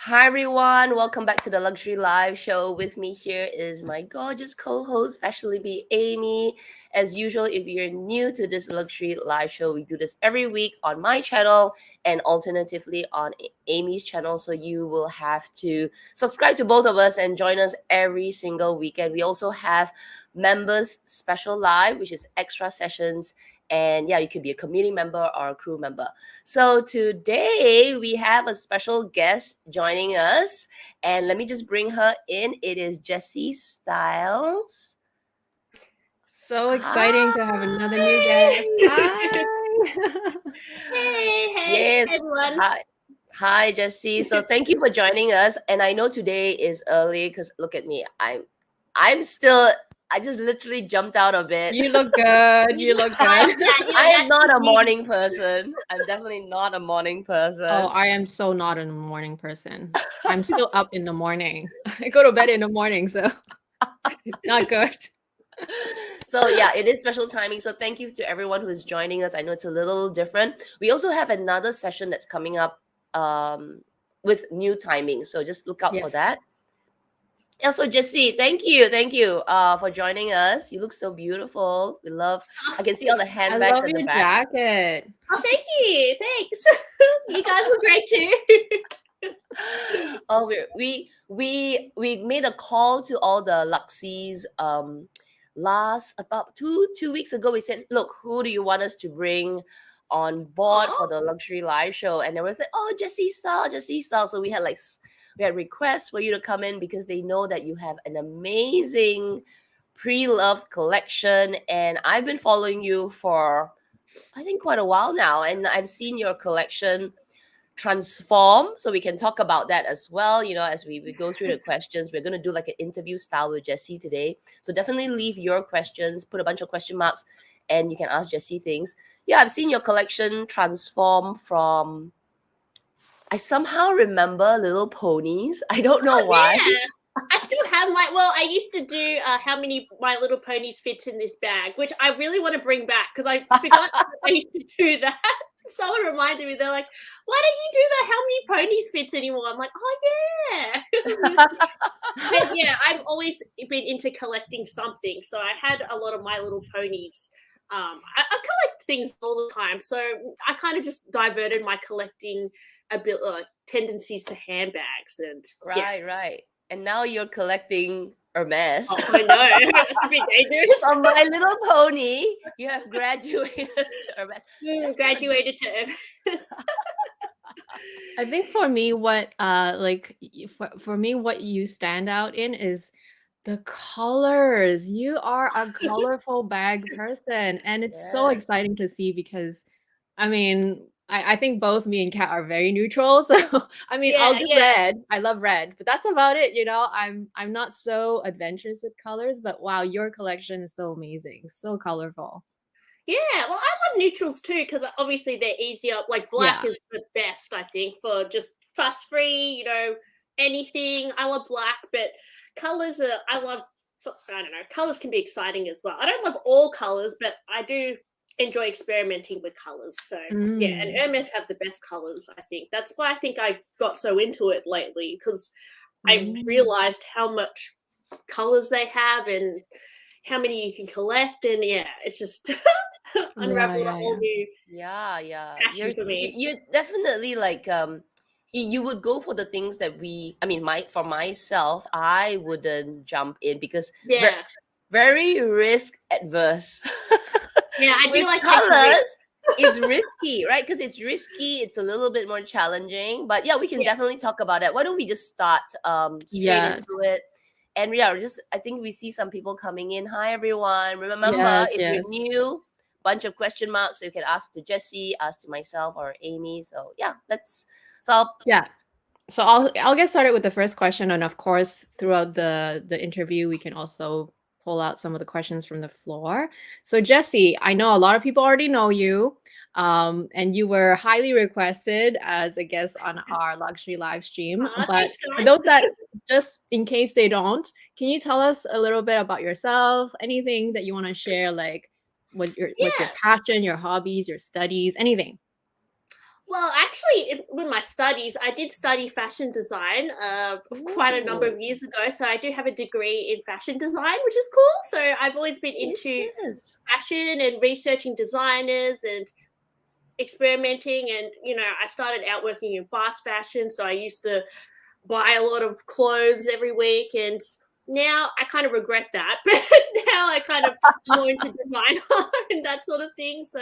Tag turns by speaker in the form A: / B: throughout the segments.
A: Hi everyone, welcome back to the Luxury Live Show. With me here is my gorgeous co-host, Fashionably Be Amy. As usual, if you're new to this Luxury Live Show, we do this every week on my channel and alternatively on Amy's channel. So you will have to subscribe to both of us and join us every single weekend. We also have members special live, which is extra sessions. And yeah, you could be a community member or a crew member. So today we have a special guest joining us, and let me just bring her in. It is Jessiestyle.
B: So exciting to have another new guest. Hi.
C: Hey,
A: Yes,
C: everyone.
A: hi, Jessie. So thank you for joining us. And I know today is early because look at me. I'm still. I just literally jumped out of bed.
B: You look good. You look good.
A: I am not a morning person. I'm definitely not a morning person.
B: Oh, I am so not a morning person. I'm still up in the morning. I go to bed in the morning, so it's not good.
A: So yeah, it is special timing. So thank you to everyone who is joining us. I know it's a little different. We also have another session that's coming up with new timing. So just look out for
B: Yes.
A: that. Also, Jessie, thank you for joining us. You look so beautiful. We love. I can see all the
B: I
A: handbags
B: love
A: at the
B: your
A: back.
B: jacket.
C: Oh, thank you. Thanks. You guys look great too.
A: Oh, we made a call to all the Luxees last about two weeks ago. We said, look, who do you want us to bring on board for the luxury live show? And they were like, oh, Jessiestyle. So we had requests for you to come in because they know that you have an amazing pre-loved collection, and I've been following you for I think quite a while now, and I've seen your collection transform, so we can talk about that as well, as we go through the questions. We're going to do like an interview style with Jessie today, so definitely leave your questions, put a bunch of question marks, and you can ask Jessie things. Yeah, I've seen your collection transform from, I somehow remember little ponies. I don't know why.
C: Yeah. I still have I used to do how many My Little Ponies fits in this bag, which I really want to bring back because I forgot that I used to do that. Someone reminded me, they're like, why don't you do that? How many ponies fits anymore? I'm like, oh, yeah. But yeah, I've always been into collecting something. So I had a lot of My Little Ponies. I collect things all the time. So I kind of just diverted my collecting tendencies to handbags and
A: Right. And now you're collecting Hermes.
C: Oh, I know. It's a bit dangerous.
A: From My Little Pony, you have graduated to Hermes.
C: Graduated to Hermes.
B: I think for me, what for me, what you stand out in is the colors. You are a colorful bag person, and it's so
A: Yes.
B: exciting to see because, I mean, I think both me and Kat are very neutral. So I mean, I'll do
C: Yeah.
B: red. I love red, but that's about it. I'm not so adventurous with colors, but wow, your collection is so amazing, so colorful.
C: Yeah, well, I love neutrals too because obviously they're easier. Like black
B: Yeah.
C: is the best, I think, for just fuss free. Anything. I love black, but colors are. I love. I don't know. Colors can be exciting as well. I don't love all colors, but I do enjoy experimenting with colors. So yeah, and
B: Mm.
C: Hermes have the best colors. I think that's why I think I got so into it lately because I realized how much colors they have and how many you can collect, and yeah, it's just unraveled a whole new
A: Yeah.
C: passion for me.
A: You're definitely like you would go for the things that for myself, I wouldn't jump in because
C: Yeah,
A: very risk adverse.
C: yeah, I do
A: With
C: like taking
A: colors,
C: risks.
A: it's risky, right? Because it's risky, it's a little bit more challenging. But yeah, we can
C: Yes.
A: definitely talk about it. Why don't we just start straight
B: Yes.
A: into it? And yeah, I think we see some people coming in. Hi everyone. Remember,
B: Yes,
A: if
B: yes.
A: you're new, bunch of question marks. You can ask to Jessie, ask to myself or Amy. So yeah,
B: Yeah. So I'll get started with the first question, and of course, throughout the interview, we can also pull out some of the questions from the floor. So Jessie, I know a lot of people already know you, and you were highly requested as a guest on our luxury live stream. But
C: Thanks,
B: for
C: guys.
B: those that just in case they don't, can you tell us a little bit about yourself? Anything that you want to share, like what's your
C: Yeah.
B: passion, your hobbies, your studies, anything?
C: Well, actually, with my studies, I did study fashion design quite a number
A: Ooh,
C: of years ago. So I do have a degree in fashion design, which is cool. So I've always been into
A: yes.
C: fashion and researching designers and experimenting. And, I started out working in fast fashion. So I used to buy a lot of clothes every week. And now I kind of regret that. But now I kind of more into design and that sort of thing. So,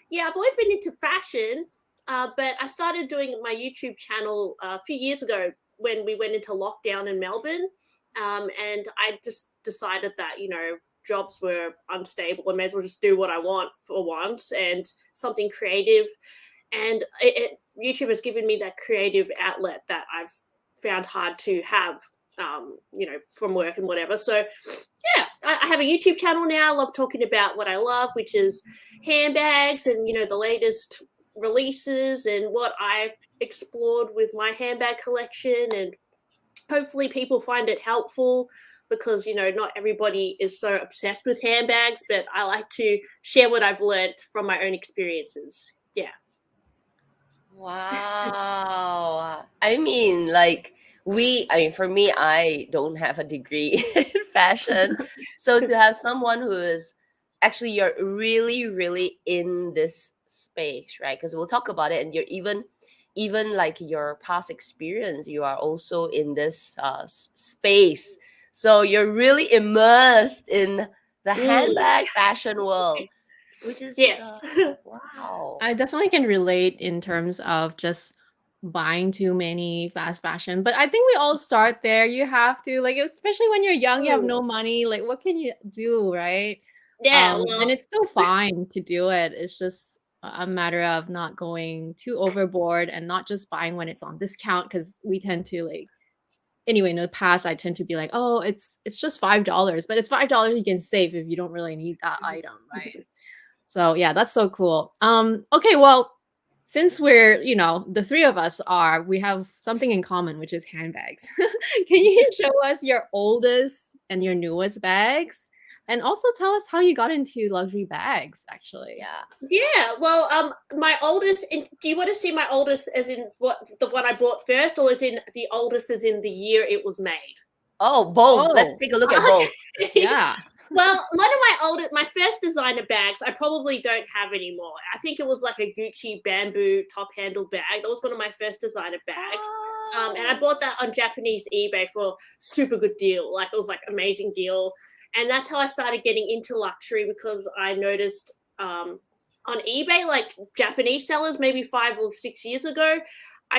C: yeah, I've always been into fashion. But I started doing my YouTube channel a few years ago when we went into lockdown in Melbourne. And I just decided that, jobs were unstable. I may as well just do what I want for once and something creative. And YouTube has given me that creative outlet that I've found hard to have, from work and whatever. So, yeah, I have a YouTube channel now. I love talking about what I love, which is handbags and, the latest releases and what I've explored with my handbag collection. And hopefully people find it helpful because, not everybody is so obsessed with handbags, but I like to share what I've learned from my own experiences. Yeah.
A: Wow. I mean, for me, I don't have a degree in fashion. So to have someone who is actually, you're really, really in this space, right? Because we'll talk about it, and you're even like your past experience, you are also in this space. So you're really immersed in the handbag fashion world, which is
C: Yes.
A: wow.
B: I definitely can relate in terms of just buying too many fast fashion, but I think we all start there. You have to, like, especially when you're young, you have no money. Like, what can you do, right?
C: Yeah,
B: And
C: well,
B: it's still fine to do it. It's just a matter of not going too overboard and not just buying when it's on discount because we tend to like. Anyway, in the past, I tend to be like, oh, it's just $5, but it's $5 you can save if you don't really need that item, right? So yeah, that's so cool. Okay, well, since we're, the three of us we have something in common, which is handbags. Can you show us your oldest and your newest bags? And also tell us how you got into luxury bags, actually.
A: Yeah.
C: yeah, well, my oldest. Do you want to see my oldest as in what the one I bought first, or as in the oldest as in the year it was made?
A: Oh, both. Let's
B: Oh,
A: take a look at both.
C: Okay.
B: yeah.
C: Well, one of my first designer bags, I probably don't have anymore. I think it was like a Gucci bamboo top handle bag. That was one of my first designer bags. And I bought that on Japanese eBay for super good deal. Like it was like amazing deal. And that's how I started getting into luxury because I noticed on eBay, like Japanese sellers, maybe 5 or 6 years ago,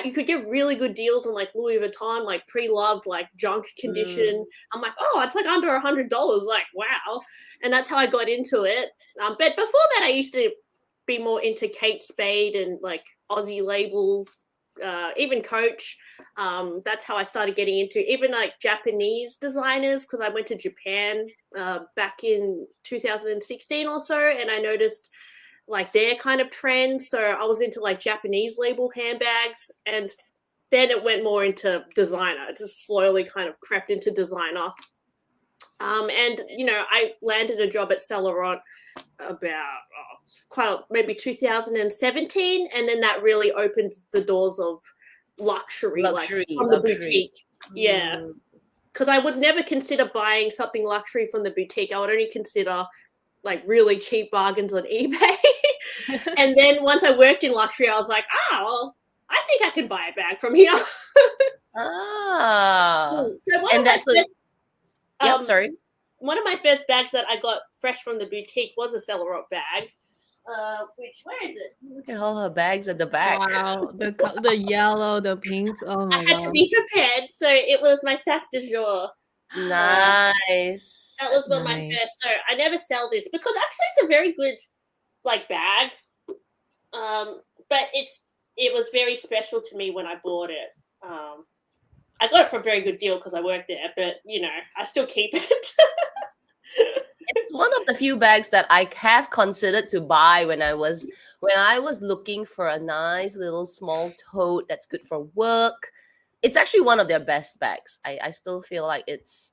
C: you could get really good deals on like Louis Vuitton, like pre-loved, like junk condition. I'm like, oh, it's like under $100. Like, wow. And that's how I got into it. But before that, I used to be more into Kate Spade and like Aussie labels, even Coach. That's how I started getting into even like Japanese designers because I went to Japan back in 2016 or so, and I noticed like their kind of trends. So I was into like Japanese label handbags, and then it went more into designer. It just slowly kind of crept into designer. And I landed a job at Saint Laurent about maybe 2017, and then that really opened the doors of luxury, like from the
A: Luxury.
C: boutique. Yeah, because I would never consider buying something luxury from the boutique. I would only consider like really cheap bargains on eBay. And then once I worked in luxury, I was like, well, I think I can buy a bag from here.
A: Ah.
C: So
A: And that's sorry.
C: one of my first bags that I got fresh from the boutique was a Saint Laurent bag. Where is it?
A: Look at all her bags at the back.
B: Wow, the yellow, the pinks. Oh
C: I
B: my
C: had to
B: god.
C: be prepared. So it was my sac de jour.
A: Nice.
C: That was one of my
B: Nice.
C: first. So I never sell this because actually it's a very good like bag. But it was very special to me when I bought it. I got it for a very good deal because I worked there, but I still keep it.
A: It's one of the few bags that I have considered to buy when I was looking for a nice little small tote that's good for work. It's actually one of their best bags. I still feel like it's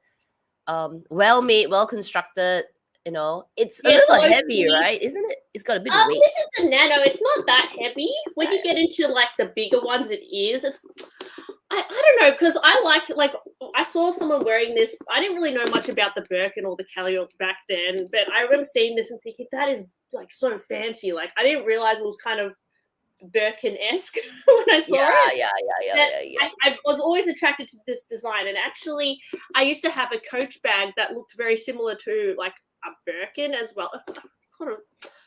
A: well made, well constructed. You know, it's a
C: Yeah, it's
A: little
C: low
A: heavy,
C: key.
A: right? Isn't it? It's got a bit of weight.
C: This is the nano. It's not that heavy. When you get into like the bigger ones, it is. I don't know, because I liked, like, I saw someone wearing this. I didn't really know much about the Birkin or the Kelly back then, but I remember seeing this and thinking that is like so fancy. Like, I didn't realize it was kind of Birkin-esque when I saw it.
A: Yeah.
C: I was always attracted to this design, and actually, I used to have a Coach bag that looked very similar to like a Birkin as well. I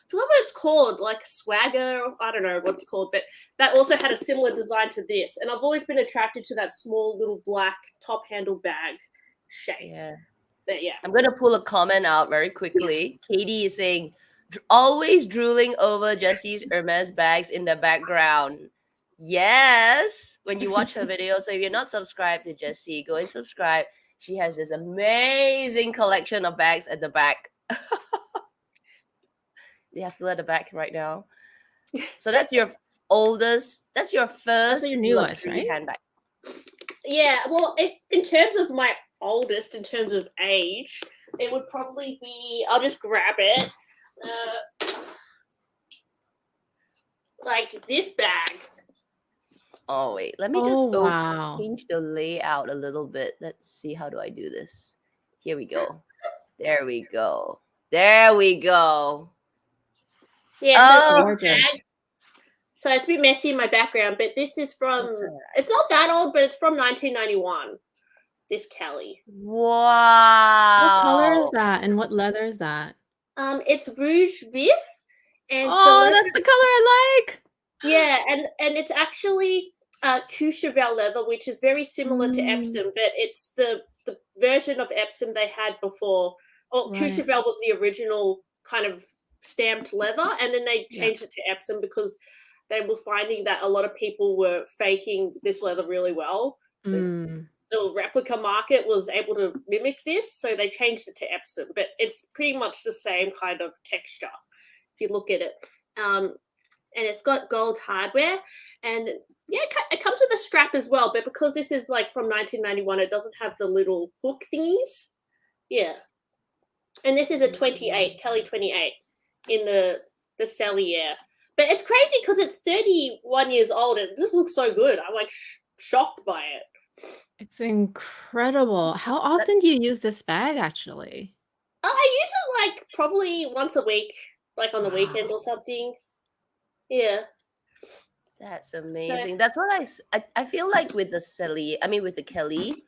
C: forgot what it's called, like Swagger. I don't know what it's called, but that also had a similar design to this. And I've always been attracted to that small little black top handle bag shape.
A: Yeah.
C: But yeah.
A: I'm gonna pull a comment out very quickly. Katie is saying, always drooling over Jessie's Hermes bags in the background. Yes, when you watch her video. So if you're not subscribed to Jessie, go and subscribe. She has this amazing collection of bags at the back. They are still at the back right now. So that's your oldest. That's your first
B: your newest,
A: luxury
B: right?
A: handbag.
C: Yeah, well, in terms of my oldest, in terms of age, it would probably be, I'll just grab it. Like this bag.
A: Oh wait, let me just go
B: wow.
A: change the layout a little bit. Let's see, how do I do this? Here we go. There we go. There we go.
C: Yeah, so
B: gorgeous.
C: this bag. So it's a bit messy in my background, but this is from,
A: That's all right.
C: it's not that old, but it's from 1991. This Kelly.
A: Wow.
B: What color is that, and what leather is that?
C: It's Rouge Vif, and
B: that's the color I like.
C: Yeah, and it's actually Courchevel leather, which is very similar to Epsom, but it's the version of Epsom they had before. Or
B: Right.
C: Courchevel was the original kind of stamped leather, and then they changed it to Epsom because they were finding that a lot of people were faking this leather really well. The replica market was able to mimic this, so they changed it to Epsom, but it's pretty much the same kind of texture if you look at it. And it's got gold hardware, and yeah, it comes with a strap as well, but because this is like from 1991, it doesn't have the little hook thingies. Yeah. And this is a 28, Kelly 28 in the Cellier. But it's crazy because it's 31 years old and it just looks so good. I'm like shocked by it.
B: It's incredible. How often do you use this bag, actually?
C: I use it like probably once a week, like on the weekend or something. Yeah.
A: That's amazing. That's what I feel like with the Sally, I mean with the Kelly,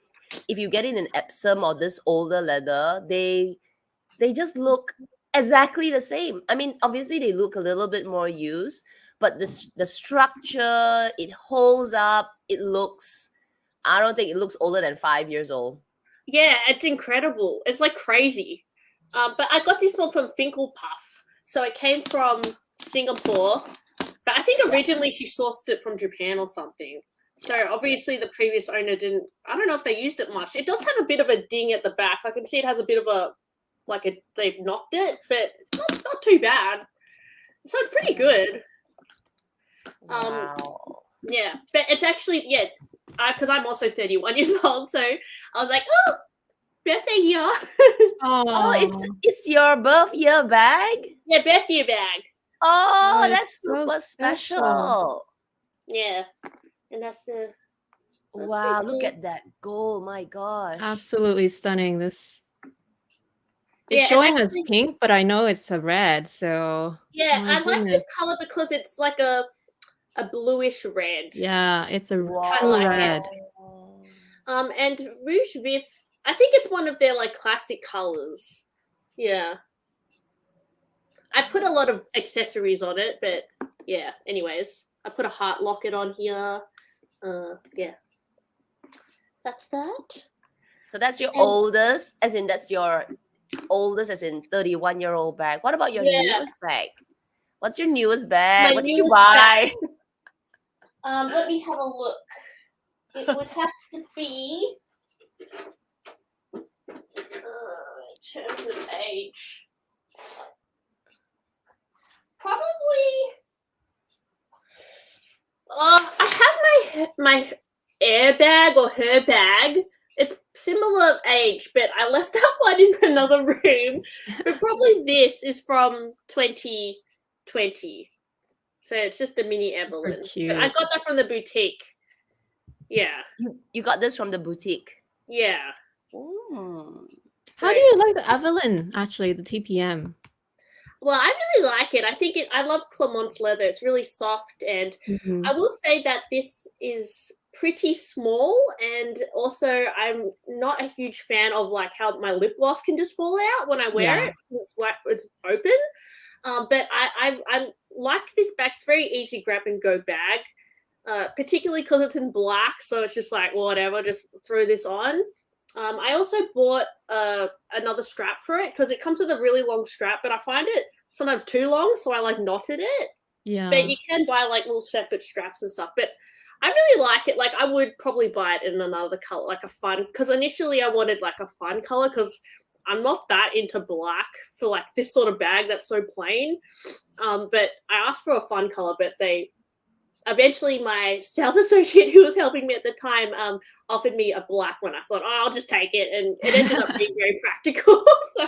A: if you get it in Epsom or this older leather, they just look exactly the same. I mean, obviously they look a little bit more used, but the structure, it holds up, it looks, I don't think it looks older than 5 years old.
C: Yeah, it's incredible. It's like crazy. But I got this one from Finkelpuff. So it came from Singapore. But I think originally she sourced it from Japan or something. So obviously the previous owner didn't, I don't know if they used it much. It does have a bit of a ding at the back. I can see it has a bit of a, they've knocked it, but not too bad. So it's pretty good.
A: Wow.
C: Yeah, but it's actually, yes, because I'm also 31 years old, so I was like, oh, birthday year.
A: Oh, it's your birth year bag?
C: Yeah, birth year bag.
A: Oh, that's
B: so
A: super special.
C: Yeah, and that's the.
A: Wow, look at that gold. My gosh.
B: Absolutely stunning. This it's
C: Yeah,
B: showing
C: and
B: as pink, but I know it's a red, so
C: yeah,
B: my
C: I like
B: goodness.
C: this color because it's like a bluish red.
B: Yeah, it's a
C: I
B: true
C: like
B: red.
C: it. And Rouge Vif, I think it's one of their like classic colors. Yeah. I put a lot of accessories on it, but yeah, anyways. I put a heart locket on here. Yeah. That's that.
A: So that's your oldest, as in that's your oldest, as in 31-year-old bag. What about your newest bag? What's your newest bag? What did you buy?
C: Let me have a look. It would have to be in terms of age. Probably I have my airbag or her bag. It's similar age, but I left that one in another room. But probably this is from 2020. So it's just a mini
B: Super
C: Evelyn.
B: cute.
C: But I got that from the boutique. Yeah.
A: You got this from the boutique.
C: Yeah.
A: Ooh.
B: How do you like the Evelyn, actually, the TPM?
C: Well, I really like it. I love Clement's leather. It's really soft, and
B: Mhm.
C: I will say that this is pretty small, and also I'm not a huge fan of like how my lip gloss can just fall out when I wear it. It's open. But I like this bag. It's very easy grab and go bag, particularly because it's in black. So it's just like whatever, just throw this on. I also bought another strap for it because it comes with a really long strap, but I find it sometimes too long, so I like knotted it.
B: Yeah.
C: But you can buy like little separate straps and stuff. But I really like it. Like I would probably buy it in another color, like a fun. Because initially I wanted like a fun color because I'm not that into black for like this sort of bag that's so plain. But I asked for a fun color, but they eventually my sales associate who was helping me at the time offered me a black one. I thought, oh, I'll just take it, and it ended up being very practical. So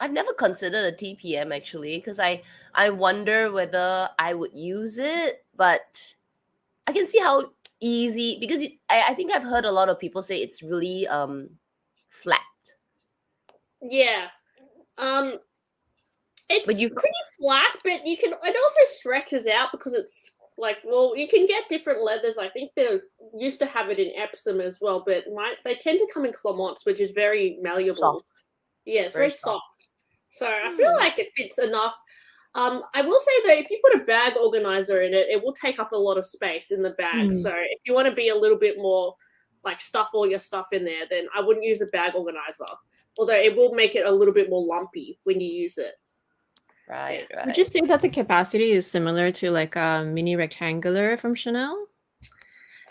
A: I've never considered a TPM actually, because I wonder whether I would use it, but I can see how easy, because I think I've heard a lot of people say it's really flat.
C: yeah. It's
A: But you
C: pretty flat, but you can. It also stretches out because it's like, well, you can get different leathers. I think they used to have it in Epsom as well, but they tend to come in Clement's, which is very malleable.
A: soft.
C: Yeah, it's
A: Very
C: very soft. So I
A: Hmm.
C: feel like it fits enough. I will say though, if you put a bag organizer in it, it will take up a lot of space in the bag.
B: Mm.
C: So if you want to be a little bit more like stuff all your stuff in there, then I wouldn't use a bag organizer. Although it will make it a little bit more lumpy when you use it.
A: Right, right.
B: Would you say that the capacity is similar to like a mini rectangular from Chanel?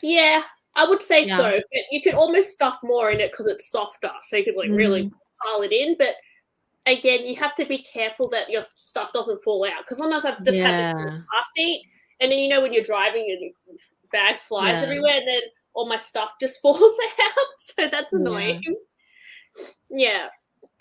C: Yeah, I would say
B: Yeah.
C: so. But you could almost stuff more in it because it's softer, so you could like really pile it in. But again, you have to be careful that your stuff doesn't fall out. Because sometimes I've just had this car seat, and then you know when you're driving and your bag flies everywhere, and then all my stuff just falls out. So that's annoying. Yeah.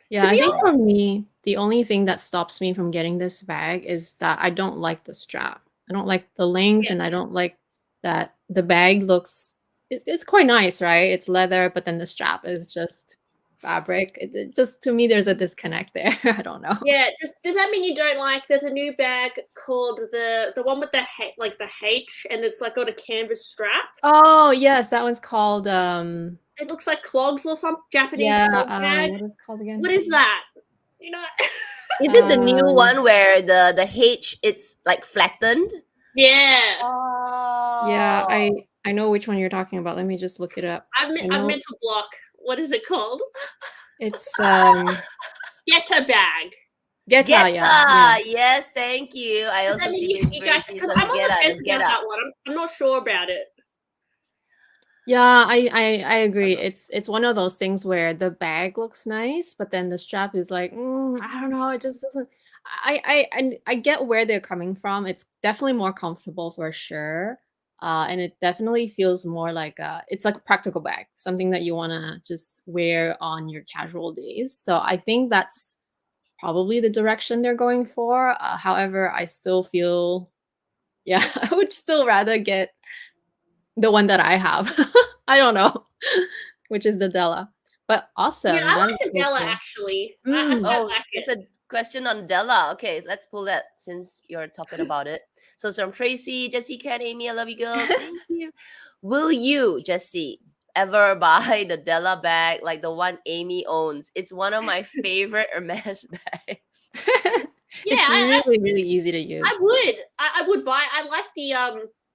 B: Yeah, I think for me, the only thing that stops me from getting this bag is that I don't like the strap. I don't like the length, and I don't like that the bag looks. It's quite nice, right? It's leather, but then the strap is just fabric. It just, to me, there's a disconnect there. I don't know.
C: Yeah. Does that mean you don't like? There's a new bag called the one with the H, and it's like got a canvas strap.
B: Oh yes, that one's called.
C: It looks like clogs or some Japanese clog bag.
B: What is it called again?
C: What is that? You know.
A: Is it the new one where the H it's like flattened?
C: Yeah.
A: Oh.
B: Yeah, I know which one you're talking about. Let me just look it up.
C: I'm mental block. What is it called?
B: It's
C: Geta bag.
B: Geta, yeah.
A: Yes, thank you. I also see
C: you guys, because I'm on the fence about that one. I'm not sure about it.
B: Yeah, I agree. It's one of those things where the bag looks nice, but then the strap is like, I don't know, it just doesn't. I get where they're coming from. It's definitely more comfortable for sure. And it definitely feels more like it's like a practical bag, something that you want to just wear on your casual days. So I think that's probably the direction they're going for. However, I still feel, yeah, I would still rather get the one that I have. I don't know, which is the Della. But awesome.
C: Yeah, I like the Della actually. I like
A: it's a question on Della. Okay, let's pull that since you're talking about it. So it's from Tracy, Jessie, Kat, Amy, I love you girls. Thank you. Will you, Jessie, ever buy the Della bag like the one Amy owns? It's one of my favorite Hermes bags.
B: It's really, really easy to use.
C: I would buy. I like the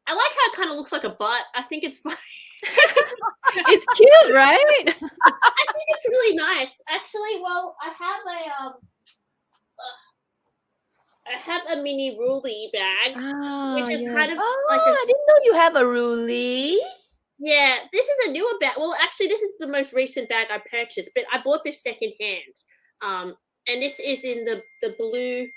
C: I like how it kind of looks like a butt. I think it's funny.
B: It's cute, right?
C: I think it's really nice. Actually, well, I have a mini Ruly bag, which is kind of like
A: I didn't know you have a Ruly.
C: Yeah, this is a newer bag. Well, actually, this is the most recent bag I purchased, but I bought this secondhand. And this is in the blue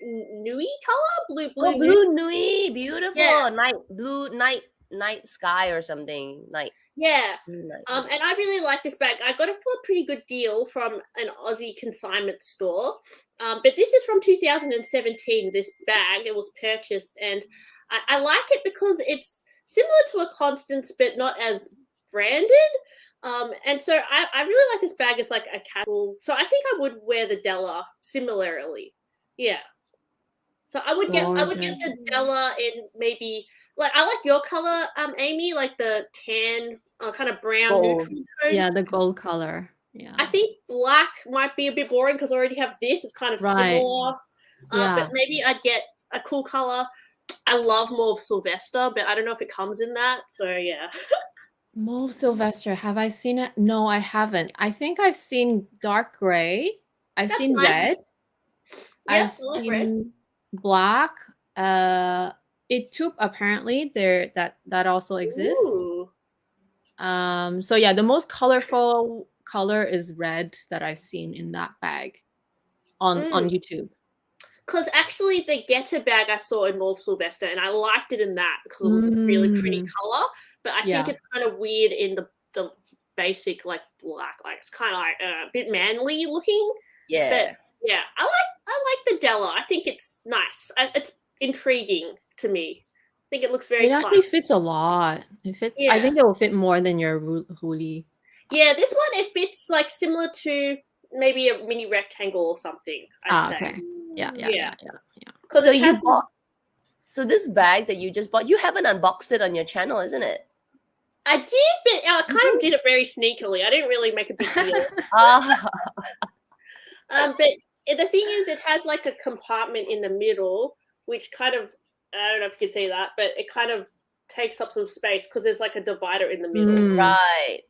C: Nui color, blue
A: Blue Nui, beautiful.
C: Yeah.
A: Blue night night sky or something. Night.
C: Yeah.
A: Night.
C: And I really like this bag. I got it for a pretty good deal from an Aussie consignment store. But this is from 2017, this bag. It was purchased, and I like it because it's similar to a Constance, but not as branded. And so I really like this bag as like a casual. So I think I would wear the Della similarly. Yeah. So I would get the Della in maybe like I like your color, Amy, like the tan, kind of brown
A: Gold.
C: neutral tone.
B: Yeah, the gold color. Yeah.
C: I think black might be a bit boring because I already have this. It's kind of similar.
B: Yeah.
C: But maybe I'd get a cool color. I love Mauve Sylvester, but I don't know if it comes in that. So yeah.
B: Mauve Sylvester. Have I seen it? No, I haven't. I think I've seen dark gray. I've
C: That's
B: seen
C: nice.
B: red.
C: Yeah,
B: I've
C: I like red.
B: seen black. It apparently that also exists.
C: Ooh.
B: So yeah, the most colorful color is red that I've seen in that bag on YouTube.
C: Because actually the Getter bag I saw in Mauve Sylvester, and I liked it in that because it was a really pretty color. But I think it's kind of weird in the basic like black. Like it's kind of like a bit manly looking.
A: Yeah.
C: But yeah, I like the Della. I think it's nice. It's intriguing to me. I think it looks very.
B: It actually fits a lot. It fits.
C: Yeah.
B: I think it will fit more than your hoodie.
C: Yeah, this one it fits like similar to maybe a mini rectangle or something. I'd say.
B: Okay. Yeah.
C: Because
A: so this bag that you just bought, you haven't unboxed it on your channel, isn't it?
C: I did, but I kind of did it very sneakily. I didn't really make a big deal. But the thing is, it has like a compartment in the middle, which kind of, I don't know if you can see that, but it kind of takes up some space because there's like a divider in the middle.
A: Right.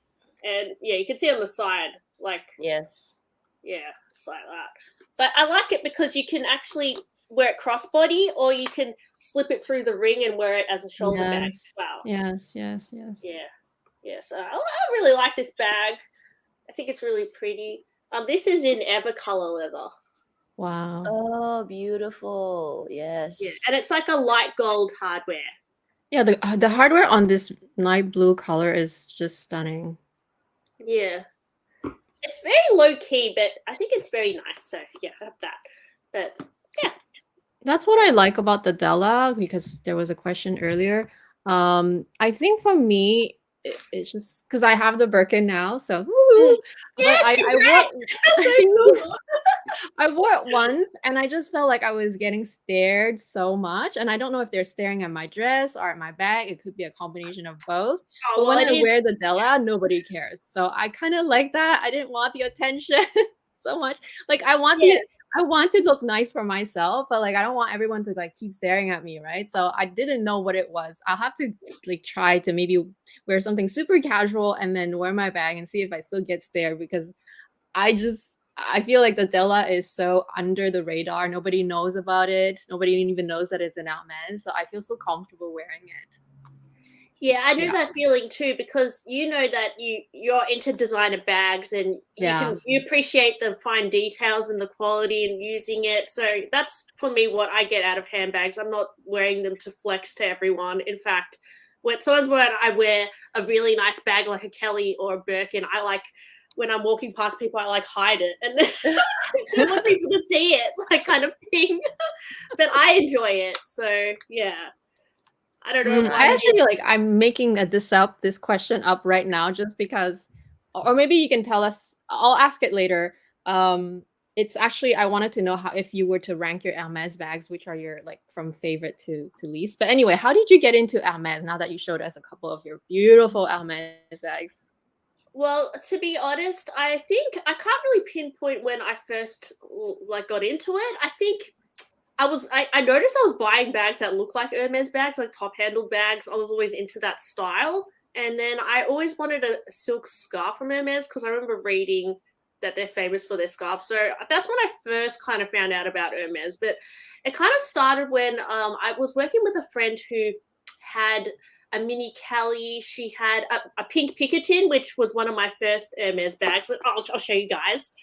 C: And yeah, you can see on the side, like,
A: yes.
C: Yeah, it's like that. But I like it because you can actually wear it crossbody, or you can slip it through the ring and wear it as a shoulder bag as well.
B: Yes.
C: Yeah. So I really like this bag. I think it's really pretty. This is in Evercolor leather.
B: Wow.
A: Oh, beautiful. Yes.
C: Yeah, and it's like a light gold hardware.
B: Yeah, the hardware on this light blue color is just stunning.
C: Yeah. It's very low key, but I think it's very nice. So yeah, I have that. But yeah.
B: That's what I like about the Della, because there was a question earlier. I think for me, it's just because I have the Birkin now, so
C: yes,
B: I wore it once and I just felt like I was getting stared so much, and I don't know if they're staring at my dress or at my bag. It could be a combination of both. But when I wear the Della, nobody cares. So I kind of like that. I didn't want the attention so much. Like I want to look nice for myself, but like I don't want everyone to like keep staring at me, right? So I didn't know what it was. I'll have to like try to maybe wear something super casual and then wear my bag and see if I still get stared, because I feel like the Della is so under the radar. Nobody knows about it. Nobody even knows that it's an Hermes. So I feel so comfortable wearing it.
C: Yeah, I know that feeling too, because you know that you're into designer bags and you appreciate the fine details and the quality and using it. So that's for me what I get out of handbags. I'm not wearing them to flex to everyone. In fact, when I wear a really nice bag like a Kelly or a Birkin, I like when I'm walking past people, I like hide it and I want people to see it, like kind of thing. But I enjoy it. So yeah. I don't know.
B: I actually like I'm making this question up right now just because, or maybe you can tell us. I'll ask it later. It's actually I wanted to know how if you were to rank your Hermes bags, which are your like from favorite to least. But anyway, how did you get into Hermes? Now that you showed us a couple of your beautiful Hermes bags.
C: Well, to be honest, I think I can't really pinpoint when I first like got into it. I think I noticed I was buying bags that look like Hermes bags, like top-handled bags. I was always into that style. And then I always wanted a silk scarf from Hermes because I remember reading that they're famous for their scarves. So that's when I first kind of found out about Hermes. But it kind of started when I was working with a friend who had a mini Kelly. She had a pink Picotin, which was one of my first Hermes bags. I'll show you guys.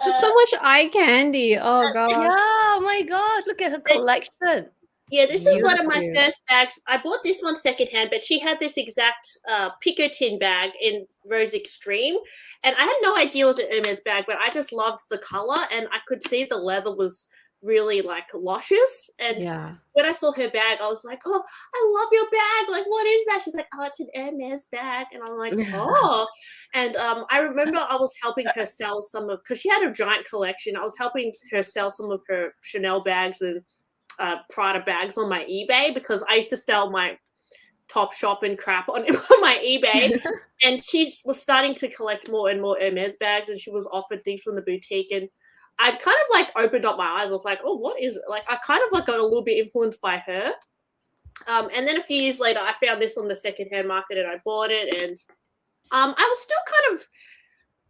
B: Just so much eye candy. Oh god.
A: Yeah, oh my god, look at her collection.
C: Yeah, this is one of my
B: Cute.
C: first bags. I bought this one secondhand, but she had this exact Picotin bag in Rose Extreme, and I had no idea it was an Hermes bag, but I just loved the color, and I could see the leather was really like luscious. And
B: Yeah.
C: when I saw her bag, I was like, "Oh, I love your bag! Like, what is that?" She's like, "Oh, it's an Hermes bag," and I'm like, "Oh." And I remember I was helping her sell some of because she had a giant collection. I was helping her sell some of her Chanel bags and Prada bags on my eBay because I used to sell my Top Shop and crap on my eBay. And she was starting to collect more and more Hermes bags, and she was offered things from the boutique. And I'd kind of like opened up my eyes. I was like, "Oh, what is it?" Like I kind of like got a little bit influenced by her. And then a few years later, I found this on the secondhand market, and I bought it. And I was still kind of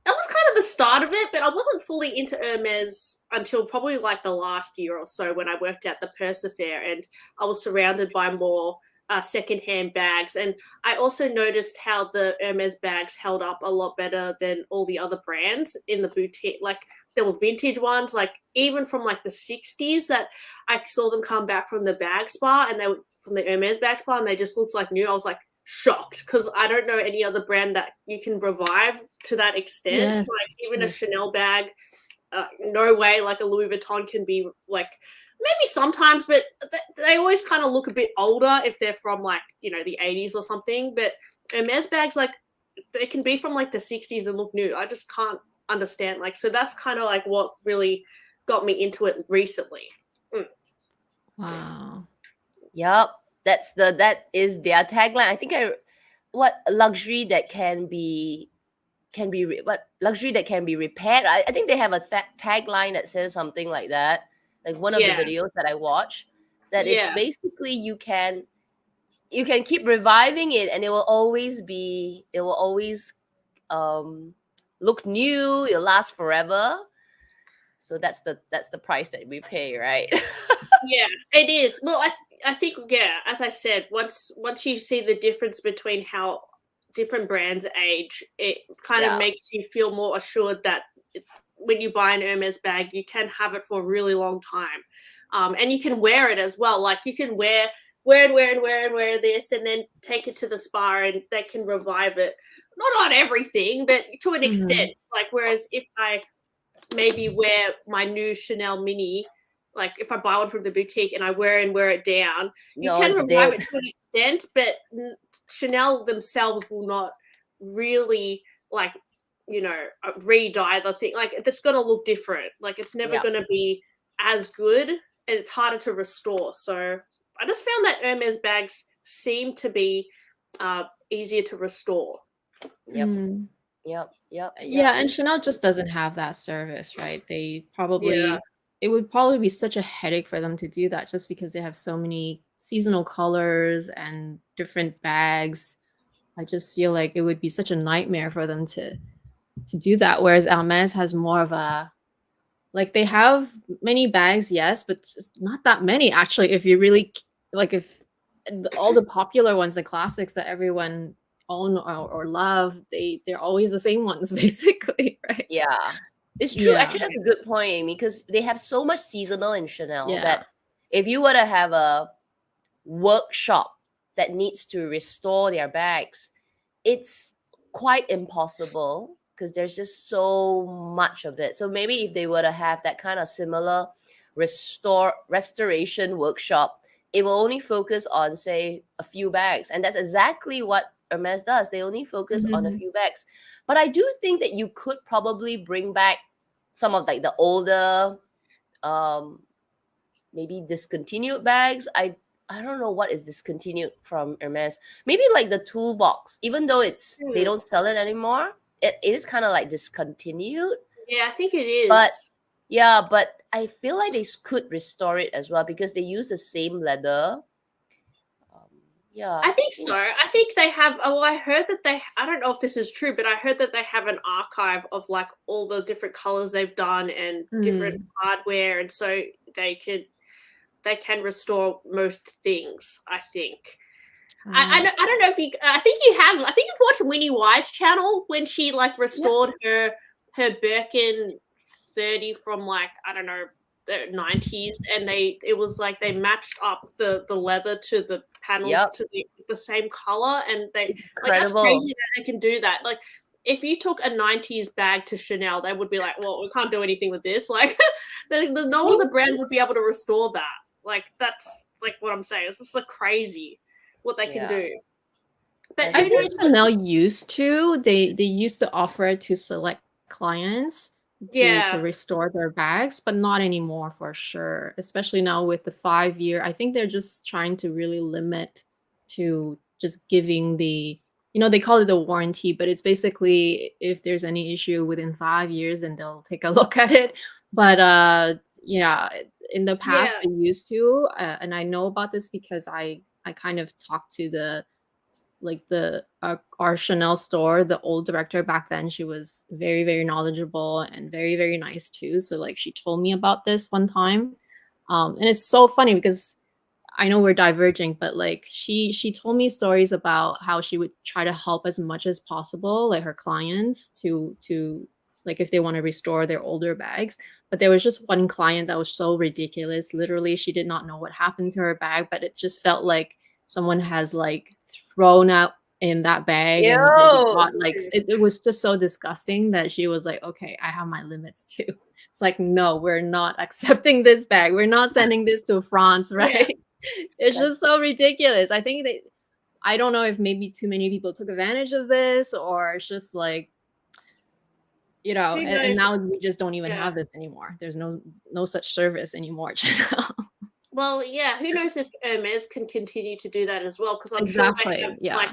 C: that was kind of the start of it, but I wasn't fully into Hermes until probably like the last year or so when I worked at the Purse Fair, and I was surrounded by more secondhand bags. And I also noticed how the Hermes bags held up a lot better than all the other brands in the boutique. Like there were vintage ones, like even from like the 60s that I saw them come back from the bag spa, and they were from the Hermes bag spa, and they just looked like new. I was like, shocked because I don't know any other brand that you can revive to that extent.
B: Yes.
C: Like even a Chanel bag, no way like a Louis Vuitton can be like maybe sometimes, but they always kind of look a bit older if they're from like, you know, the 80s or something. But Hermes bags, like they can be from like the 60s and look new. I just can't understand. Like, so that's kind of like what really got me into it recently.
B: Wow.
A: Yep. That is their tagline. I think what luxury that can be what luxury that can be repaired. I think they have a tagline that says something like that. Like one of the
C: Yeah.
A: videos that I watch, that it's
C: Yeah.
A: basically you can keep reviving it, and it will always look new. It'll last forever. So that's the price that we pay, right?
C: Yeah, it is. Well, I think, yeah, as I said, once you see the difference between how different brands age, it kind of
A: Yeah.
C: makes you feel more assured that when you buy an Hermes bag, you can have it for a really long time, and you can wear it as well. Like you can wear this, and then take it to the spa, and they can revive it. Not on everything, but to an extent. Like whereas if I maybe wear my new Chanel Mini, like if I buy one from the boutique and I wear it down, you
A: No,
C: can
A: it's
C: revive
A: dead.
C: it to an extent, but Chanel themselves will not really like, you know, re-dye the thing. Like it's going to look different. Like it's never
A: Yeah.
C: going to be as good, and it's harder to restore. So I just found that Hermes bags seem to be easier to restore.
A: Yep.
B: Mm.
A: Yep.
B: Yeah, and Chanel just doesn't have that service, right? They probably
C: Yeah.
B: it would probably be such a headache for them to do that just because they have so many seasonal colors and different bags. I just feel like it would be such a nightmare for them to do that. Whereas Hermes has more of a like they have many bags, yes, but just not that many actually. If you really like, if all the popular ones, the classics that everyone own or love, they're always the same ones basically, right?
A: Yeah. It's true.
B: Yeah.
A: Actually, that's a good point, Amy, because they have so much seasonal in Chanel
B: Yeah.
A: that if you were to have a workshop that needs to restore their bags, it's quite impossible because there's just so much of it. So maybe if they were to have that kind of similar restoration workshop, it will only focus on, say, a few bags. And that's exactly what Hermes does. They only focus on a few bags. But I do think that you could probably bring back some of like the older, maybe discontinued bags. I don't know what is discontinued from Hermes. Maybe like the toolbox, even though they don't sell it anymore, it is kind of like discontinued.
C: Yeah, I think it is.
A: But yeah, but I feel like they could restore it as well because they use the same leather. Yeah,
C: I think so. I think they have. Oh, I heard that I don't know if this is true, but I heard that they have an archive of like all the different colors they've done and different hardware, and so they can restore most things. I think. I don't know if you. I think you have. I think you've watched Winnie Y's channel when she like restored her Birkin 30 from like, I don't know, the 90s, and it was like they matched up the leather to the panels
A: Yep.
C: to the same color, and they like that's
A: Incredible.
C: crazy that they can do that. Like if you took a 90s bag to Chanel, they would be like, well, we can't do anything with this. Like no other brand would be able to restore that. Like that's like what I'm saying. It's just like crazy what they can
A: Yeah.
C: do. But
A: I
B: I
C: who
B: think
C: knows?
B: Chanel used to. They used to offer it to select clients to
C: Yeah.
B: restore their bags, but not anymore for sure. Especially now with the 5 year. I think they're just trying to really limit to just giving the, they call it the warranty, but it's basically if there's any issue within 5 years, then they'll take a look at it. But yeah, in the past
C: Yeah.
B: they used to, and I know about this because I kind of talked to our Chanel store, the old director back then. She was very, very knowledgeable and very, very nice too. So like she told me about this one time. And it's so funny because I know we're diverging, but like she told me stories about how she would try to help as much as possible, like her clients to like if they want to restore their older bags. But there was just one client that was so ridiculous. Literally, she did not know what happened to her bag, but it just felt like someone has like thrown out in that bag and maybe
A: Ew.
B: got like it was just so disgusting that she was like, okay, I have my limits too. It's like, no, we're not accepting this bag. We're not sending this to France, right? It's just so ridiculous. I don't know if maybe too many people took advantage of this, or it's just like,
C: Who
B: and
C: knows?
B: now we just don't even
C: Yeah.
B: have this anymore. There's no such service anymore.
C: Well, yeah, who knows if Hermes can continue to do that as well? Because I'm sure
B: Exactly,
C: they have
B: yeah.
C: like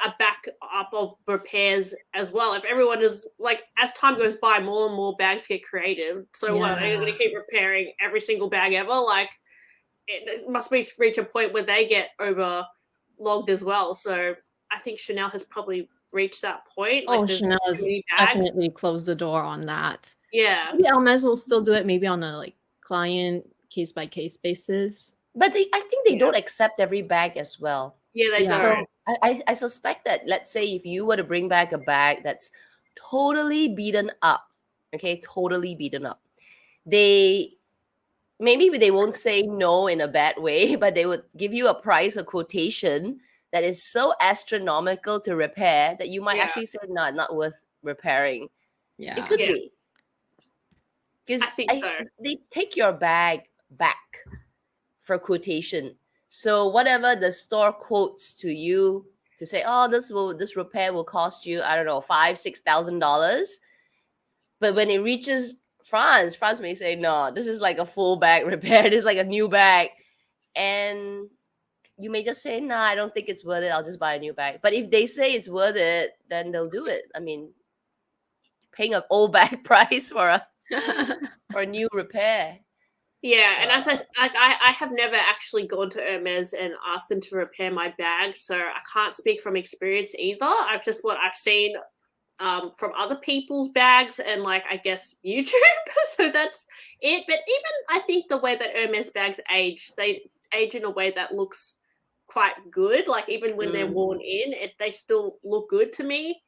C: a backup of repairs as well. If everyone is like, as time goes by, more and more bags get creative. So what, are they going to keep repairing every single bag ever? Like, it must reach a point where they get overlogged as well. So I think Chanel has probably reached that point. Like, there's
B: Chanel
C: too
B: has
C: many bags.
B: definitely closed the door on that.
C: Yeah.
B: Maybe Hermes will still do it, maybe on a like client case by case basis.
A: But I think they don't accept every bag as well.
C: Yeah, they
B: Yeah.
C: don't.
A: So I suspect that, let's say if you were to bring back a bag that's totally beaten up, okay, totally beaten up, maybe they won't say no in a bad way, but they would give you a price, a quotation that is so astronomical to repair that you might
C: Yeah.
A: actually say, no, not worth repairing.
B: Yeah.
A: It could
C: Yeah.
A: be. Because
C: I think so.
A: they take your bag back for quotation. So whatever the store quotes to you to say, oh, this repair will cost you, I don't know, $5,000-$6,000. But when it reaches France may say, no, this is like a full bag repair. This is like a new bag. And you may just say, nah, I don't think it's worth it. I'll just buy a new bag. But if they say it's worth it, then they'll do it. I mean, paying an old bag price for a new repair.
C: Yeah,
A: So-
C: and as I have never actually gone to Hermes and asked them to repair my bag, so I can't speak from experience either. I've just what I've seen from other people's bags and like I guess YouTube. So that's it. But even I think the way that Hermes bags age, they age in a way that looks quite good. Like even when they're worn in, they still look good to me.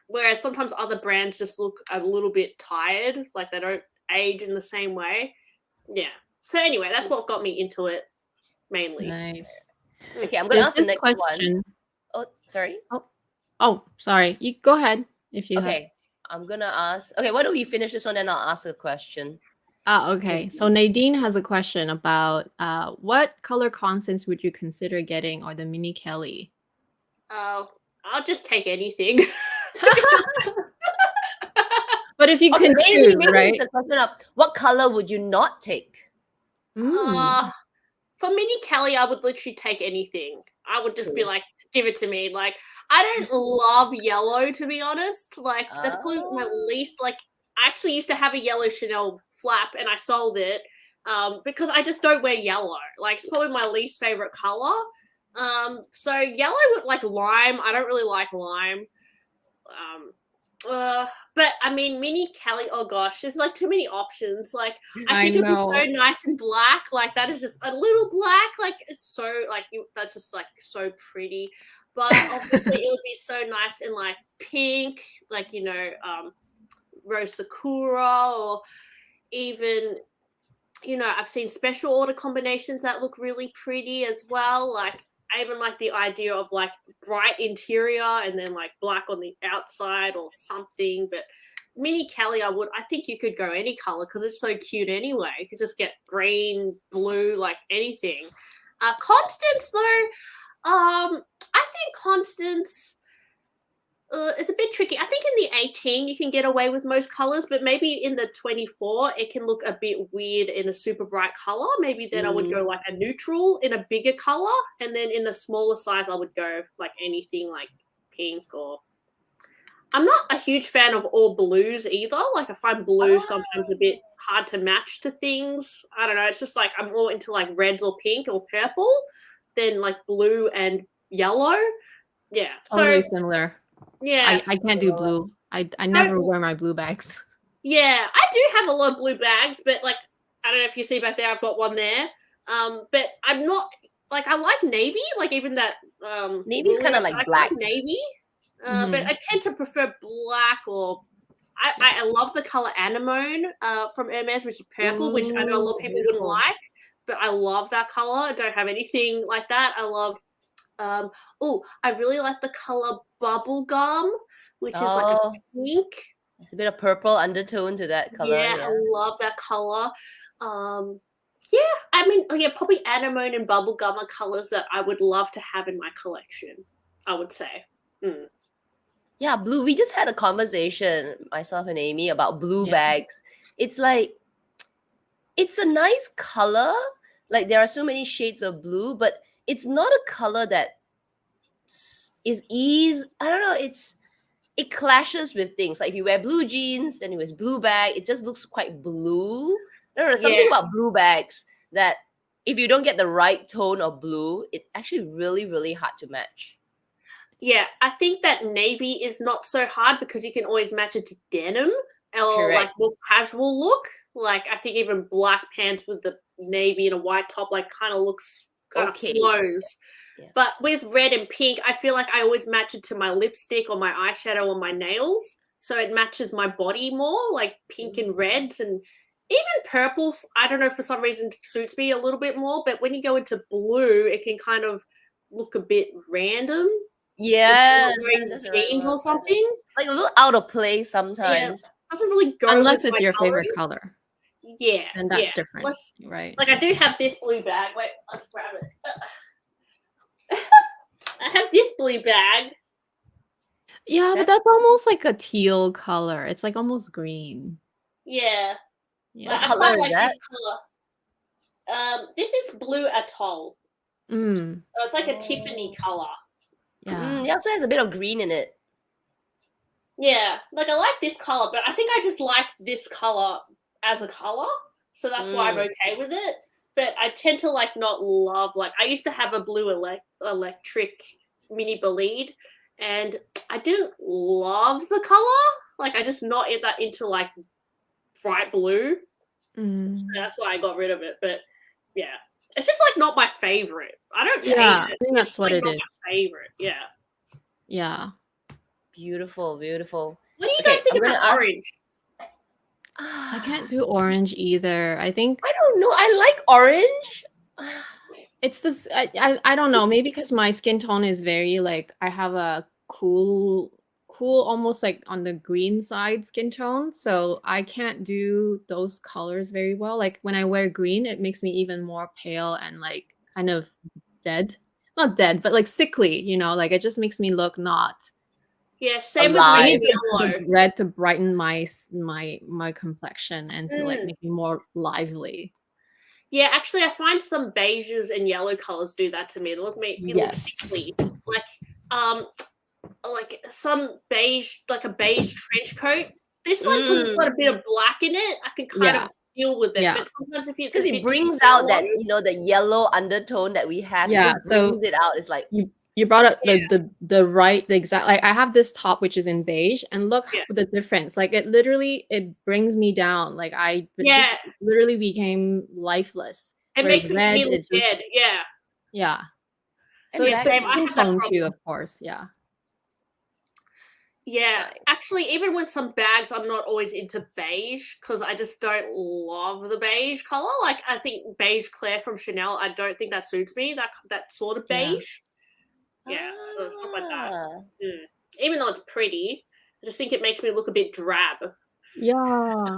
C: Whereas sometimes other brands just look a little bit tired, like they don't age in the same way. Yeah. So anyway, that's what got me into it mainly.
B: Nice.
A: Okay, I'm gonna
B: There's
A: ask the
B: this
A: next
B: question.
A: one. Oh, sorry.
B: Oh, sorry. You go ahead if you have.
A: Okay, I'm gonna ask. Okay, why don't we finish this one and I'll ask a question.
B: Okay. So Nadine has a question about what color Constance would you consider getting, or the mini Kelly?
C: Oh, I'll just take anything.
B: But if you can choose, right?
A: It's a question of what color would you not take?
C: For Mini Kelly, I would literally take anything. I would just be like, give it to me. Like, I don't love yellow, to be honest. Like, that's probably my least. Like, I actually used to have a yellow Chanel flap, and I sold it because I just don't wear yellow. Like, it's probably my least favorite color. So yellow with like lime. I don't really like lime. But I mean, Mini Kelly. Oh gosh, there's like too many options. Like, I think it'd be so nice in black. Like, that is just a little black. Like, it's so like that's just like so pretty. But obviously, it would be so nice in like pink, like Rose Sakura, or even you know, I've seen special order combinations that look really pretty as well. Like I even like the idea of like bright interior and then like black on the outside or something. But Mini Kelly, I think you could go any color because it's so cute anyway. You could just get green, blue, like anything. Constance though, I think Constance. It's a bit tricky. I think in the 18 you can get away with most colors, but maybe in the 24 it can look a bit weird in a super bright color. Maybe then I would go like a neutral in a bigger color, and then in the smaller size I would go like anything like pink or. I'm not a huge fan of all blues either. Like I find blue sometimes a bit hard to match to things. I don't know. It's just like I'm more into like reds or pink or purple than like blue and yellow. Yeah. So
B: Totally similar.
C: yeah.
B: I can't do blue. I never wear my blue bags.
C: Yeah, I do have a lot of blue bags, but like I don't know if you see back there, I've got one there. But I'm not like I like navy, like even that
A: Navy's kind of like black.
C: navy. But I tend to prefer black or I love the color anemone from Hermes, which is purple, which I know a lot of people wouldn't like, but I love that color. I don't have anything like that. I love I really like the color bubblegum, which is like a pink.
A: It's a bit of purple undertone to that color.
C: Yeah, I love that color. Yeah, I mean, probably anemone and bubblegum are colors that I would love to have in my collection, I would say.
A: Yeah, blue. We just had a conversation, myself and Amy, about blue bags. It's like, it's a nice color. Like there are so many shades of blue, but it's not a color that is I don't know. It clashes with things. Like if you wear blue jeans, then it was blue bag. It just looks quite blue. I don't know. Something about blue bags that if you don't get the right tone of blue, it's actually really, really hard to match.
C: Yeah, I think that navy is not so hard because you can always match it to denim or like more casual look. Like I think even black pants with the navy and a white top like kind of looks kind of flows. Yeah. But with red and pink, I feel like I always match it to my lipstick or my eyeshadow or my nails. So it matches my body more, like pink and reds and even purples. I don't know, for some reason suits me a little bit more. But when you go into blue, it can kind of look a bit random.
A: Yeah,
C: wearing jeans or something,
A: like a little out of place sometimes.
C: Yeah, doesn't really go
B: unless it's your
C: coloring.
B: favorite color.
C: Yeah,
B: and that's different, right?
C: Like I do have this blue bag. Wait, let's grab it. I have this blue bag.
B: Yeah, but that's almost like a teal color. It's like almost green.
C: Yeah.
A: What color is that?
C: This color. This is blue atoll. So it's like a Tiffany color.
B: Yeah.
A: It also has a bit of green in it.
C: Yeah, like I like this color, but I think I just like this color as a color, so that's why I'm okay with it. But I tend to like not love, like I used to have a blue electric mini bolide, and I didn't love the color. Like I just not that into like bright blue. So that's why I got rid of it. But yeah, it's just like not my favorite. I don't hate it.
B: I think that's what it is.
C: My favorite. Yeah.
B: Yeah.
A: Beautiful, beautiful.
C: What do you guys think about orange?
B: I can't do orange either. I think
A: I don't know. I like orange.
B: It's this. I don't know. Maybe because my skin tone is very like I have a cool, almost like on the green side skin tone. So I can't do those colors very well. Like when I wear green, it makes me even more pale and like kind of dead. Not dead, but like sickly. You know, like it just makes me look not.
C: Yeah, same with green
B: yellow. Red to brighten my complexion and to like make me more lively.
C: Yeah, actually, I find some beiges and yellow colors do that to me. It look sickly. Like some beige, like a beige trench coat. This one, because it's got a bit of black in it, I can kind of deal with it.
B: Yeah.
C: But sometimes if it's
A: because it brings out that the yellow undertone that we have.
B: Yeah,
A: it just brings it out. It's like
B: you brought up the exact, like I have this top which is in beige, and look the difference. Like it brings me down. Like just literally became lifeless.
C: It makes me look dead. Yeah.
B: So it's same tone too, of course. Yeah.
C: Yeah,
A: Fine.
C: actually, even with some bags, I'm not always into beige because I just don't love the beige color. Like, I think beige Claire from Chanel, I don't think that suits me. That sort of
B: Yeah.
C: beige. Yeah, so stuff like that.
A: Ah.
C: Even though it's pretty, I just think it makes me look a bit drab.
B: Yeah.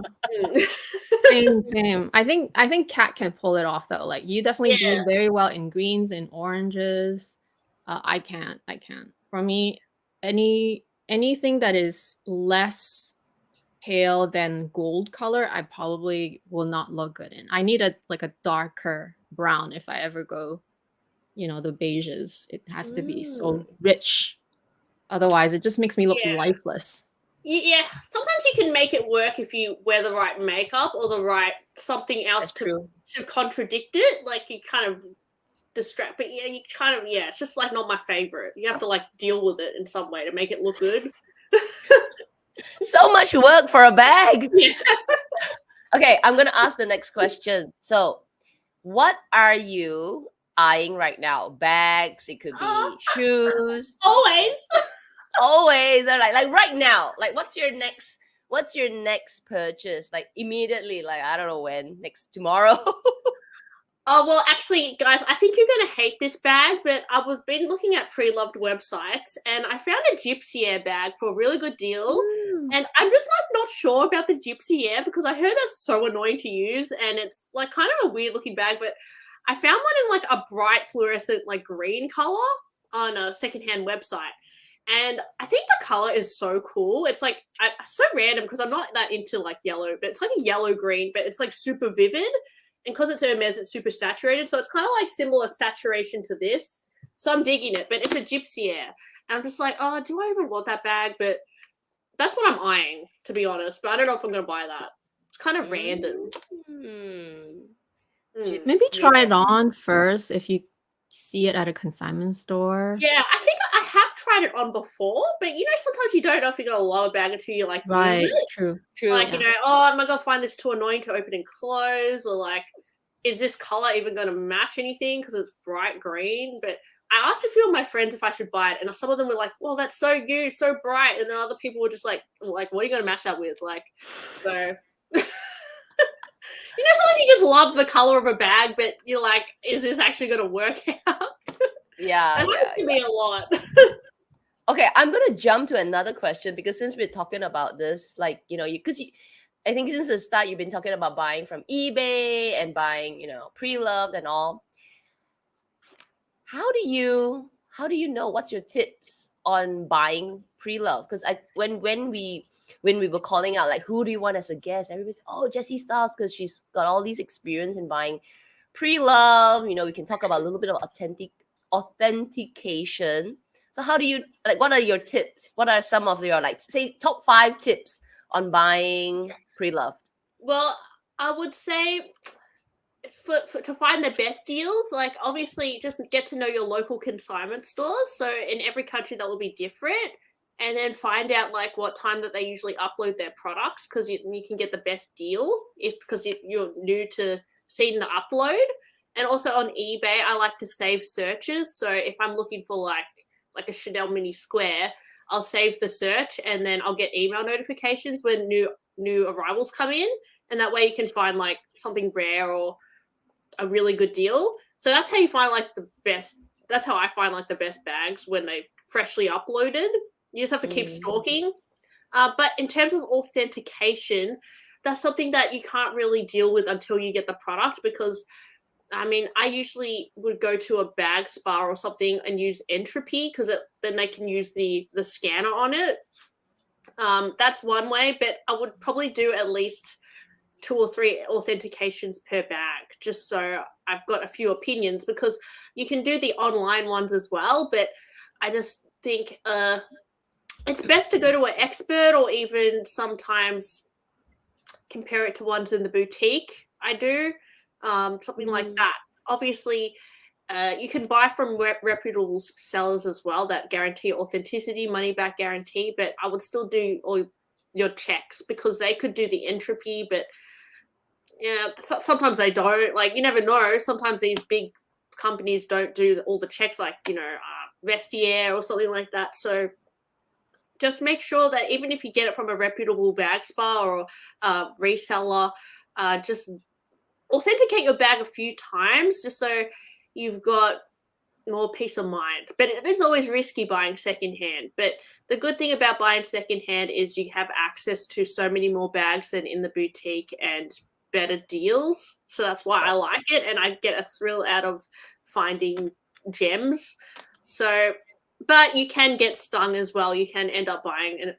C: Mm.
B: Same. I think Kat can pull it off though. Like you definitely
C: Yeah.
B: do very well in greens and oranges. I can't. For me, anything that is less pale than gold color, I probably will not look good in. I need a darker brown if I ever go, the beiges. It has to be so rich. Otherwise, it just makes me look
C: Yeah.
B: lifeless.
C: Yeah, sometimes you can make it work if you wear the right makeup or the right something else
A: That's true.
C: to contradict it. Like you kind of distract, but yeah, it's just like not my favorite. You have to like deal with it in some way to make it look good.
A: So much work for a bag.
C: Yeah.
A: Okay, I'm gonna ask the next question. So, what are you eyeing right now? Bags, it could be shoes.
C: Always.
A: Always. Or like right now. Like what's your next purchase? Like immediately, like I don't know when, next tomorrow.
C: Oh, well, actually, guys, I think you're going to hate this bag, but I've been looking at pre-loved websites and I found a Jessiestyle bag for a really good deal. And I'm just like not sure about the Jessiestyle because I heard that's so annoying to use and it's like kind of a weird looking bag, but I found one in like a bright fluorescent like green color on a secondhand website. And I think the color is so cool. It's like so random because I'm not that into like yellow, but it's like a yellow green, but it's like super vivid. And because it's Hermes, it's super saturated. So it's kind of like similar saturation to this. So I'm digging it, but it's a Jessiestyle. And I'm just like, oh, do I even want that bag? But that's what I'm eyeing, to be honest. But I don't know if I'm going to buy that. It's kind of random.
B: Maybe try it on first if you see it at a consignment store.
C: Yeah, I think I have tried it on before, but sometimes you don't know if you're gonna love a bag until you like use it.
B: True.
C: Like, oh, am I gonna find this too annoying to open and close? Or like, is this color even gonna match anything because it's bright green? But I asked a few of my friends if I should buy it, and some of them were like, well, that's so you, so bright. And then other people were just like, what are you gonna match that with? Like, so sometimes you just love the color of a bag, but you're like, is this actually gonna work out?
A: Yeah.
C: That happens to me a lot.
A: Okay, I'm gonna jump to another question because since we're talking about this, like I think since the start you've been talking about buying from eBay and buying, pre-loved and all. How do you know what's your tips on buying pre-loved? Because when we were calling out like who do you want as a guest, everybody said, oh, Jessiestyle, because she's got all these experience in buying pre-loved. We can talk about a little bit of authentication. So how do you what are your tips? What are some of your say top 5 tips on buying pre-loved?
C: Well, I would say to find the best deals, like obviously just get to know your local consignment stores. So in every country that will be different, and then find out like what time that they usually upload their products because you can get the best deal because you're new to seeing the upload. And also on eBay, I like to save searches. So if I'm looking for like a Chanel mini square, I'll save the search and then I'll get email notifications when new arrivals come in. And that way you can find like something rare or a really good deal. So that's how you find like the best. That's how I find like the best bags when they freshly uploaded. You just have to keep stalking. But in terms of authentication, that's something that you can't really deal with until you get the product because I usually would go to a bag spa or something and use Entropy because then they can use the scanner on it. That's one way, but I would probably do at least 2 or 3 authentications per bag just so I've got a few opinions because you can do the online ones as well, but I just think it's best to go to an expert or even sometimes compare it to ones in the boutique. I do. Something like that. Obviously, you can buy from reputable sellers as well that guarantee authenticity, money back guarantee, but I would still do all your checks because they could do the Entropy, but yeah, sometimes they don't. Like, you never know. Sometimes these big companies don't do all the checks like, Vestiaire or something like that. So just make sure that even if you get it from a reputable bag spa or reseller, just authenticate your bag a few times just so you've got more peace of mind. But it is always risky buying secondhand. But the good thing about buying secondhand is you have access to so many more bags than in the boutique and better deals. So that's why I like it, and I get a thrill out of finding gems. So, but you can get stung as well. You can end up buying an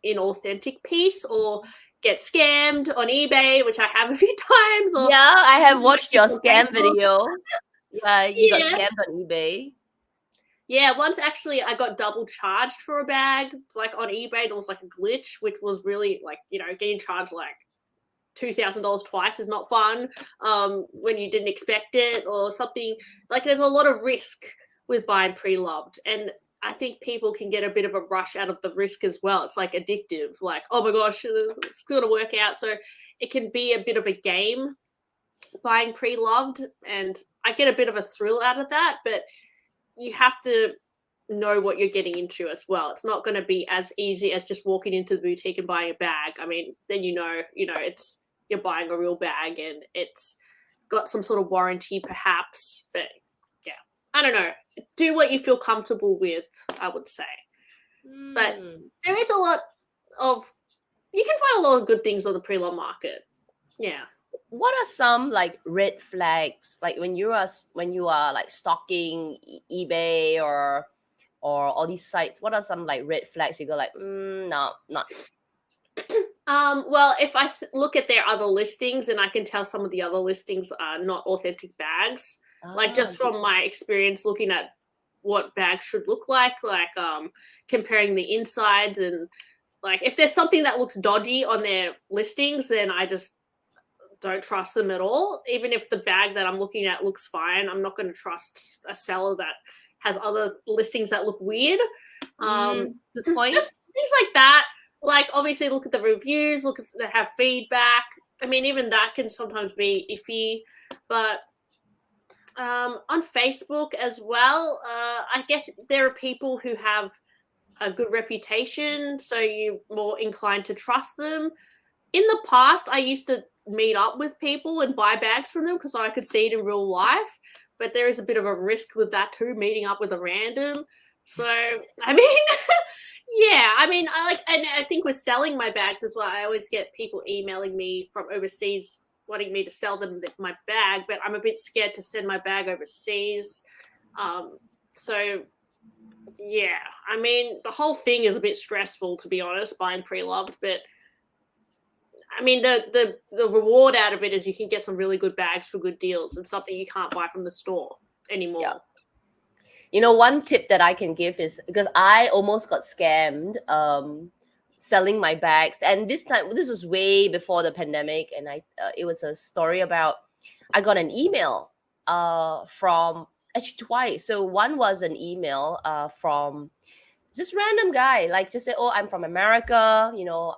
C: inauthentic piece or get scammed on eBay, which I have a few times. Or
A: Yeah, I have watched your scam video. Yeah, you got
C: Yeah.
A: scammed on eBay.
C: Yeah, once actually I got double charged for a bag. Like on eBay, there was like a glitch, which was really like, getting charged like $2,000 twice is not fun when you didn't expect it or something. Like there's a lot of risk with buying pre-loved, and I think people can get a bit of a rush out of the risk as well. It's like addictive, like, oh my gosh, it's going to work out. So it can be a bit of a game buying pre-loved, and I get a bit of a thrill out of that, but you have to know what you're getting into as well. It's not going to be as easy as just walking into the boutique and buying a bag. I mean, then it's you're buying a real bag and it's got some sort of warranty perhaps, but yeah, I don't know. Do what you feel comfortable with, I would say. But there is a lot of, you can find a lot of good things on the pre-loved market. Yeah.
A: What are some like red flags, like when you are like stalking eBay or all these sites? What are some like red flags you go like, no, not?
C: Well, if I look at their other listings, and I can tell some of the other listings are not authentic bags. Like just from my experience looking at what bags should look like comparing the insides, and like if there's something that looks dodgy on their listings, then I just don't trust them at all. Even if the bag that I'm looking at looks fine, I'm not going to trust a seller that has other listings that look weird.
A: Good point.
C: Just things like that. Like obviously look at the reviews, look if they have feedback. I mean, even that can sometimes be iffy. But on Facebook as well, I guess there are people who have a good reputation, so you're more inclined to trust them. In the past, I used to meet up with people and buy bags from them because I could see it in real life. But there is a bit of a risk with that too, meeting up with a random. So, I mean, yeah, I mean, and I think with selling my bags as well, I always get people emailing me from overseas wanting me to sell them my bag, but I'm a bit scared to send my bag overseas. So, yeah, I mean, the whole thing is a bit stressful, to be honest, buying pre-loved, but I mean, the reward out of it is you can get some really good bags for good deals and something you can't buy from the store anymore.
A: Yeah. You know, one tip that I can give is, because I almost got scammed selling my bags, and this was way before the pandemic, and it was a story about, I got an email from, actually twice. So one was an email from this random guy, like just say, oh, I'm from America,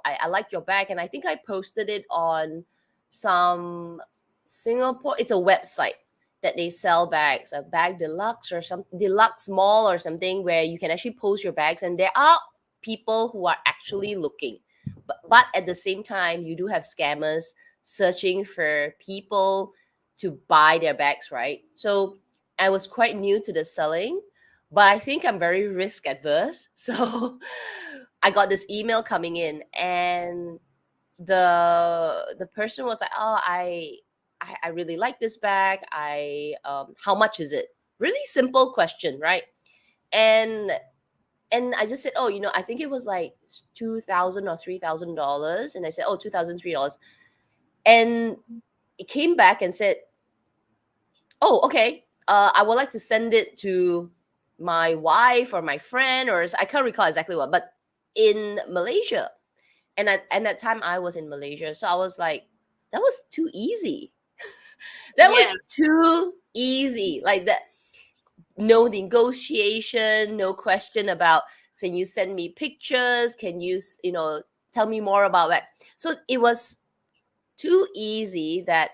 A: I like your bag. And I think I posted it on some Singapore, it's a website that they sell bags, a Bag Deluxe or some Deluxe Mall or something, where you can actually post your bags, and there are people who are actually looking. But at the same time, you do have scammers searching for people to buy their bags, right? So I was quite new to the selling, but I think I'm very risk adverse. So I got this email coming in, and the person was like, oh, I really like this bag. How much is it? Really simple question, right? And I just said, oh, I think it was like $2,000 or $3,000. And I said, oh, $2,003. And it came back and said, oh, okay, I would like to send it to my wife or my friend, or I can't recall exactly what, but in Malaysia. And at that time I was in Malaysia. So I was like, that was too easy. That was too easy. Like that, no negotiation, no question about, can you send me pictures? Can you, tell me more about that? So it was too easy that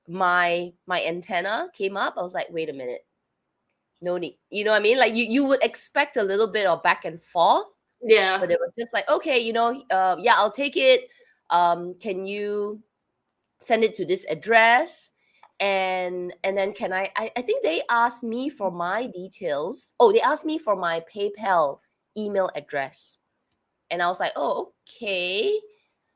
A: my antenna came up. I was like, wait a minute. No need. You know what I mean? Like you would expect a little bit of back and forth.
C: Yeah.
A: But they were just like, okay, yeah, I'll take it. Can you send it to this address? And then can I think they asked me for my details. Oh, they asked me for my PayPal email address. And I was like, oh, okay.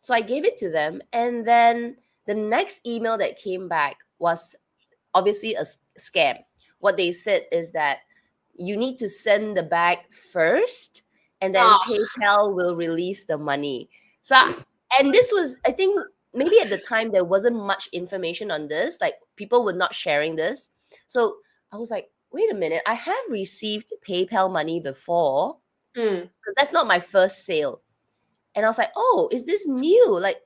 A: So I gave it to them. And then the next email that came back was obviously a scam. What they said is that you need to send the bag first, and then
C: Oh,
A: PayPal will release the money. So, and this was, I think, maybe at the time there wasn't much information on this. Like people were not sharing this. So I was like, wait a minute, I have received PayPal money before.
C: mm.
A: Because that's not my first sale. And I was like, oh, is this new? Like,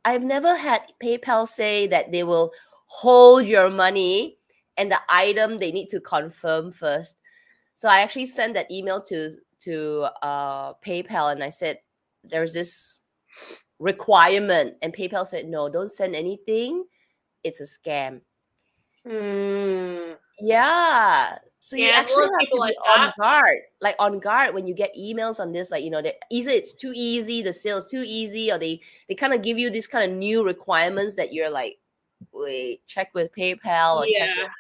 A: I've never had PayPal say that they will hold your money and the item they need to confirm first. So I actually sent that email to PayPal, and I said, there's this requirement. And PayPal said, no, don't send anything. It's a scam. Yeah. So you
C: Yeah, a
A: actually
C: lot of
A: have
C: people
A: to be
C: like
A: on
C: that.
A: guard. Like on guard when you get emails on this, like, that either it's too easy, the sale's too easy, or they kind of give you this kind of new requirements that you're like, wait, check with PayPal or check
C: Yeah.
A: with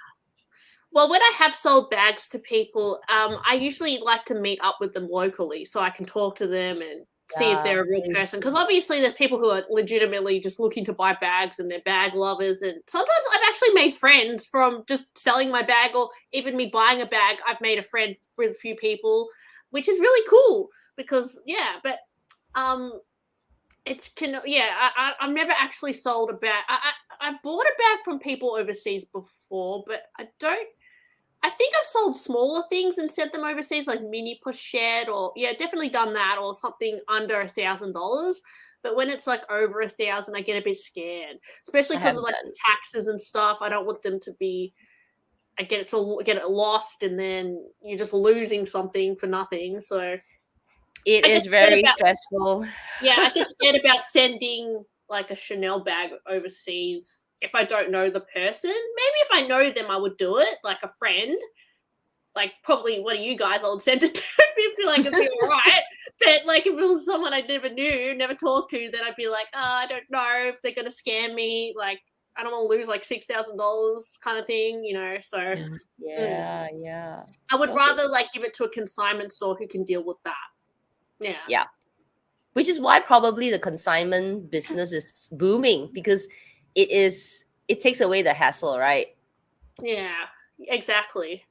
C: Well, when I have sold bags to people, I usually like to meet up with them locally so I can talk to them and see if they're a real
A: same.
C: person. Because obviously, there's people who are legitimately just looking to buy bags and they're bag lovers. And sometimes I've actually made friends from just selling my bag, or even me buying a bag. I've made a friend with a few people, which is really cool. Because I've never actually sold a bag. I bought a bag from people overseas before, but I think I've sold smaller things and sent them overseas, like mini pochette, or definitely done that, or something under $1,000. But when it's like over 1,000, I get a bit scared, especially
A: I
C: because of
A: haven't
C: like
A: done.
C: taxes and stuff. I don't want them to be. I get it lost, and then you're just losing something for nothing. So
A: It
C: I get
A: is
C: scared
A: very
C: about.
A: stressful.
C: Yeah, I get scared about sending like a Chanel bag overseas if I don't know the person. Maybe if I know them, I would do it, like a friend. Like probably one of you guys, I would send it to if like it'd be all right. But like if it was someone I never knew, never talked to, then I'd be like, oh, I don't know if they're gonna scam me. Like I don't want to lose like $6,000 kind of thing, So
A: Yeah.
C: I would
A: Okay.
C: rather like give it to a consignment store who can deal with that. Yeah.
A: Yeah. Which is why probably the consignment business is booming, because it takes away the hassle, right?
C: Yeah, exactly.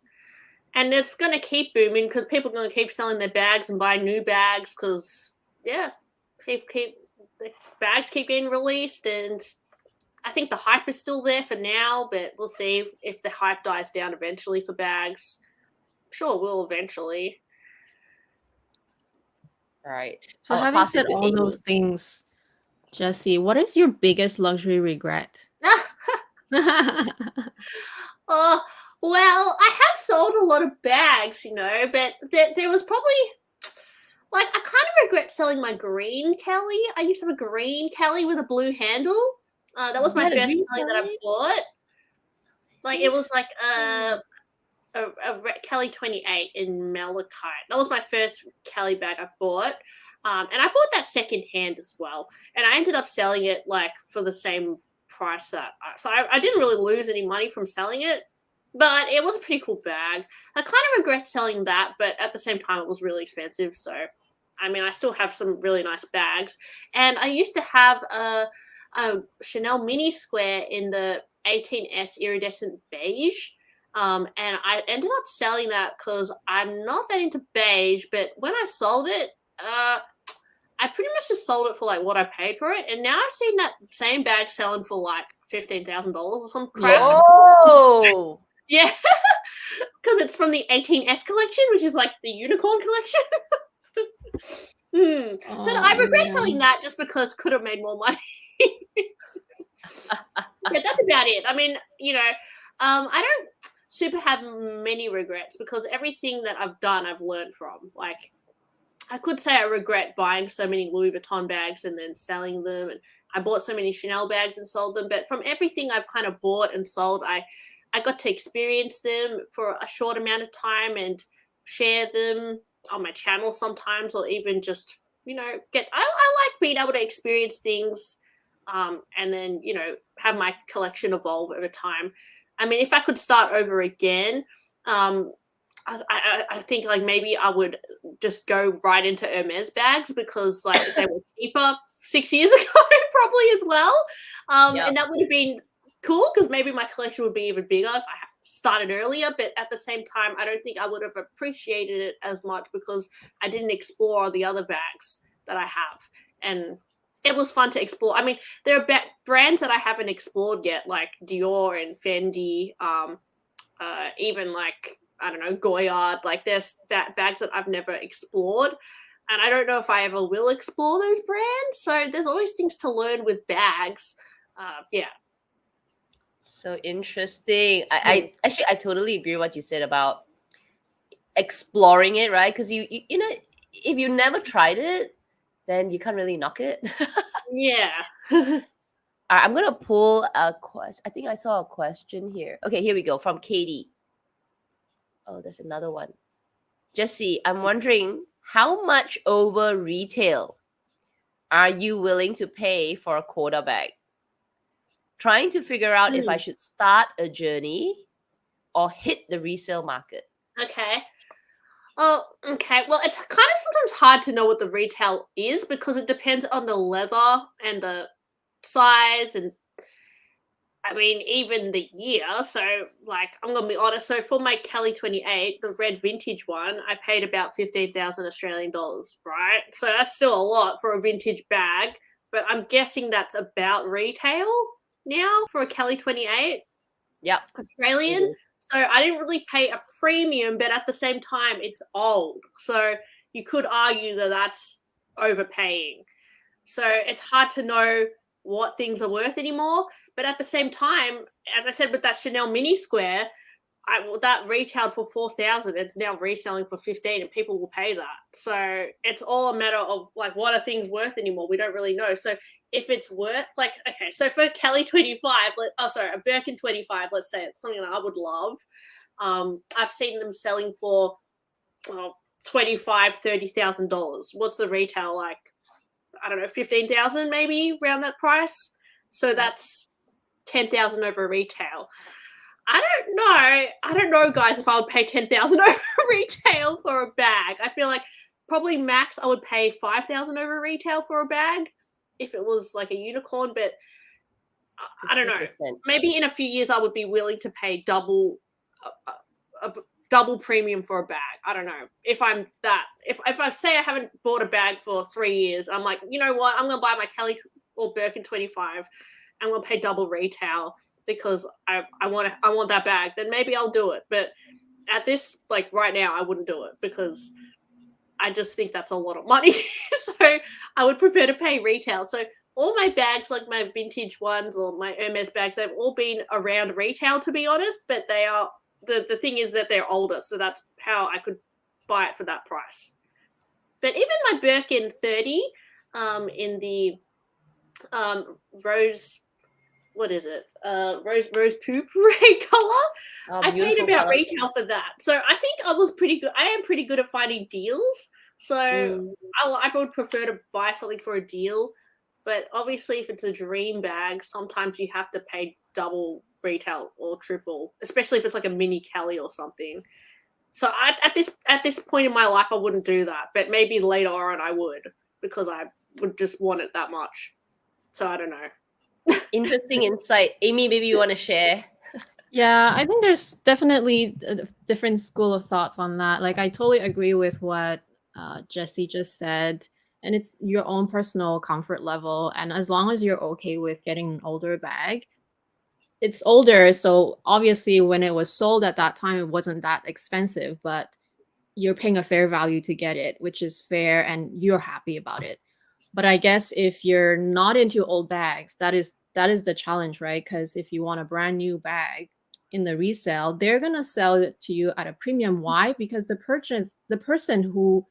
C: And it's going to keep booming because people are going to keep selling their bags and buy new bags because, the bags keep getting released. And I think the hype is still there for now, but we'll see if the hype dies down eventually for bags. I'm sure it will eventually.
A: All right.
B: So
A: I'll
B: having
A: pass it
B: said
A: to
B: all
A: Amy.
B: those things, Jessie, what is your biggest luxury regret?
C: Oh, well, I have sold a lot of bags, but there was probably, like, I kind of regret selling my green Kelly. I used to have a green Kelly with a blue handle. That was
A: You
C: my
A: had a
C: first
A: green
C: Kelly that I
A: Kelly?
C: bought. Like, it was like
A: Interesting.
C: a Kelly 28 in malachite. That was my first Kelly bag I bought. And I bought that second hand as well. And I ended up selling it like for the same price so I didn't really lose any money from selling it, but it was a pretty cool bag. I kind of regret selling that, but at the same time it was really expensive. So I mean, I still have some really nice bags. And I used to have a Chanel mini square in the 18S iridescent beige. And I ended up selling that because I'm not that into beige, but when I sold it, I pretty much just sold it for like what I paid for it. And now I've seen that same bag selling for like $15,000 or some crap.
A: Whoa.
C: Yeah. Because it's from the 18S collection, which is like the unicorn collection. So I regret selling that just because could have made more money. Yeah, that's about it. I mean, I don't super have many regrets because everything that I've done, I've learned from. Like, I could say I regret buying so many Louis Vuitton bags and then selling them, and I bought so many Chanel bags and sold them. But from everything I've kind of bought and sold, I got to experience them for a short amount of time and share them on my channel sometimes, or even just, I like being able to experience things, and then, have my collection evolve over time. I mean, if I could start over again, I think like maybe I would just go right into Hermes bags, because like they were cheaper 6 years ago probably as well.
A: Yep.
C: And that would have been cool, because maybe my collection would be even bigger if I started earlier. But at the same time, I don't think I would have appreciated it as much, because I didn't explore the other bags that I have. And it was fun to explore. I mean, there are brands that I haven't explored yet, like Dior and Fendi, even like, I don't know, Goyard. Like there's bags that I've never explored, and I don't know if I ever will explore those brands. So there's always things to learn with bags. Yeah.
A: So interesting. I actually, I totally agree with what you said about exploring it, right? Because you know, if you never tried it, then you can't really knock it.
C: Yeah.
A: I'm gonna pull a quest. I think I saw a question here. Okay, here we go from Katie. Oh, there's another one. Jessie, I'm wondering how much over retail are you willing to pay for a quota bag? Trying to figure out if I should start a journey or hit the resale market.
C: Okay. Oh, okay. Well, it's kind of sometimes hard to know what the retail is, because it depends on the leather and the size, and I mean, even the year. So, like, I'm gonna be honest. So, for my Kelly 28, the red vintage one, I paid about 15,000 Australian dollars, right? So that's still a lot for a vintage bag. But I'm guessing that's about retail now for a Kelly 28
A: Yep.
C: Australian. So I didn't really pay a premium, but at the same time, it's old. So you could argue that that's overpaying. So it's hard to know what things are worth anymore. But at the same time, as I said with that Chanel mini square, that retailed for 4,000. It's now reselling for 15, and people will pay that. So it's all a matter of like, what are things worth anymore? We don't really know. So if it's worth like, okay, so for Kelly 25, a Birkin 25, let's say, it's something that I would love. I've seen them selling for $25,000-$30,000. What's the retail like? I don't know, 15,000 maybe, around that price. So that's 10,000 over retail. I don't know, guys, if I would pay 10,000 over retail for a bag. I feel like probably max I would pay 5,000 over retail for a bag if it was like a unicorn. But I don't know.
A: 50%.
C: Maybe in a few years I would be willing to pay double premium for a bag. I don't know if I'm that. If I say I haven't bought a bag for 3 years, I'm like, you know what? I'm gonna buy my Kelly or Birkin 25. I'm gonna pay double retail because I want that bag. Then maybe I'll do it. But at this, like right now, I wouldn't do it because I just think that's a lot of money. So I would prefer to pay retail. So all my bags, like my vintage ones or my Hermes bags, they've all been around retail, to be honest. But they are the thing is that they're older, so that's how I could buy it for that price. But even my Birkin 30, in the rose, what is it? Rose poop ray color. I paid about
A: color.
C: retail for that, so I think I was pretty good. I am pretty good at finding deals, so I would prefer to buy something for a deal. But obviously, if it's a dream bag, sometimes you have to pay double retail or triple, especially if it's like a mini Kelly or something. So at this point in my life, I wouldn't do that. But maybe later on, I would, because I would just want it that much. So I don't know.
A: Interesting insight. Amy, maybe you want to share?
B: Yeah, I think there's definitely a different school of thoughts on that. Like, I totally agree with what Jessie just said. And it's your own personal comfort level. And as long as you're okay with getting an older bag, it's older. So obviously, when it was sold at that time, it wasn't that expensive, but you're paying a fair value to get it, which is fair, and you're happy about it. But I guess if you're not into old bags, that is the challenge, right? Because if you want a brand new bag in the resale, they're gonna sell it to you at a premium. Why? Because the person who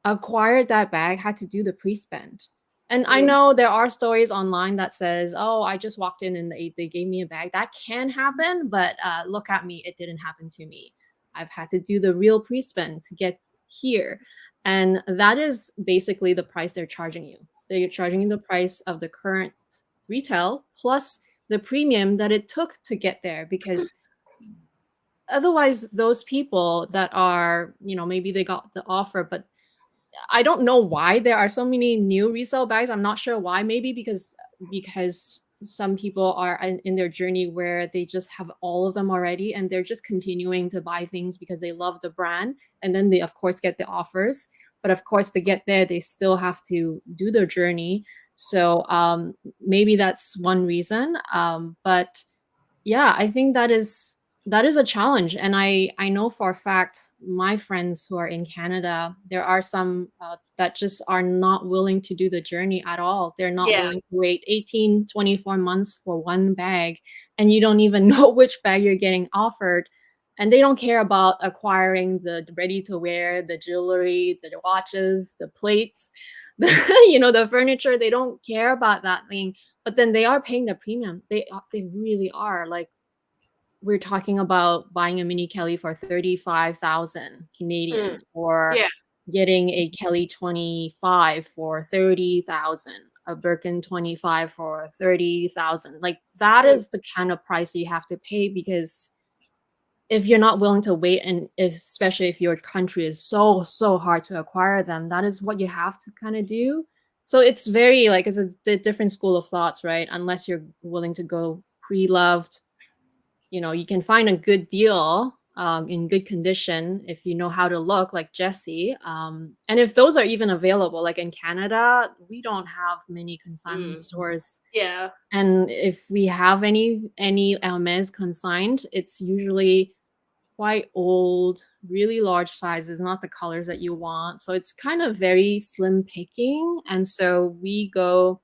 B: acquired that bag had to do the pre-spend. And I know there are stories online that says, oh, I just walked in and they gave me a bag. That can happen, but look at me, it didn't happen to me. I've had to do the real pre-spend to get here. And that is basically the price they're charging you. They're charging you the price of the current retail plus the premium that it took to get there, because otherwise those people that are, maybe they got the offer, but I don't know why there are so many new resale bags. I'm not sure why. Maybe because some people are in their journey where they just have all of them already and they're just continuing to buy things because they love the brand, and then they of course get the offers. But of course, to get there, they still have to do their journey. So maybe that's one reason. But yeah, I think that is a challenge. And I know for a fact my friends who are in Canada, there are some that just are not willing to do the journey at all. They're not
C: Yeah.
B: willing to wait 18, 24 months for one bag, and you don't even know which bag you're getting offered. And they don't care about acquiring the ready to wear, the jewelry, the watches, the plates, the furniture. They don't care about that thing. But then they are paying the premium. They really are. Like, we're talking about buying a mini Kelly for 35,000 Canadian, or
C: Yeah.
B: getting a Kelly 25 for 30,000, a Birkin 25 for 30,000. Like, that is the kind of price you have to pay, because if you're not willing to wait, and especially if your country is so hard to acquire them, that is what you have to kind of do. So it's very, like, it's a different school of thoughts, right? Unless you're willing to go pre-loved, you can find a good deal in good condition if you know how to look, like Jessie. And if those are even available, like in Canada, we don't have many consignment stores.
C: Yeah.
B: And if we have any Hermes consigned, it's usually quite old, really large sizes, not the colors that you want. So it's kind of very slim picking. And so we go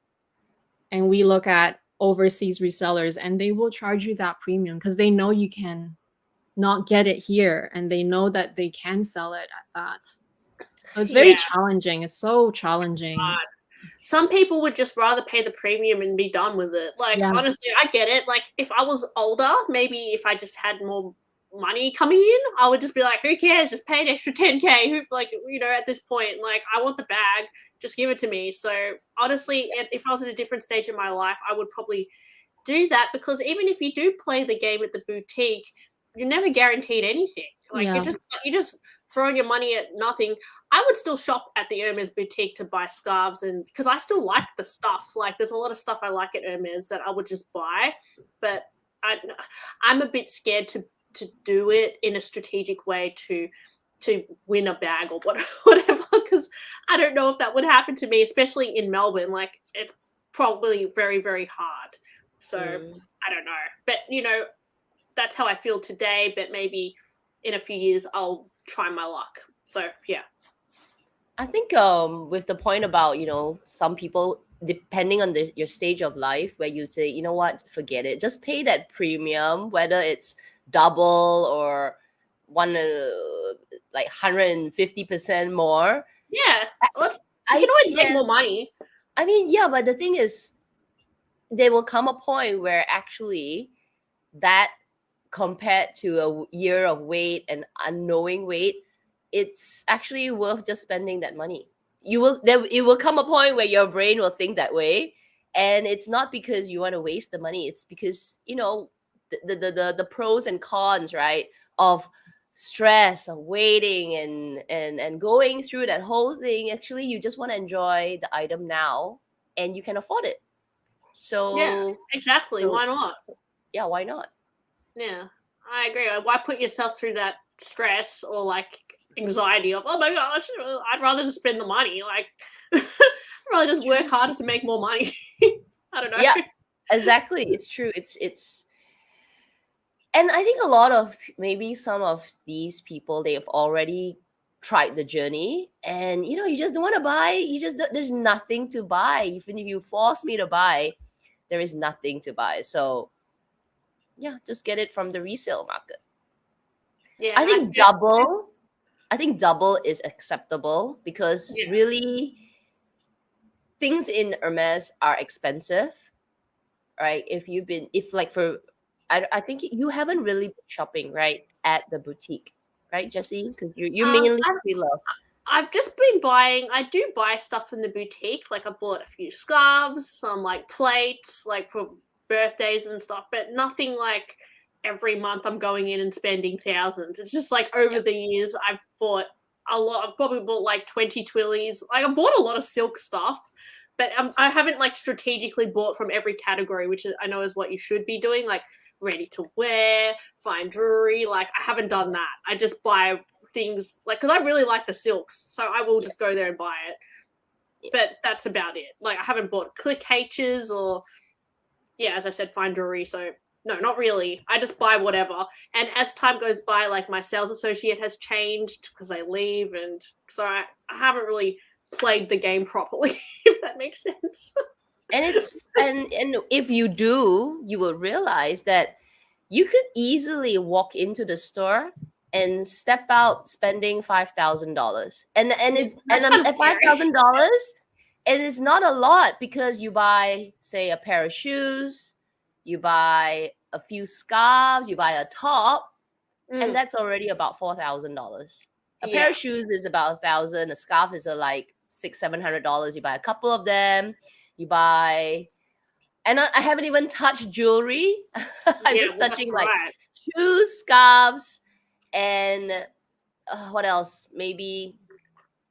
B: and we look at overseas resellers, and they will charge you that premium because they know you can not get it here, and they know that they can sell it at that. So it's very challenging. It's so challenging.
C: Some people would just rather pay the premium and be done with it. Like, honestly, I get it. Like, if I was older, maybe if I just had more money coming in, I would just be like, who cares? Just pay an extra 10K. Who, like, at this point, like, I want the bag. Just give it to me. So honestly, if I was at a different stage in my life, I would probably do that, because even if you do play the game at the boutique, you're never guaranteed anything. Like, you're just throwing your money at nothing. I would still shop at the Hermes boutique to buy scarves, and because I still like the stuff. Like, there's a lot of stuff I like at Hermes that I would just buy, but I'm a bit scared to do it in a strategic way to win a bag or whatever, because I don't know if that would happen to me, especially in Melbourne. Like, it's probably very, very hard. So I don't know, but that's how I feel today. But maybe in a few years I'll try my luck. So yeah.
A: I think with the point about some people, depending on your stage of life, where you say, you know what, forget it, just pay that premium, whether it's double or like 150% more.
C: Yeah, you can always make more money.
A: I mean, yeah, but the thing is, there will come a point where actually that, compared to a year of wait and unknowing wait, it's actually worth just spending that money. It will come a point where your brain will think that way, and it's not because you want to waste the money. It's because the pros and cons, right, of stress of waiting and going through that whole thing. Actually, you just want to enjoy the item now, and you can afford it. So
C: yeah, exactly. Why not?
A: Yeah, why not?
C: Yeah, I agree. Why put yourself through that stress or like anxiety of, oh my gosh, I'd rather just spend the money. Like, I'd rather just work harder to make more money. I don't know.
A: Yeah, exactly. It's true. It's and I think a lot of, maybe some of these people, they have already tried the journey, and you just don't want to buy. There's nothing to buy. Even if you force me to buy, there is nothing to buy. So yeah, just get it from the resale market.
C: Yeah,
A: I think double is acceptable, because really things in Hermes are expensive, right? I think you haven't really been shopping, right, at the boutique, right, Jessie? Because you mainly pre-love.
C: I've just been buying. I do buy stuff from the boutique. Like I bought a few scarves, some like plates, like for birthdays and stuff. But nothing like every month I'm going in and spending thousands. It's just like over the years I've bought a lot. I've probably bought like 20 twillies. Like I bought a lot of silk stuff, but I haven't like strategically bought from every category, which I know is what you should be doing. Like ready to wear, fine jewelry. Like I haven't done that. I just buy things like because I really like the silks, so I will just go there and buy it. But that's about it. Like I haven't bought click H's or as I said, fine jewelry. So no, not really. I just buy whatever. And as time goes by, like my sales associate has changed because they leave, and so I haven't really played the game properly, if that makes sense.
A: And it's and if you do, you will realize that you could easily walk into the store and step out spending $5,000, and it's
C: That's
A: and
C: kind of
A: at $5,000, and it's not a lot because you buy, say, a pair of shoes, you buy a few scarves, you buy a top, and that's already about $4,000. A pair of shoes is about $1,000. A scarf is like $600-700. You buy a couple of them. You buy, and I haven't even touched jewelry. I'm just touching like shoes, scarves, and what else? Maybe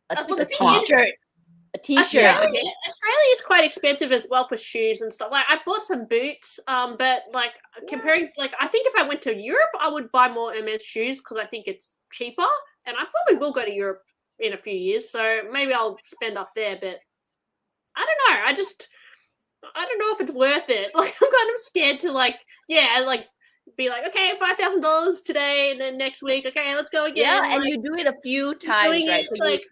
A: a t-shirt. A t-shirt.
C: Australia is quite expensive as well for shoes and stuff. Like I bought some boots, but like comparing, like I think if I went to Europe, I would buy more Hermes shoes because I think it's cheaper, and I probably will go to Europe in a few years. So maybe I'll spend up there, but I don't know. I don't know if it's worth it. Like I'm kind of scared to like be like, okay, $5,000 today, and then next week, okay, let's go again.
A: Yeah, and you do it a few times, right? So
C: like,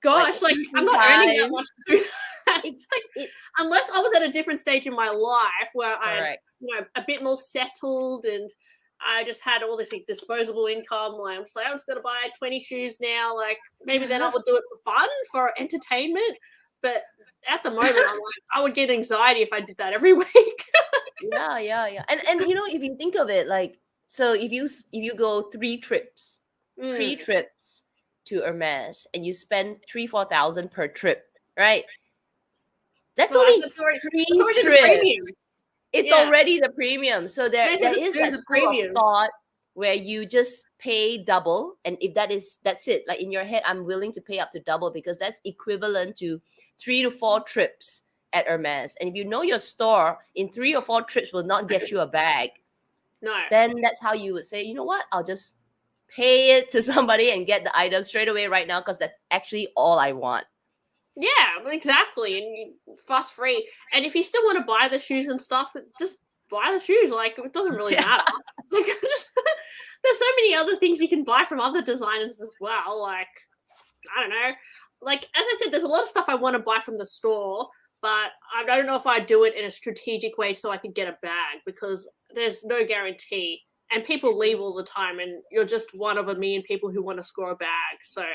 C: gosh, like I'm not earning that much to do that. It's like unless I was at a different stage in my life where I'm a bit more settled and I just had all this like, disposable income. Like I'm just gonna buy 20 shoes now. Like maybe then I would do it for fun, for entertainment. But at the moment, I'm like, I would get anxiety if I did that every week.
A: Yeah. And if you think of it, like, so if you go 3 trips to Hermes and you spend 3,000-4,000 per trip, right? That's only 3 trips. It's already the premium. So there is that school of thought where you just pay double, and if that's it. Like in your head, I'm willing to pay up to double because that's equivalent to 3 to 4 trips at Hermes. And if you know your store in 3 or 4 trips will not get you a bag, then that's how you would say, you know what? I'll just pay it to somebody and get the item straight away right now because that's actually all I want.
C: Yeah, exactly. And fuss free. And if you still want to buy the shoes and stuff, just buy the shoes. Like it doesn't really matter. Like there's so many other things you can buy from other designers as well. Like I don't know. Like as I said, there's a lot of stuff I want to buy from the store, but I don't know if I do it in a strategic way so I can get a bag because there's no guarantee. And people leave all the time, and you're just one of a million people who want to score a bag. So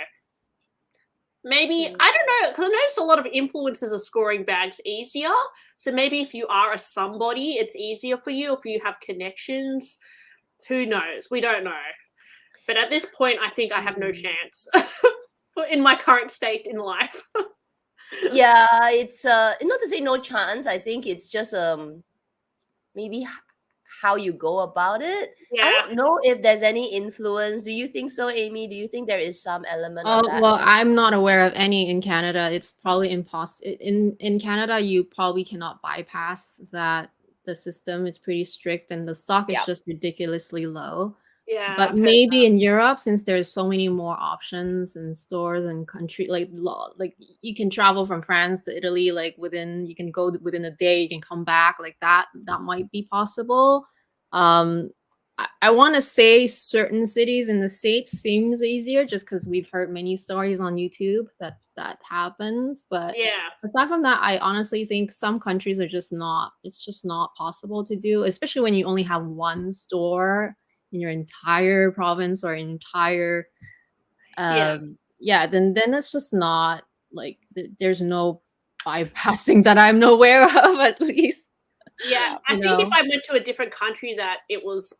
C: maybe, I don't know, because I noticed a lot of influencers are scoring bags easier. So maybe if you are a somebody, it's easier for you. If you have connections, who knows? We don't know. But at this point, I think I have no chance in my current state in life.
A: Yeah, it's not to say no chance. I think it's just maybe how you go about it. I don't know if there's any influence. Do you think so, Amy? Do you think there is some element of that?
B: Well, I'm not aware of any in Canada. It's probably impossible. In Canada, you probably cannot bypass that. The system is pretty strict and the stock is just ridiculously low.
C: Yeah,
B: but maybe in Europe, since there's so many more options and stores and country, like you can travel from France to Italy, like you can go within a day, you can come back like that. That might be possible. I want to say certain cities in the States seems easier just because we've heard many stories on YouTube that happens. But aside from that, I honestly think some countries are just not, it's just not possible to do, especially when you only have one store in your entire province or entire then it's just not like there's no bypassing that I'm aware of, at least.
C: Yeah, I
B: You
C: think if
B: know?
C: I went to a different country that it was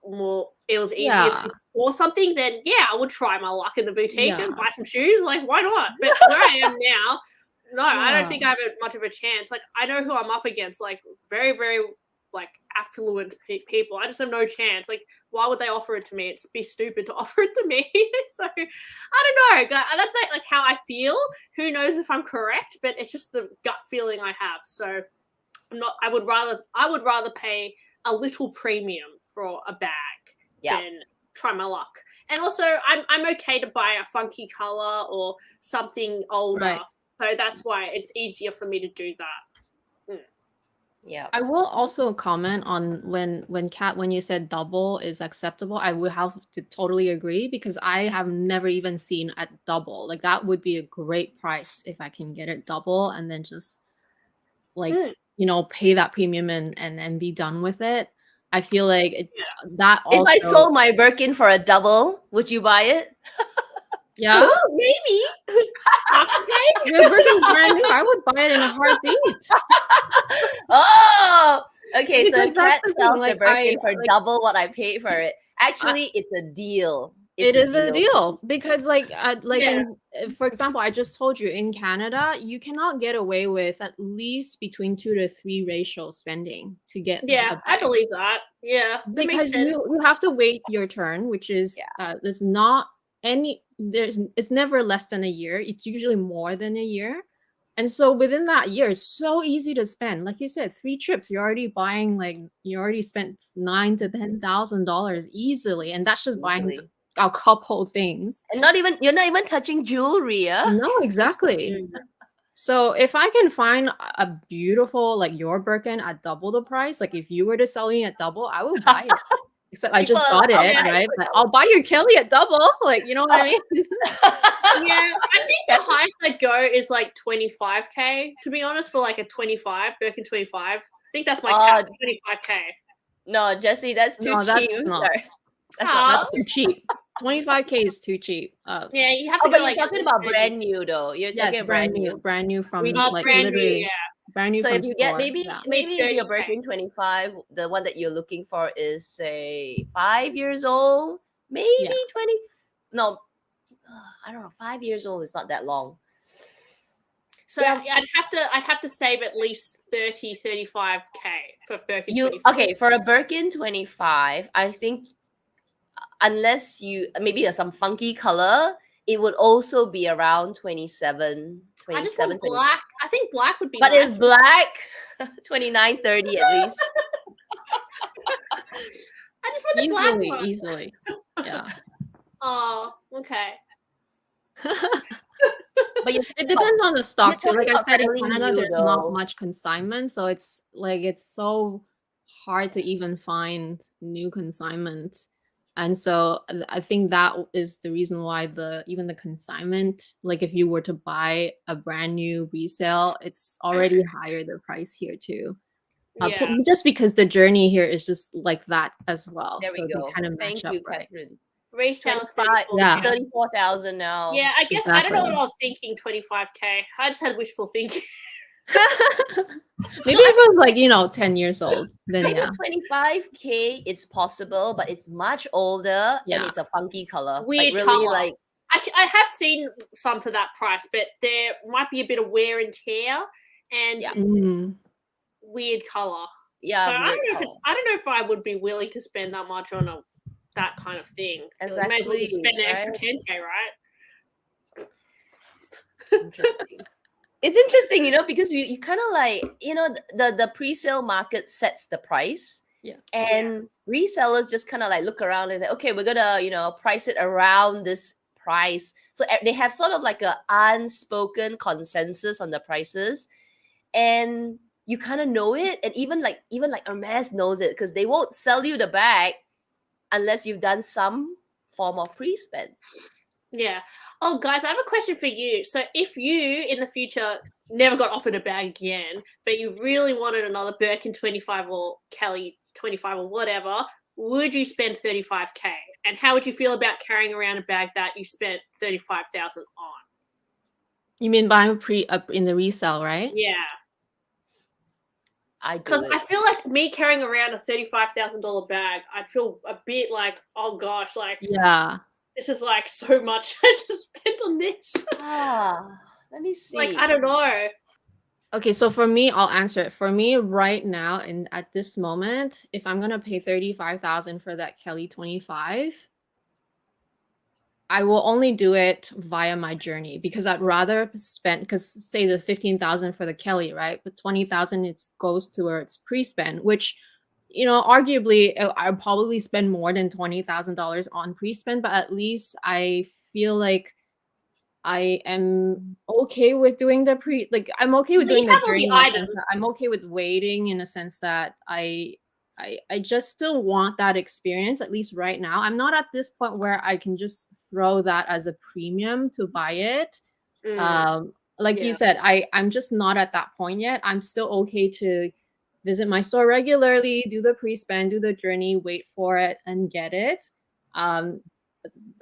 C: easier
B: Yeah.
C: to explore something, then yeah, I would try my luck in the boutique
B: Yeah.
C: and buy some shoes. Like, why not? But where I am now, no, I don't
B: Yeah.
C: think I have much of a chance. Like, I know who I'm up against. Like, very, very like affluent people. I just have no chance. Like, why would they offer it to me? It'd be stupid to offer it to me. So, I don't know. That's like how I feel. Who knows if I'm correct? But it's just the gut feeling I have. So. I would rather pay a little premium for a bag than try my luck. And also I'm okay to buy a funky color or something older.
B: Right.
C: So that's why it's easier for me to do that.
A: Yeah.
B: I will also comment on when you said double is acceptable. I would have to totally agree because I have never even seen at double. Like that would be a great price if I can get it double and then just like pay that premium and be done with it. I feel like that
A: If
B: also.
A: I sold my Birkin for a double, would you buy it?
B: Yeah.
C: Oh, maybe.
B: Your Birkin's brand new. I would buy it in a heartbeat.
A: Oh, okay.
B: Because
A: So
B: that's
A: Kat
B: the thing,
A: sells the
B: like,
A: Birkin for
B: like-
A: double what I paid for it. Actually, it's a deal.
B: It is a deal because for example, I just told you in Canada, you cannot get away with at least between 2 to 3 ratio spending to get.
C: Yeah, I believe that. Yeah, that makes
B: Because
C: sense.
B: you have to wait your turn, which is there's not it's never less than a year. It's usually more than a year. And so within that year, it's so easy to spend. Like you said, 3 trips, you're already buying you already spent $9,000 to $10,000 easily, and that's just buying a couple things.
A: And you're not even touching jewelry, yeah?
B: No, exactly. So if I can find a beautiful like your Birkin at double the price, like if you were to sell me at double, I would buy it. Except I just got it, right? But I'll buy your Kelly at double. Like, you know what I mean?
C: Yeah, I think the highest I'd go is like 25K. To be honest, for like a 25 Birkin 25, I think that's my cap. 25K.
A: No, Jessie, that's too cheap.
B: That's not.
A: Sorry.
B: That's too cheap. 25K is too cheap.
C: Yeah, you have to
A: but
C: go
A: you're talking about brand new though. You're talking
B: brand new from like
C: brand
B: literally
C: new,
B: brand new.
A: So
B: from
A: if you get
B: store.
A: maybe if your Birkin 25, the one that you're looking for is say 5 years old, maybe 20. No, I don't know. 5 years old is not that long.
C: So I'd have to save at least 35K for Birkin 25.
A: Okay, for a Birkin 25, I think unless you maybe some funky color, it would also be around 27.
C: I just want black. I think black would be
A: but
C: nice.
A: it's black 29, 30 at least.
C: I just want the black one.
B: Easily. Yeah.
C: Oh, okay.
B: But it depends on the stock too. Like I said, in Canada, there's not much consignment, so it's so hard to even find new consignment. And so I think that is the reason why even the consignment, like if you were to buy a brand new resale, it's already higher the price here too. Just because the journey here is just like that as well.
A: There we go.
B: They kind of match up, right?
A: Catherine.
C: Resale is
A: 34,000 now.
C: Yeah, I guess I don't know what I was thinking. 25K. I just had wishful thinking.
B: Maybe if it was like 10 years old, then
A: 25K, it's possible, but it's much older and it's a funky color.
C: Weird
A: really
C: color.
A: Like
C: I have seen some for that price, but there might be a bit of wear and tear and weird color.
A: Yeah,
C: so I don't know if I would be willing to spend that much on that kind of thing.
A: Exactly.
C: You may as well just spend an extra 10K, right?
A: Interesting. It's interesting, because you kind of like, the pre-sale market sets the price.
B: Yeah.
A: And resellers just kind of like look around and say, okay, we're gonna, price it around this price. So they have sort of like a unspoken consensus on the prices. And you kind of know it. And even like Hermes knows it because they won't sell you the bag unless you've done some form of pre-spend.
C: Yeah. Oh, guys, I have a question for you. So if you, in the future, never got offered a bag again, but you really wanted another Birkin 25 or Kelly 25 or whatever, would you spend 35K? And how would you feel about carrying around a bag that you spent 35,000 on?
B: You mean buying in the resale, right?
C: Yeah.
A: I do
C: Because
A: it.
C: I feel like me carrying around a $35,000 bag, I'd feel a bit like, oh gosh, like
B: Yeah.
C: this is like so much I just spent on this.
A: Let me see.
C: Like, I don't know.
B: Okay, so for me, I'll answer it. For me, right now, and at this moment, if I'm gonna pay 35,000 for that Kelly 25, I will only do it via my journey because I'd rather spend, because say the 15,000 for the Kelly, right? But 20,000 it goes towards pre-spend, which, you know, arguably I'll probably spend more than $20,000 on pre-spend, but at least I feel like I am okay with doing the I'm okay with
C: We
B: doing the
C: have all the
B: journey in the sense
C: items.
B: that I'm okay with waiting in a sense that I just still want that experience, at least right now. I'm not at this point where I can just throw that as a premium to buy it. Like you
C: Yeah.
B: said, I'm just not at that point yet. I'm still okay to visit my store regularly, do the pre-spend, do the journey, wait for it, and get it.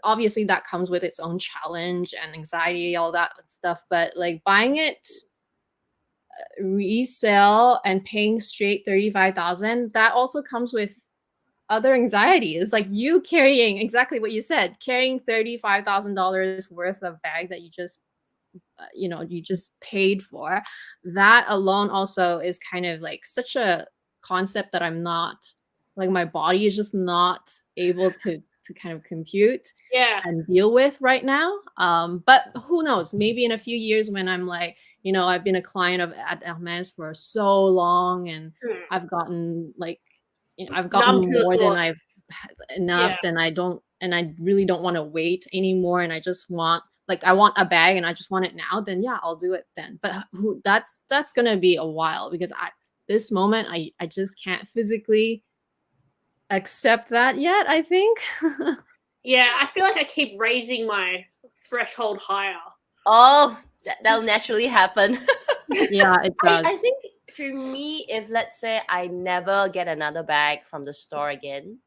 B: Obviously that comes with its own challenge and anxiety, all that stuff, but like buying it resale and paying straight 35,000, that also comes with other anxiety. It's like you carrying exactly what you said, carrying $35,000 worth of bag that you just you just paid for. That alone also is kind of like such a concept that I'm not, like, my body is just not able to kind of compute
C: Yeah.
B: and deal with right now. But who knows, maybe in a few years when I'm like, I've been a client of at Hermes for so long and I've gotten like I've gotten
C: Numb to the
B: more than
C: thought.
B: I've enough, and I really don't want to wait anymore, and I just want, like, I want a bag and I just want it now, then yeah, I'll do it then. But that's gonna be a while because this moment I just can't physically accept that yet, I think.
C: Yeah, I feel like I keep raising my threshold higher.
A: Oh, that'll naturally happen.
B: Yeah, it does.
A: I think for me, if let's say I never get another bag from the store again,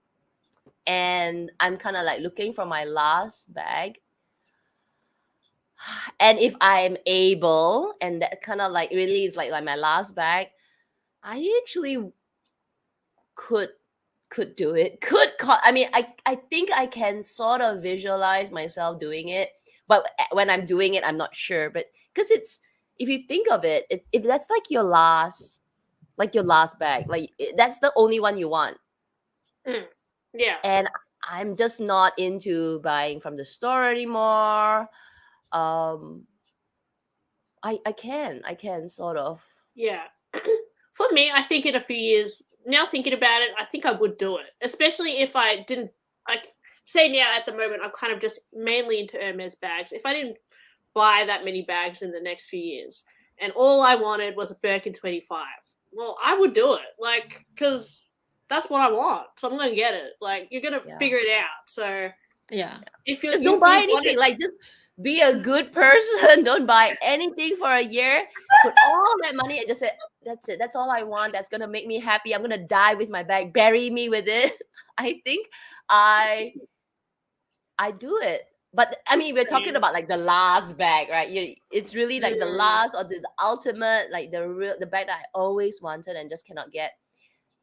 A: and I'm kind of like looking for my last bag, and if I'm able, and that kind of like really is like my last bag, I actually could do it. I mean, I think I can sort of visualize myself doing it, but when I'm doing it, I'm not sure. But because it's, if you think of it, if that's like your last bag, like that's the only one you want.
C: Yeah.
A: And I'm just not into buying from the store anymore. I can sort of.
C: Yeah. For me, I think in a few years, now thinking about it, I think I would do it. Especially if I didn't, like, say now at the moment, I'm kind of just mainly into Hermes bags. If I didn't buy that many bags in the next few years and all I wanted was a Birkin 25, well, I would do it. Like, because that's what I want. So I'm going to get it. Like, you're going to figure it out. So
B: yeah.
C: if you
A: Just don't buy anything. Like, just be a good person. Don't buy anything for a year. Put all that money and just say, that's it. That's all I want. That's gonna make me happy. I'm gonna die with my bag. Bury me with it. I think I do it. But I mean, we're talking about like the last bag, right? It's really like the last or the ultimate, like the bag that I always wanted and just cannot get.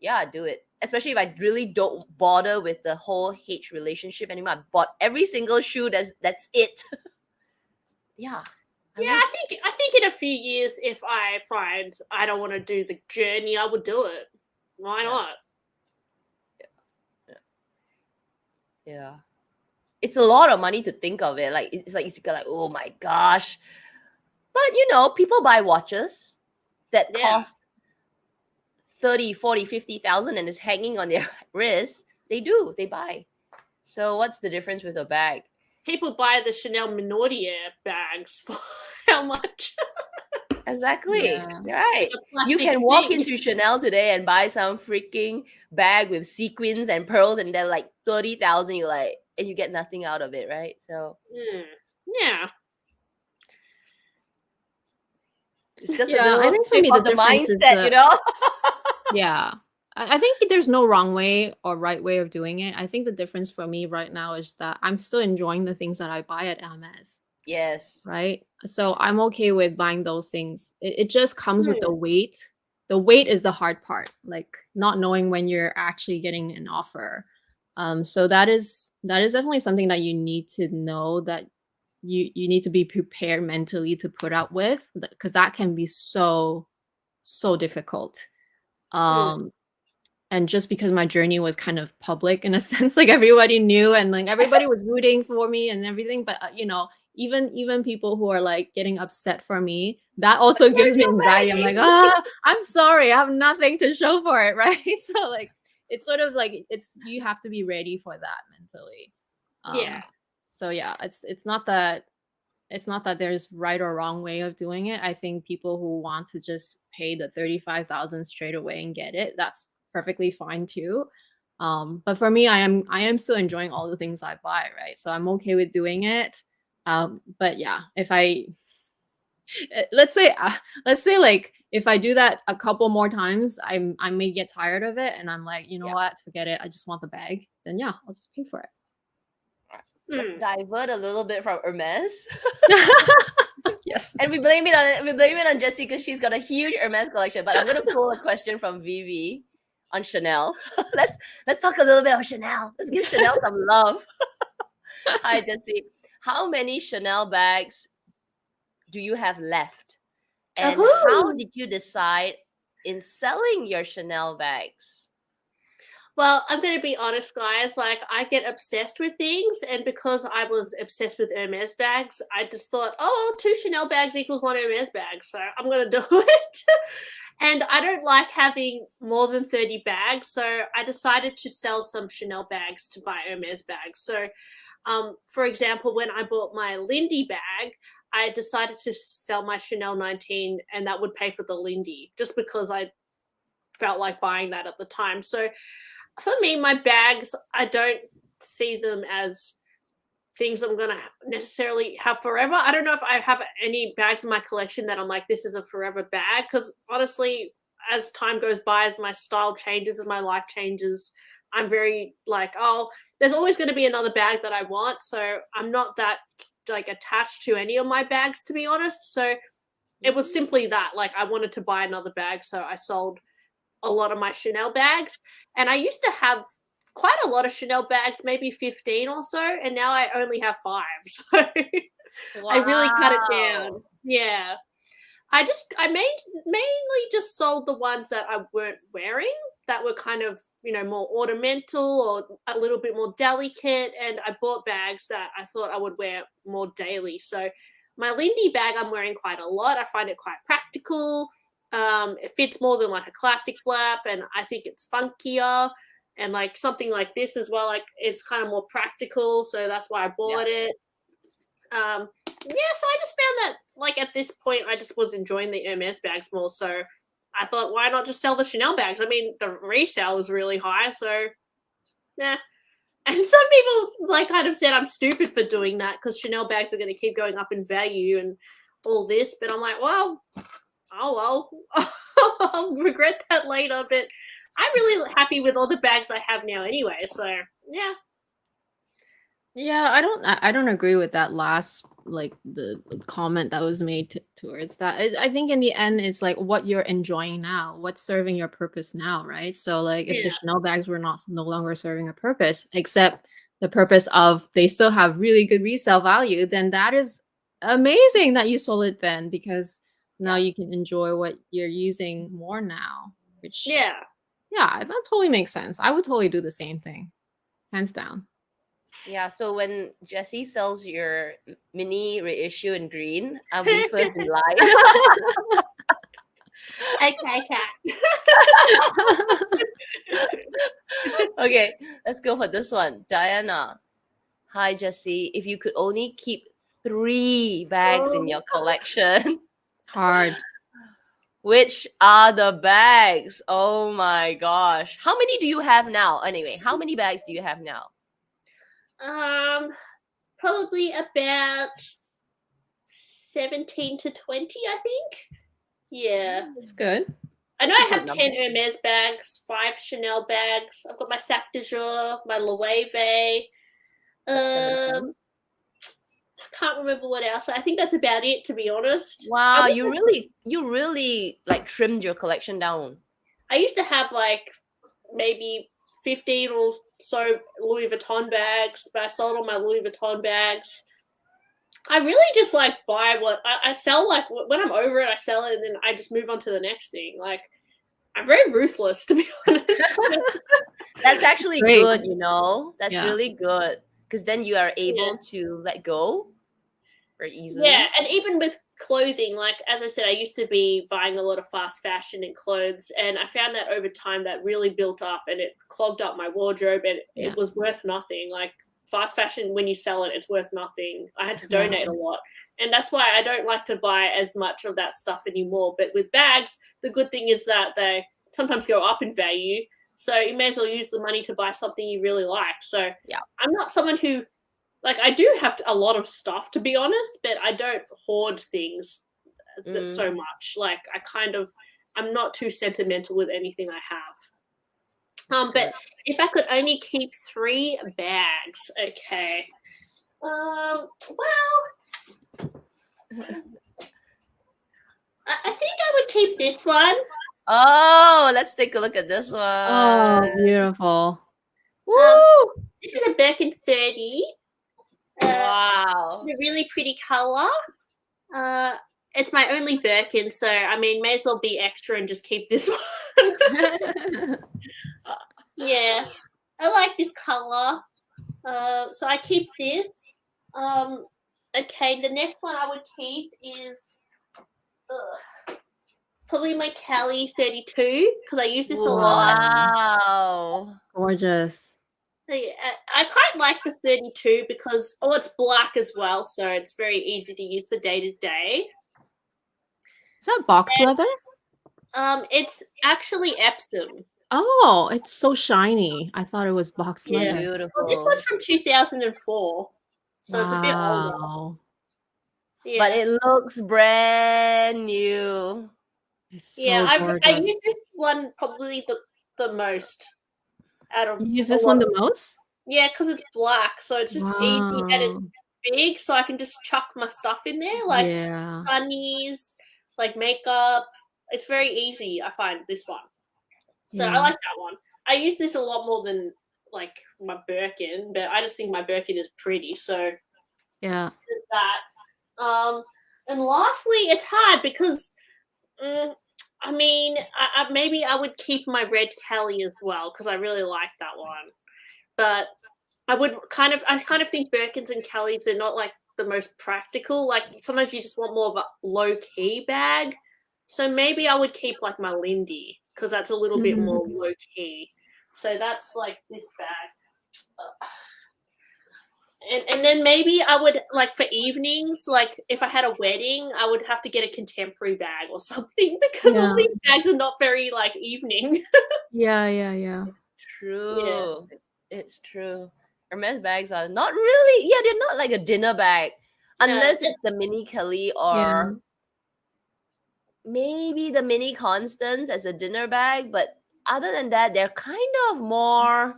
A: Yeah, I do it. Especially if I really don't bother with the whole H relationship anymore. I bought every single shoe. That's it. Yeah.
C: Yeah, I think in a few years, if I find I don't want to do the journey, I would do it. Why not?
A: Yeah. It's a lot of money to think of it. Like it's like oh my gosh. But people buy watches that cost 30, 40, 50,000 and is hanging on their wrist. They buy. So what's the difference with a bag?
C: People buy the Chanel Minaudier bags for how much?
A: Exactly.
B: Yeah.
A: Right.
C: Like
A: You can walk into Chanel today and buy some freaking bag with sequins and pearls, and they're like 30,000. You're like, and you get nothing out of it, right? So
C: yeah.
A: it's just
B: Yeah,
A: a little
B: I think for
A: tip
B: me
A: of
B: the
A: the
B: difference is
A: mindset,
B: Yeah. I think there's no wrong way or right way of doing it. I think the difference for me right now is that I'm still enjoying the things that I buy at Hermes,
A: Yes.
B: right? So I'm okay with buying those things. It just comes with the weight the wait is the hard part, like not knowing when you're actually getting an offer. So that is definitely something that you need to know, that you need to be prepared mentally to put up with, because that can be so difficult. And just because my journey was kind of public in a sense, like everybody knew and like everybody was rooting for me and everything, but you know, even people who are like getting upset for me, that also gives me anxiety. I'm like, I'm sorry, I have nothing to show for it, right? So like it's sort of like you have to be ready for that mentally.
C: Yeah.
B: So yeah, it's not that there's right or wrong way of doing it. I think people who want to just pay the 35,000 straight away and get it, that's perfectly fine too. But for me, I am still enjoying all the things I buy, right? So I'm okay with doing it. But yeah, if I let's say like if I do that a couple more times, I may get tired of it and I'm like, you know what, forget it, I just want the bag. Then yeah, I'll just pay for it.
A: Let's divert a little bit from Hermes.
B: Yes.
A: And we blame it on Jessie because she's got a huge Hermes collection. But I'm gonna pull a question from Vivi on Chanel. let's talk a little bit on Chanel. Let's give Chanel some love. Hi Jessie. How many Chanel bags do you have left? And how did you decide in selling your Chanel bags?
C: Well, I'm going to be honest, guys. Like, I get obsessed with things, and because I was obsessed with Hermes bags, I just thought, oh, 2 Chanel bags equals 1 Hermes bag, so I'm going to do it. And I don't like having more than 30 bags, so I decided to sell some Chanel bags to buy Hermes bags. So, for example, when I bought my Lindy bag, I decided to sell my Chanel 19, and that would pay for the Lindy, just because I felt like buying that at the time. So for me, my bags, I don't see them as things I'm going to necessarily have forever. I don't know if I have any bags in my collection that I'm like, this is a forever bag. Because honestly, as time goes by, as my style changes, as my life changes, I'm very like, oh, there's always going to be another bag that I want. So I'm not that like attached to any of my bags, to be honest. So it was simply that, like, I wanted to buy another bag. So I sold a lot of my Chanel bags, and I used to have quite a lot of Chanel bags, maybe 15 or so, and now I only have 5. So I really cut it down. Yeah. I mainly just sold the ones that I weren't wearing, that were kind of, you know, more ornamental or a little bit more delicate, and I bought bags that I thought I would wear more daily. So my Lindy bag I'm wearing quite a lot. I find it quite practical. It fits more than like a classic flap, and I think it's funkier, and like something like this as well, like it's kind of more practical, so that's why I bought it. So I just found that like at this point I just was enjoying the Hermes bags more, so I thought, why not just sell the Chanel bags? I mean, the resale was really high, so yeah. And some people like kind of said I'm stupid for doing that because Chanel bags are going to keep going up in value and all this, but I'm like, well, oh well, I'll regret that later. But I'm really happy with all the bags I have now anyway. So yeah.
B: Yeah, I don't agree with that last, like the comment that was made towards that. I think in the end it's like what you're enjoying now, what's serving your purpose now, right? So like if the Chanel bags were no longer serving a purpose, except the purpose of they still have really good resale value, then that is amazing that you sold it then, because now you can enjoy what you're using more now, which yeah, that totally makes sense. I would totally do the same thing, hands down.
A: Yeah, so when Jessie sells your mini reissue in green, I'll be first in line.
C: Okay.
A: Okay, let's go for this one. Diana. Hi, Jessie. If you could only keep 3 bags in your collection,
B: Hard.
A: which are the bags? Oh my gosh. How many do you have now? Anyway, how many bags do you have now?
C: Probably about 17 to 20, I think. Yeah.
B: That's good.
C: I know I have 10 Hermes bags, 5 Chanel bags. I've got my Sac de Jour, my Loewe. can't remember what else. I think that's about it, to be honest.
A: Wow, you really like trimmed your collection down.
C: I used to have like maybe 15 or so Louis Vuitton bags, but I sold all my Louis Vuitton bags. I really just like buy what I sell. Like when I'm over it, I sell it, and then I just move on to the next thing. Like I'm very ruthless, to be honest.
A: That's actually
B: Great.
A: good, you know. That's
B: Yeah.
A: really good because then you are able to let go very easily.
C: Yeah, and even with clothing, like as I said, I used to be buying a lot of fast fashion and clothes, and I found that over time that really built up and it clogged up my wardrobe, and
B: Yeah.
C: it was worth nothing. Like fast fashion, when you sell it, it's worth nothing. I had to donate a lot, and that's why I don't like to buy as much of that stuff anymore. But with bags, the good thing is that they sometimes go up in value, so you may as well use the money to buy something you really like. So
A: Yeah.
C: I'm not someone who, like, I do have a lot of stuff, to be honest, but I don't hoard things so much. Like I'm not too sentimental with anything I have. But if I could only keep 3 bags, okay. Well, I think I would keep this one.
A: Oh, let's take a look at this one.
B: Oh, beautiful.
A: Woo!
C: This is a Birkin 30.
A: Wow.
C: It's a really pretty color. It's my only Birkin, so I mean, may as well be extra and just keep this one. Yeah, I like this color. So I keep this. Okay, the next one I would keep is probably my Cali 32 because I use this a lot.
A: Wow.
B: Gorgeous.
C: I quite like the 32 because it's black as well, so it's very easy to use for day to day.
B: Is that box leather?
C: It's actually Epsom.
B: Oh, it's so shiny. I thought it was box leather.
A: Beautiful.
C: Well, this was from 2004, so it's a bit older.
B: Wow.
C: Yeah.
A: But it looks brand new.
B: It's so
C: I
B: gorgeous.
C: use this one probably the most out of.
B: You use this one the most?
C: Yeah, because it's black, so it's just easy and it's
B: Wow.
C: big, so I can just chuck my stuff in there, like
B: Yeah.
C: bunnies, like makeup. It's very easy, I find, this one. So
B: Yeah.
C: I like that one. I use this a lot more than like my Birkin, but I just think my Birkin is pretty, so
B: Yeah.
C: there's that. And lastly, it's hard because I mean, maybe I would keep my red Kelly as well because I really like that one. But I kind of think Birkins and Kellys, they're not like the most practical. Like sometimes you just want more of a low key bag. So maybe I would keep like my Lindy because that's a little bit more low key. So that's like this bag. And then maybe I would, like, for evenings, like if I had a wedding, I would have to get a contemporary bag or something because all these bags are not very like evening.
B: Yeah.
A: It's true. It's true. Hermes bags are not really, they're not like a dinner bag. Unless it's the mini Kelly or maybe the mini Constance as a dinner bag. But other than that, they're kind of more.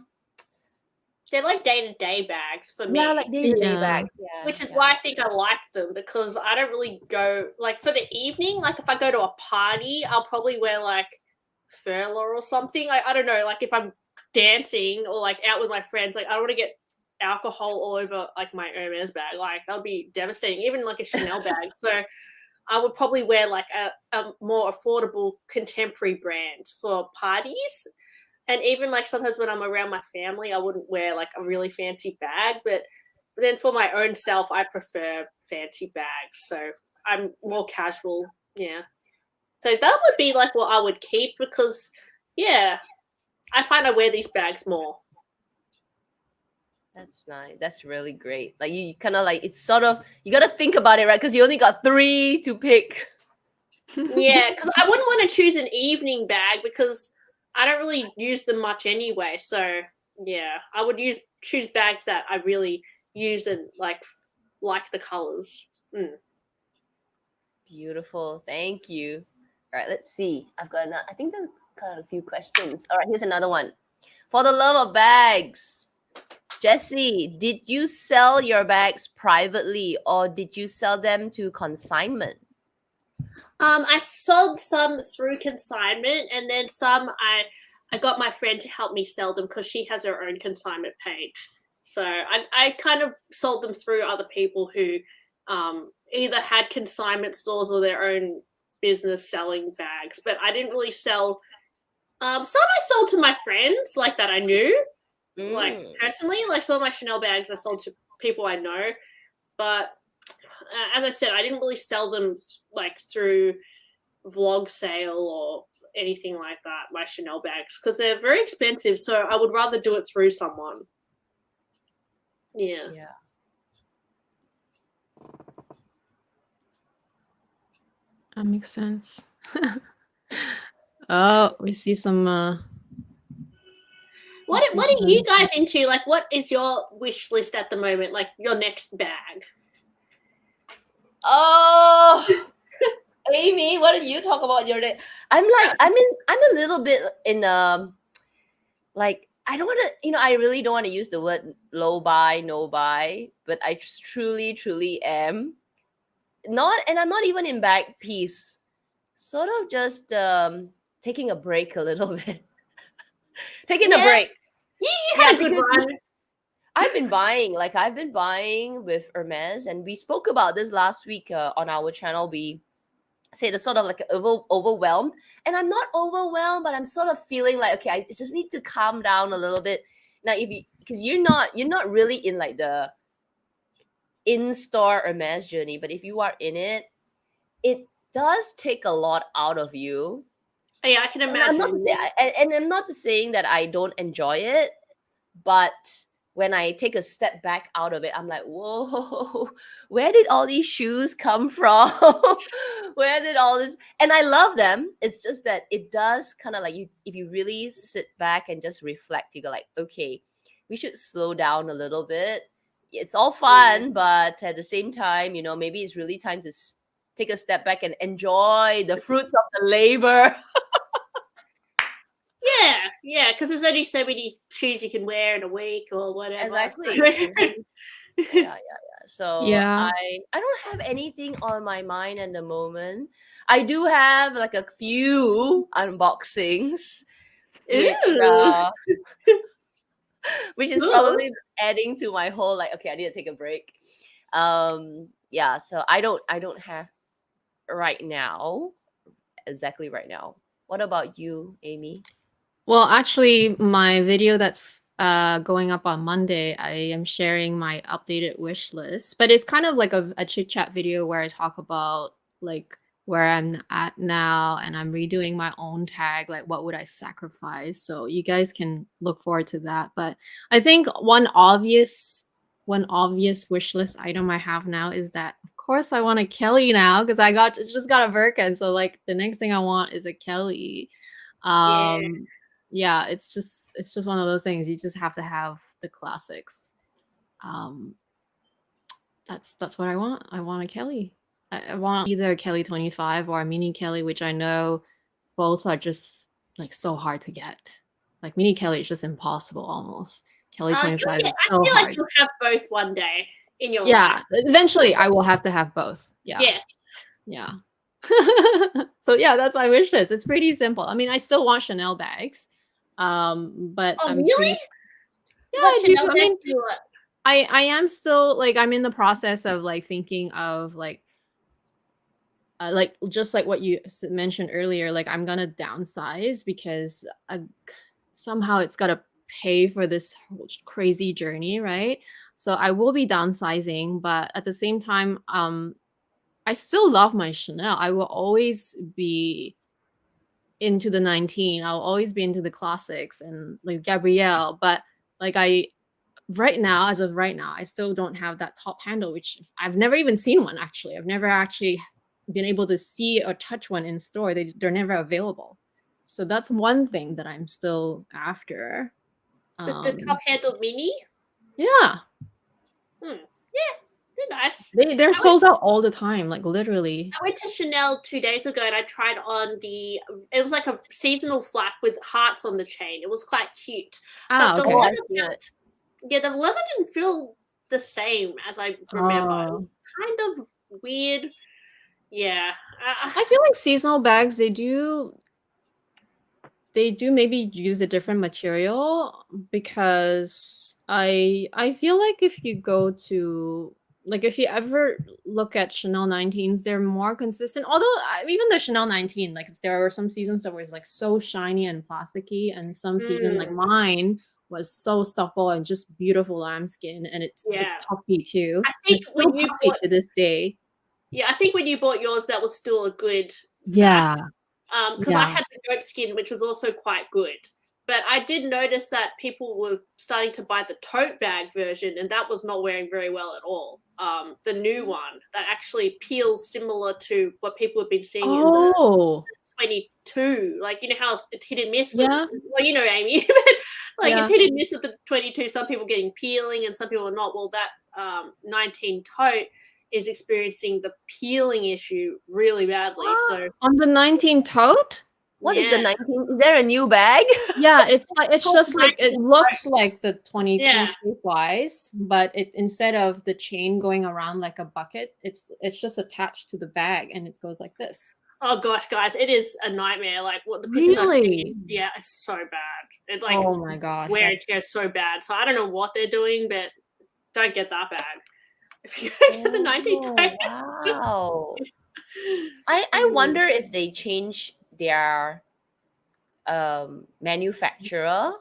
C: They're like day-to-day bags for me.
A: Yeah, like day-to-day bags. Yeah,
C: which is why I think I like them because I don't really go, like, for the evening, like if I go to a party, I'll probably wear like furler or something. I don't know, like if I'm dancing or like out with my friends, like I don't want to get alcohol all over like my Hermes bag. Like that would be devastating, even like a Chanel bag. So I would probably wear like a more affordable contemporary brand for parties. And even like sometimes when I'm around my family, I wouldn't wear like a really fancy bag. But then for my own self, I prefer fancy bags. So I'm more casual. Yeah. So that would be like what I would keep because, I find I wear these bags more.
A: That's nice. That's really great. Like you kind of like, it's sort of, you got to think about it, right? Because you only got 3 to pick.
C: Yeah, because I wouldn't want to choose an evening bag because I don't really use them much anyway. So yeah, I would choose bags that I really use and like the colors.
A: Beautiful. Thank you. All right, let's see. I think there's kind of a few questions. All right, here's another one. For the love of bags, Jessie, did you sell your bags privately or did you sell them to consignment?
C: I sold some through consignment, and then some I got my friend to help me sell them because she has her own consignment page. So I kind of sold them through other people who either had consignment stores or their own business selling bags. But I didn't really sell. Some I sold to my friends, like that I knew, like personally. Like some of my Chanel bags I sold to people I know, but as I said, I didn't really sell them like through vlog sale or anything like that, my Chanel bags, because they're very expensive. So I would rather do it through someone. Yeah.
B: That makes sense. Oh, we see some.
C: What are you guys into? Like, what is your wish list at the moment? Like your next bag?
A: Oh, Amy, what did you talk about your day? I'm a little bit in like I don't want to, I really don't want to use the word low buy, no buy, but I truly am not, and I'm not even in bag piece. Sort of just taking a break a little bit. Taking a break.
C: You had a good run.
A: I've been buying with Hermes, and we spoke about this last week on our channel. We said it's sort of like overwhelmed, and I'm not overwhelmed, but I'm sort of feeling like, okay, I just need to calm down a little bit now. Because you're not really in like the in-store Hermes journey, but if you are in it, it does take a lot out of you.
C: Oh, yeah, I can imagine.
A: I'm not saying that I don't enjoy it, but when I take a step back out of it, I'm like, whoa, where did all these shoes come from? Where did all this? And I love them. It's just that it does kind of like if you really sit back and just reflect, you go like, okay, we should slow down a little bit. It's all fun, but at the same time, maybe it's really time to take a step back and enjoy the fruits of the labor.
C: Yeah, because there's only so many shoes you can wear in a week or whatever.
A: Exactly. Yeah. So I don't have anything on my mind at the moment. I do have like a few unboxings, which is probably adding to my whole like, okay, I need to take a break. So I don't have exactly right now. What about you, Amy?
B: Well, actually, my video that's going up on Monday, I am sharing my updated wish list, but it's kind of like a chit chat video where I talk about like where I'm at now, and I'm redoing my own tag, like what would I sacrifice. So you guys can look forward to that. But I think one obvious wish list item I have now is that, of course, I want a Kelly now because I just got a Birkin. So like the next thing I want is a Kelly. Yeah, it's just one of those things. You just have to have the classics. That's what I want. I want a Kelly. I want either a Kelly 25 or a mini Kelly, which I know both are just like so hard to get. Like mini Kelly is just impossible almost. Kelly 25 is so hard. I feel like
C: you'll have both one day in your life.
B: Eventually I will have to have both. Yeah. So yeah, that's my wish list. It's pretty simple. I mean, I still want Chanel bags. But
C: I'm really?
B: I am still like, I'm in the process of like thinking of like just like what you mentioned earlier, like I'm gonna downsize because somehow it's gotta pay for this crazy journey, right? So I will be downsizing, but at the same time, I still love my Chanel. I will always be into the 19. I'll always be into the classics and like Gabrielle, but like as of right now, I still don't have that top handle, which I've never even seen one actually. I've never actually been able to see or touch one in store. They're never available. So that's one thing that I'm still after.
C: The top handle mini?
B: Yeah.
C: Yeah. They're nice.
B: They're sold out all the time, like literally.
C: I went to Chanel 2 days ago and I tried on it was like a seasonal flap with hearts on the chain. It was quite cute.
B: Okay.
C: the leather didn't feel the same as I remember. It was kind of weird. Yeah.
B: I feel like seasonal bags, they do maybe use a different material, because I feel like if you go to, like, if you ever look at Chanel 19s, they're more consistent. Although even the Chanel 19, like, there were some seasons that was like so shiny and plasticky, and some season like mine was so supple and just beautiful lambskin, and it's
C: Yeah.
B: puffy too.
C: I think
B: it's
C: when
B: still
C: you
B: puffy
C: bought,
B: to this day.
C: yeah, I think when you bought yours, that was still a good
B: Yeah.
C: because I had the goat skin, which was also quite good. But I did notice that people were starting to buy the tote bag version, and that was not wearing very well at all. The new one that actually peels similar to what people have been seeing in the 22. Like, you know how it's hit and miss with, well, you know, Amy, like it's hit and miss with the 22. Some people getting peeling and some people are not. Well, that 19 tote is experiencing the peeling issue really badly. So
B: on the 19 tote?
A: What is the 19? Is there a new bag?
B: Yeah, it's like, it's
C: Called
B: just like, it
C: 19
B: looks like the 22
C: Yeah.
B: shape-wise, but it, instead of the chain going around like a bucket, it's just attached to the bag, and it goes like this.
C: Oh gosh, guys, it is a nightmare. Like what the pictures I've
B: Really?
C: seen, yeah, it's so bad. It like
B: Oh my gosh,
C: wear and
B: that's
C: tear is so bad. So I don't know what they're doing, but don't get that bag. If you get the 19 tote.
A: Wow. I wonder if they change their manufacturer.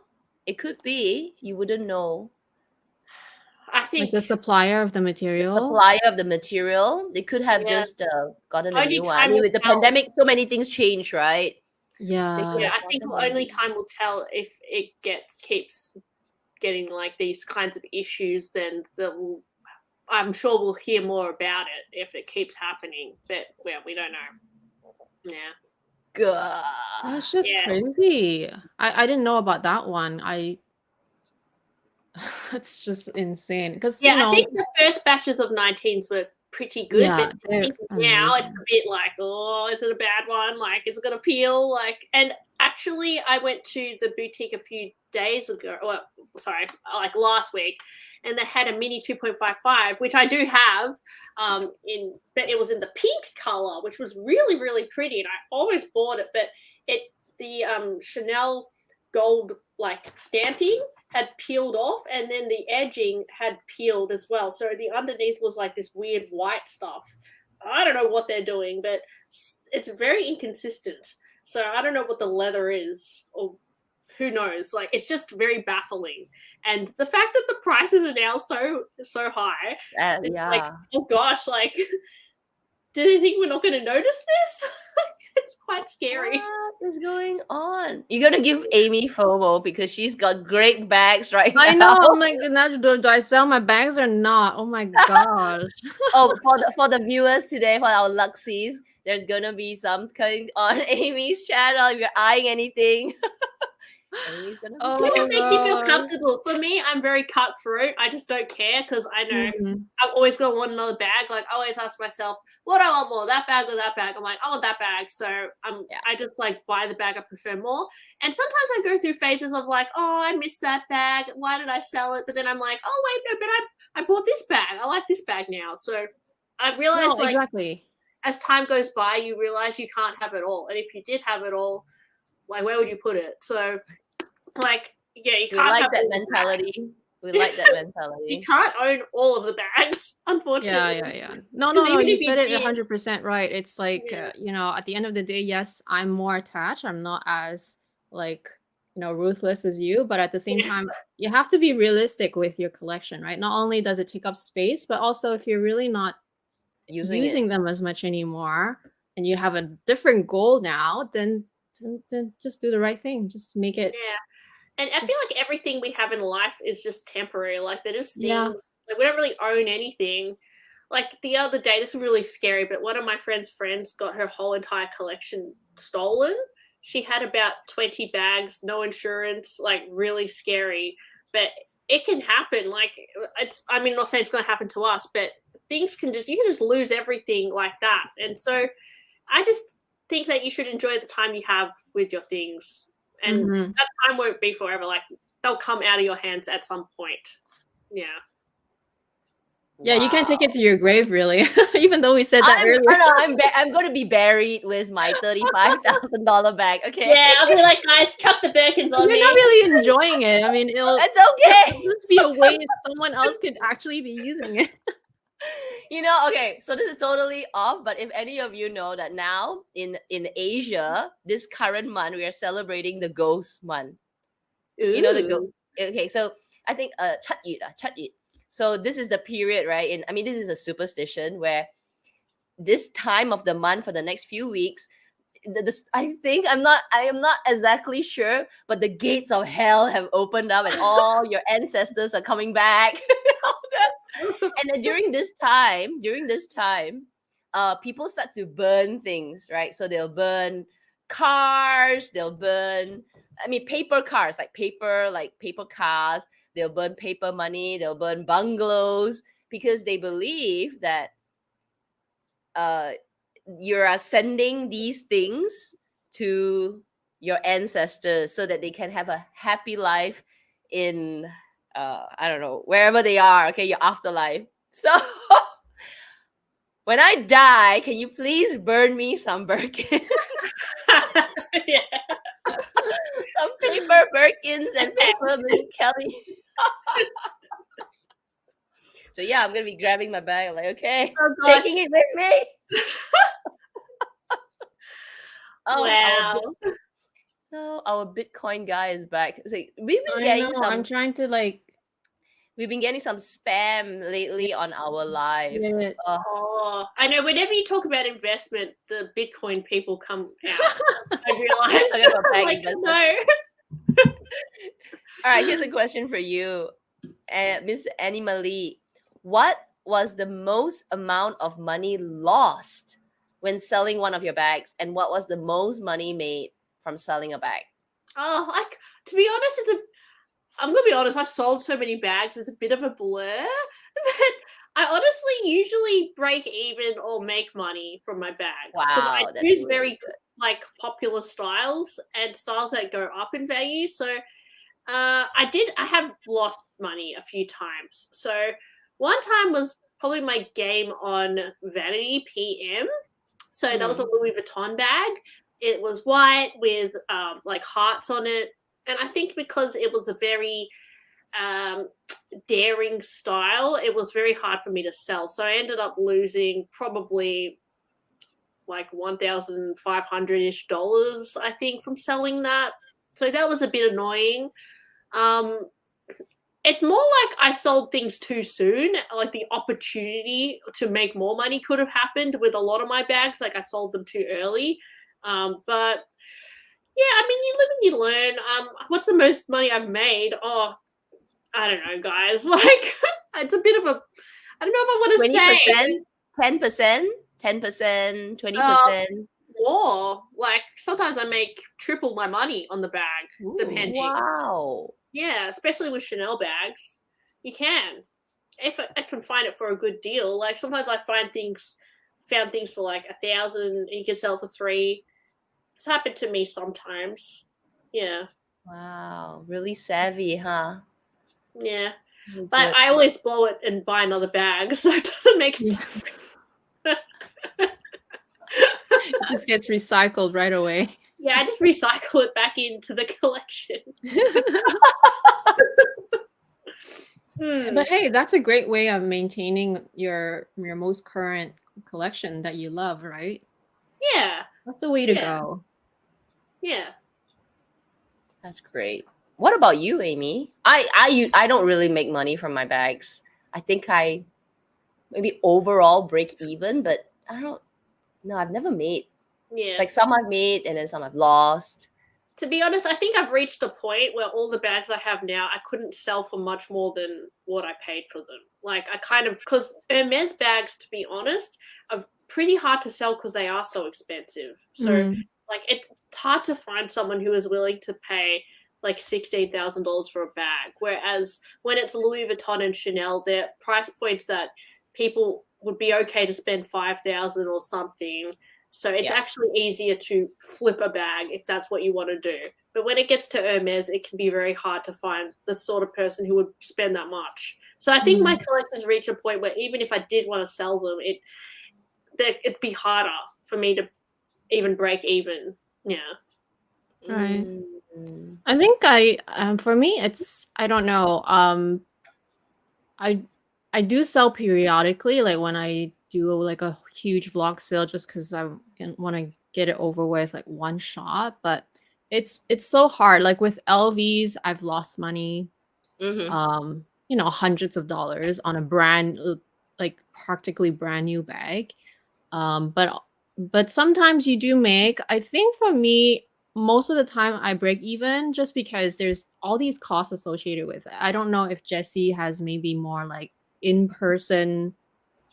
A: It could be. You wouldn't know.
C: I
B: like
C: think
B: the supplier of the
A: The
B: material.
A: supplier of the material, they could have
C: Yeah.
A: just gotten a
C: Only
A: new one. I
C: time
A: mean,
C: will
A: with the
C: tell.
A: pandemic, so many things change, right?
B: Yeah.
C: Yeah, I think only time will tell if it keeps getting like these kinds of issues. Then I'm sure we'll hear more about it if it keeps happening. But well, we don't know. Yeah.
A: God.
B: That's just
C: Yeah.
B: crazy. I didn't know about that one. That's just insane. Because
C: Yeah,
B: you know,
C: I think the first batches of 19s were pretty good,
B: yeah,
C: but I
B: they're
C: think now it's
B: amazing.
C: a bit like, oh, is it a bad one? Like, is it gonna peel? Like, and actually, I went to the boutique a few days ago, or sorry, like last week, and they had a mini 2.55, which I do have, but it was in the pink color, which was really, really pretty, and I always bought it, but the Chanel gold like stamping had peeled off, and then the edging had peeled as well. So the underneath was like this weird white stuff. I don't know what they're doing, but it's very inconsistent. So I don't know what the leather is, or who knows. Like, it's just very baffling. And the fact that the prices are now so high, it's like,
A: Yeah.
C: oh gosh, like, do they think we're not going to notice this? It's quite scary.
A: What is going on? You gotta give Amy FOMO because she's got great bags right now.
B: I know. Oh my goodness, do I sell my bags or not? Oh my gosh.
A: Oh, for the viewers today, for our Luxees, there's gonna be something on Amy's channel. If you're eyeing anything, Amy's gonna be
C: So it just makes you feel
B: gosh.
C: comfortable. For me, I'm very cutthroat. I just don't care because I know I'm always going to want another bag. Like, I always ask myself, what do I want more, that bag or that bag? I'm like, I want that bag. So I just like buy the bag I prefer more. And sometimes I go through phases of like, oh, I miss that bag. Why did I sell it? But then I'm like, oh, wait, no, but I bought this bag. I like this bag now. So I realize like
B: exactly.
C: as time goes by, you realize you can't have it all. And if you did have it all, like, where would you put it? So, like, yeah, you can't
A: like
C: have
A: that
C: all the
A: mentality.
C: bags.
A: We like that
C: You
A: mentality.
C: can't own all of the bags, unfortunately.
B: Yeah. No,
C: even
B: you
C: if you
B: said it
C: did-
B: 100% right. It's like,
C: Yeah.
B: you know, at the end of the day, yes, I'm more attached. I'm not as like, you know, ruthless as you, but at the same time, you have to be realistic with your collection, right? Not only does it take up space, but also if you're really not using them as much anymore and you have a different goal now, then just do the right thing. Just make it.
C: Yeah. And I feel like everything we have in life is just temporary. Like, they're just things.
B: Yeah.
C: Like, we don't really own anything. Like, the other day, this is really scary, but one of my friends' got her whole entire collection stolen. She had about 20 bags, no insurance, like, really scary. But it can happen. Like, I'm not saying it's going to happen to us, but you can just lose everything like that. And so I just think that you should enjoy the time you have with your things. And that time won't be forever. Like, they'll come out of your hands at some point. Yeah.
B: Yeah, you can't take
A: Wow.
B: it to your grave, really. Even though we said that earlier.
A: I'm going to be buried with my $35,000 bag. Okay.
C: Yeah, I'll be like, guys, chuck the Birkins on
B: You're
C: me.
B: not really enjoying it. I mean, it'll
A: It's okay.
B: just be a waste. Someone else could actually be using it.
A: Okay, so this is totally off, but if any of you know that now in Asia, this current month we are celebrating the ghost month. You know the
C: Ooh.
A: okay, so I think Chat Yut. So this is the period, right? This is a superstition where this time of the month for the next few weeks, I think I am not exactly sure, but the gates of hell have opened up and all your ancestors are coming back. And then during this time, people start to burn things, right? So they'll burn cars, they'll burn, paper cars, like paper cars, they'll burn paper money, they'll burn bungalows, because they believe that you are sending these things to your ancestors so that they can have a happy life in I don't know, wherever they are, okay, your afterlife. So when I die, can you please burn me some Birkin?
C: Yeah.
A: Some paper Birkins and paper Minnie Kelly. So yeah, I'm gonna be grabbing my bag, like, okay,
C: Oh, gosh.
A: taking it with me.
C: Wow.
A: So our Bitcoin guy is back. It's like, we've been
B: I
A: getting
B: know.
A: some
B: I'm trying to
A: spam lately on our live.
B: get it.
C: Oh, I know. Whenever you talk about investment, the Bitcoin people come out. I realized.
A: Talking about bag
C: Like,
A: investment.
C: no.
A: All right, here's a question for you, Miss Annie Malie. What was the most amount of money lost when selling one of your bags, and what was the most money made from selling a bag?
C: Oh, like, to be honest, I'm gonna be honest. I've sold so many bags; it's a bit of a blur. But I honestly usually break even or make money from my bags because I
A: Wow, that's
C: choose
A: really
C: very
A: good.
C: like popular styles and styles that go up in value. So I have lost money a few times. So one time was probably my game on Vanity PM. So that was a Louis Vuitton bag. It was white with like hearts on it. And I think because it was a very daring style, it was very hard for me to sell. So I ended up losing probably like $1,500-ish, I think, from selling that. So that was a bit annoying. It's more like I sold things too soon. Like the opportunity to make more money could have happened with a lot of my bags. Like I sold them too early. But yeah, I mean, you live and you learn. What's the most money I've made? Oh, I don't know, guys. Like it's a bit of a, I don't know if I want to say
A: 10%, 10%, 20%.
C: More. Like sometimes I make triple my money on the bag, depending.
A: Wow.
C: Yeah, especially with Chanel bags. You can. If I can find it for a good deal. Like sometimes I found things for like 1,000 and you can sell for 3. It's happened to me sometimes. Yeah.
A: Wow. Really savvy, huh?
C: Yeah.
A: Really
C: But
A: good.
C: I always blow it and buy another bag, so it doesn't make a difference.
B: It just gets recycled right away.
C: Yeah, I just recycle it back into the collection.
B: But hey, that's a great way of maintaining your most current collection that you love, right?
C: Yeah.
B: That's the way to
C: Yeah.
B: go.
C: Yeah.
A: That's great. What about you, Amy? I don't really make money from my bags. I think I maybe overall break even, but I've never made.
C: Yeah.
A: Like some I've made and then some I've lost.
C: To be honest, I think I've reached a point where all the bags I have now, I couldn't sell for much more than what I paid for them. Like because Hermes bags, to be honest, are pretty hard to sell because they are so expensive. So like it's hard to find someone who is willing to pay like $16,000 for a bag. Whereas when it's Louis Vuitton and Chanel, they're price points that people would be okay to spend $5,000 or something. So it's
A: Yeah.
C: actually easier to flip a bag if that's what you want to do. But when it gets to Hermes, it can be very hard to find the sort of person who would spend that much. So I think my collections reach a point where even if I did want to sell them, it'd be harder for me to even break even. Yeah.
B: Right.
A: Mm.
B: I think for me it's I don't know. I do sell periodically, like when I do like a huge vlog sale, just because I want to get it over with like one shot. But it's so hard. Like with LVs, I've lost money,
A: Mhm.
B: hundreds of dollars on a like practically brand new bag. But sometimes you do make. I think for me, most of the time I break even just because there's all these costs associated with it. I don't know if Jessie has maybe more like in-person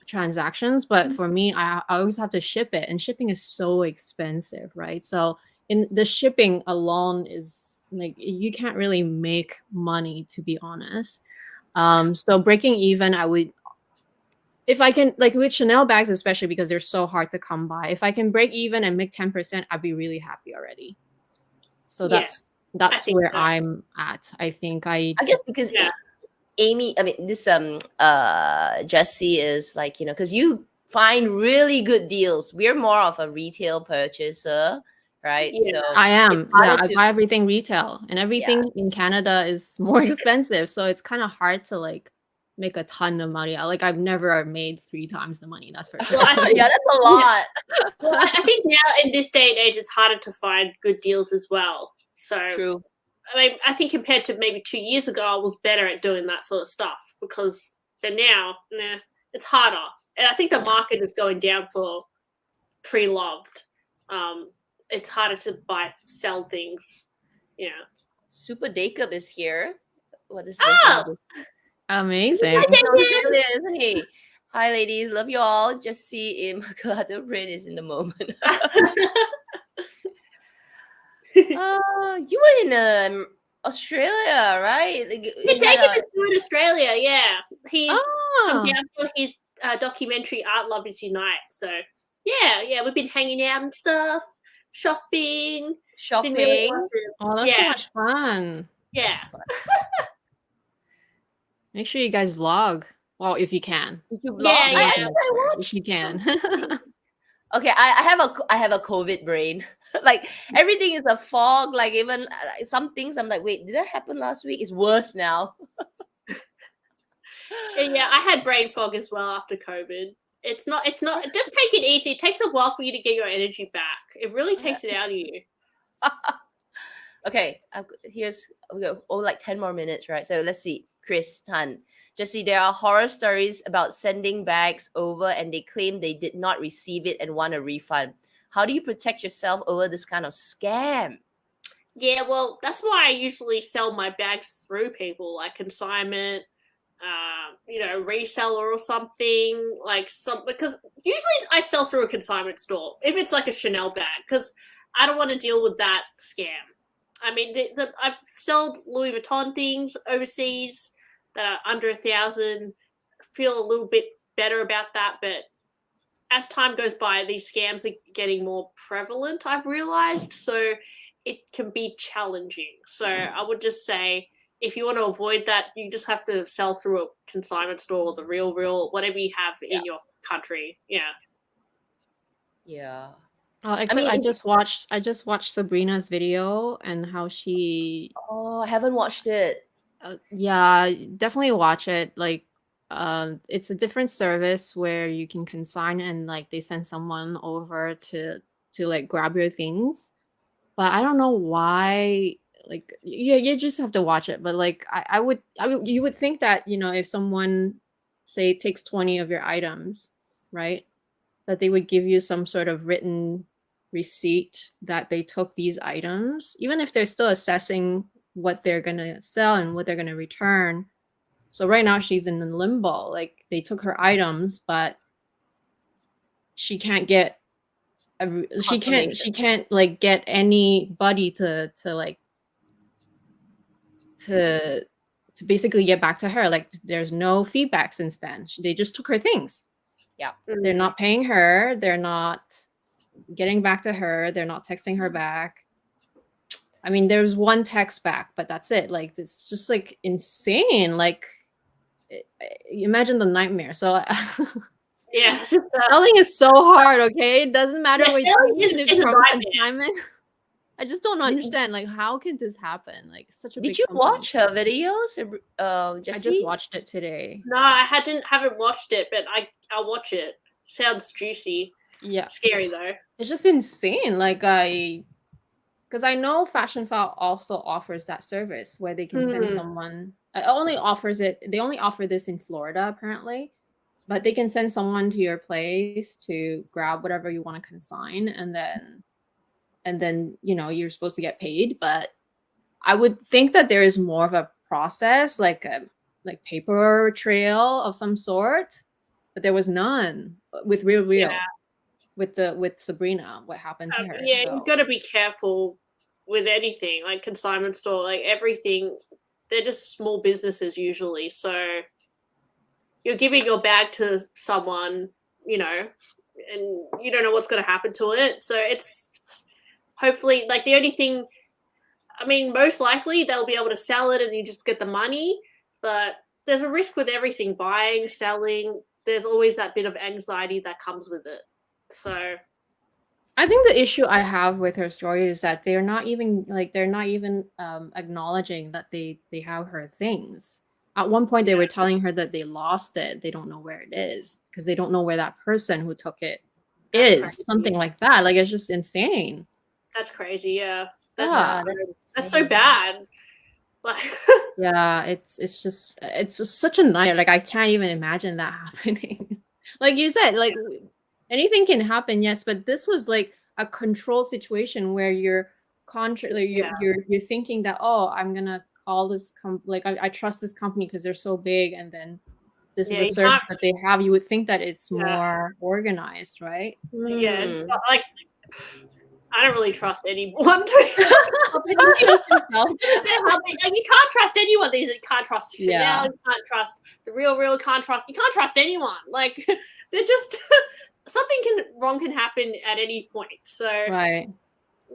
B: transactions, but for me, I always have to ship it, and shipping is so expensive, right? So in the shipping alone is like you can't really make money, to be honest. So breaking even, I would, if I can, like with Chanel bags, especially because they're so hard to come by, if I can break even and make 10%, I'd be really happy already. So
C: Yeah, I think
B: where
C: so.
B: I'm at. I think
A: I guess because
C: Yeah.
A: Amy, I mean, this Jessie is like, because you find really good deals. We're more of a retail purchaser, right?
C: Yeah.
A: So
B: I
A: it's
B: am. Yeah,
A: harder
B: I
A: to,
B: buy everything retail, and
A: yeah.
B: everything in Canada is more expensive. So it's kind of hard to like make a ton of money. Like I've never made 3 times the money, that's for sure.
C: Well, I think,
A: Yeah, that's a lot.
C: well, I think now in this day and age, it's harder to find good deals as well. So
A: True.
C: I mean, I think compared to maybe 2 years ago, I was better at doing that sort of stuff because now, it's harder. And I think the market is going down for pre-loved. It's harder to sell things. Yeah.
A: Super Jacob is here. What is his
C: Oh,
A: name?
B: Amazing.
A: He's from Australia, isn't he? Hi, ladies. Love you all. Just see Immaculata Brain is in the moment. You were in Australia, right? Like, you had
C: Jacob is in Australia. Yeah, he's come
B: Oh,
C: down for his documentary Art Lovers Unite. So yeah, we've been hanging out and stuff, shopping. It's been really
A: shopping.
C: awesome.
B: oh, that's so
C: Yeah,
B: much fun.
C: yeah.
A: That's fun.
B: Make sure you guys vlog. Well, if you can.
A: Did you vlog?
C: Yeah,
B: You
C: yeah.
B: have to make
A: I
B: sure if
A: watched
B: you can.
A: something. Okay, I have a COVID brain. Like everything is a fog. Like even some things, I'm like, wait, did that happen last week? It's worse now.
C: Yeah, I had brain fog as well after COVID. It's not, just take it easy. It takes a while for you to get your energy back. It really takes it out of you.
A: Okay, we go. Oh, like 10 more minutes, right? So let's see. Chris Tan. Jessie, there are horror stories about sending bags over and they claim they did not receive it and want a refund. How do you protect yourself over this kind of scam?
C: Yeah, well, that's why I usually sell my bags through people like Consignment, reseller or something because usually I sell through a consignment store if it's like a Chanel bag because I don't want to deal with that scam. I mean, I've sold Louis Vuitton things overseas that are under 1,000. Feel a little bit better about that, but as time goes by, these scams are getting more prevalent. I've realized, so it can be challenging. So I would just say, if you want to avoid that, you just have to sell through a consignment store or the real, whatever you have in your country. Yeah.
A: Yeah.
B: Oh, except I just watched Sabrina's video and how she
A: Oh, I haven't watched it.
B: yeah, definitely watch it. Like it's a different service where you can consign and like they send someone over to like grab your things. But I don't know why, like you just have to watch it. But like you would think that, if someone say takes 20 of your items, right? That they would give you some sort of written receipt that they took these items, even if they're still assessing what they're gonna sell and what they're gonna return. So right now she's in limbo. Like they took her items, but she can't get she
A: Confirmation.
B: can't like get anybody to like to basically get back to her. Like there's no feedback since then. They just took her things.
A: Yeah.
B: They're not paying her. They're not getting back to her. They're not texting her back. I mean, there's one text back, but that's it. Like, it's just like insane. Like, imagine the nightmare. So
C: Yeah, it's just,
B: selling is so hard. Okay, it doesn't matter
C: Yeah,
B: what
C: selling is
B: even if
C: a
B: from
C: nightmare.
B: consignment. I just don't understand. Like, how can this happen? Like, such a big
A: Did you
B: company.
A: watch her videos,
B: I
A: Jessie?
B: just watched it today.
C: No, I haven't watched it, but I'll watch it. Sounds juicy.
B: Yeah,
C: Scary though.
B: it's just insane. Like, because I know Fashion File also offers that service where they can send someone. It only offers it. They only offer this in Florida apparently, but they can send someone to your place to grab whatever you want to consign, and then you're supposed to get paid. But I would think that there is more of a process, like a paper trail of some sort, but there was none with Real.
C: Yeah.
B: With Sabrina, what happened to her.
C: Yeah,
B: so.
C: you've got to be careful with anything, like consignment store, like everything. They're just small businesses usually, so you're giving your bag to someone, and you don't know what's going to happen to it. So it's hopefully, like, the only thing, I mean, most likely they'll be able to sell it and you just get the money, but there's a risk with everything, buying, selling. There's always that bit of anxiety that comes with it. So
B: I think the issue I have with her story is that they're not even acknowledging that they have her things. At one point, they were telling her that they lost it. They don't know where it is because they don't know where that person who took it is.
C: crazy.
B: Something like that. Like, it's just insane.
C: That's crazy. Yeah,
B: Yeah,
C: that's so bad. Like,
B: yeah, it's just such a nightmare. Like, I can't even imagine that happening. Like you said, like anything can happen, yes, but this was like a controlled situation where you're you're thinking that, oh, I'm gonna call this I trust this company because they're so big, and then this is a service that they have. You would think that it's more organized, right?
C: Yeah, it's not like I don't really trust anyone.
B: You trust yourself.
C: You can't trust anyone. You can't trust Chanel.
B: Yeah.
C: You can't trust the real. You can't trust anyone. Like, they're just something wrong can happen at any point. So
B: Right.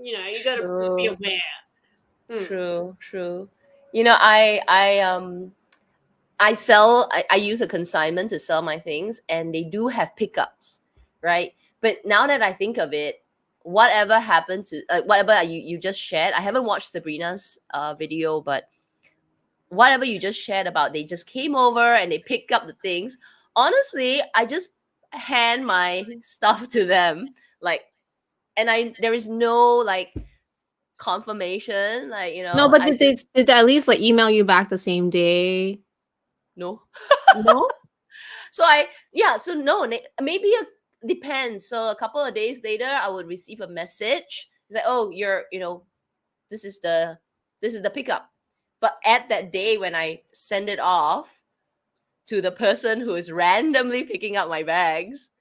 C: you got to be aware.
A: True. I use a consignment to sell my things, and they do have pickups, right? But now that I think of it, whatever happened to whatever you just shared, I haven't watched Sabrina's video, but whatever you just shared about, they just came over and they picked up the things. Honestly, I just hand my stuff to them, like, and there is no like confirmation, like,
B: No, but did they at least like email you back the same day?
A: No.
B: No.
A: So no, maybe depends. So a couple of days later, I would receive a message. It's like, oh, this is the pickup. But at that day when I send it off to the person who is randomly picking up my bags,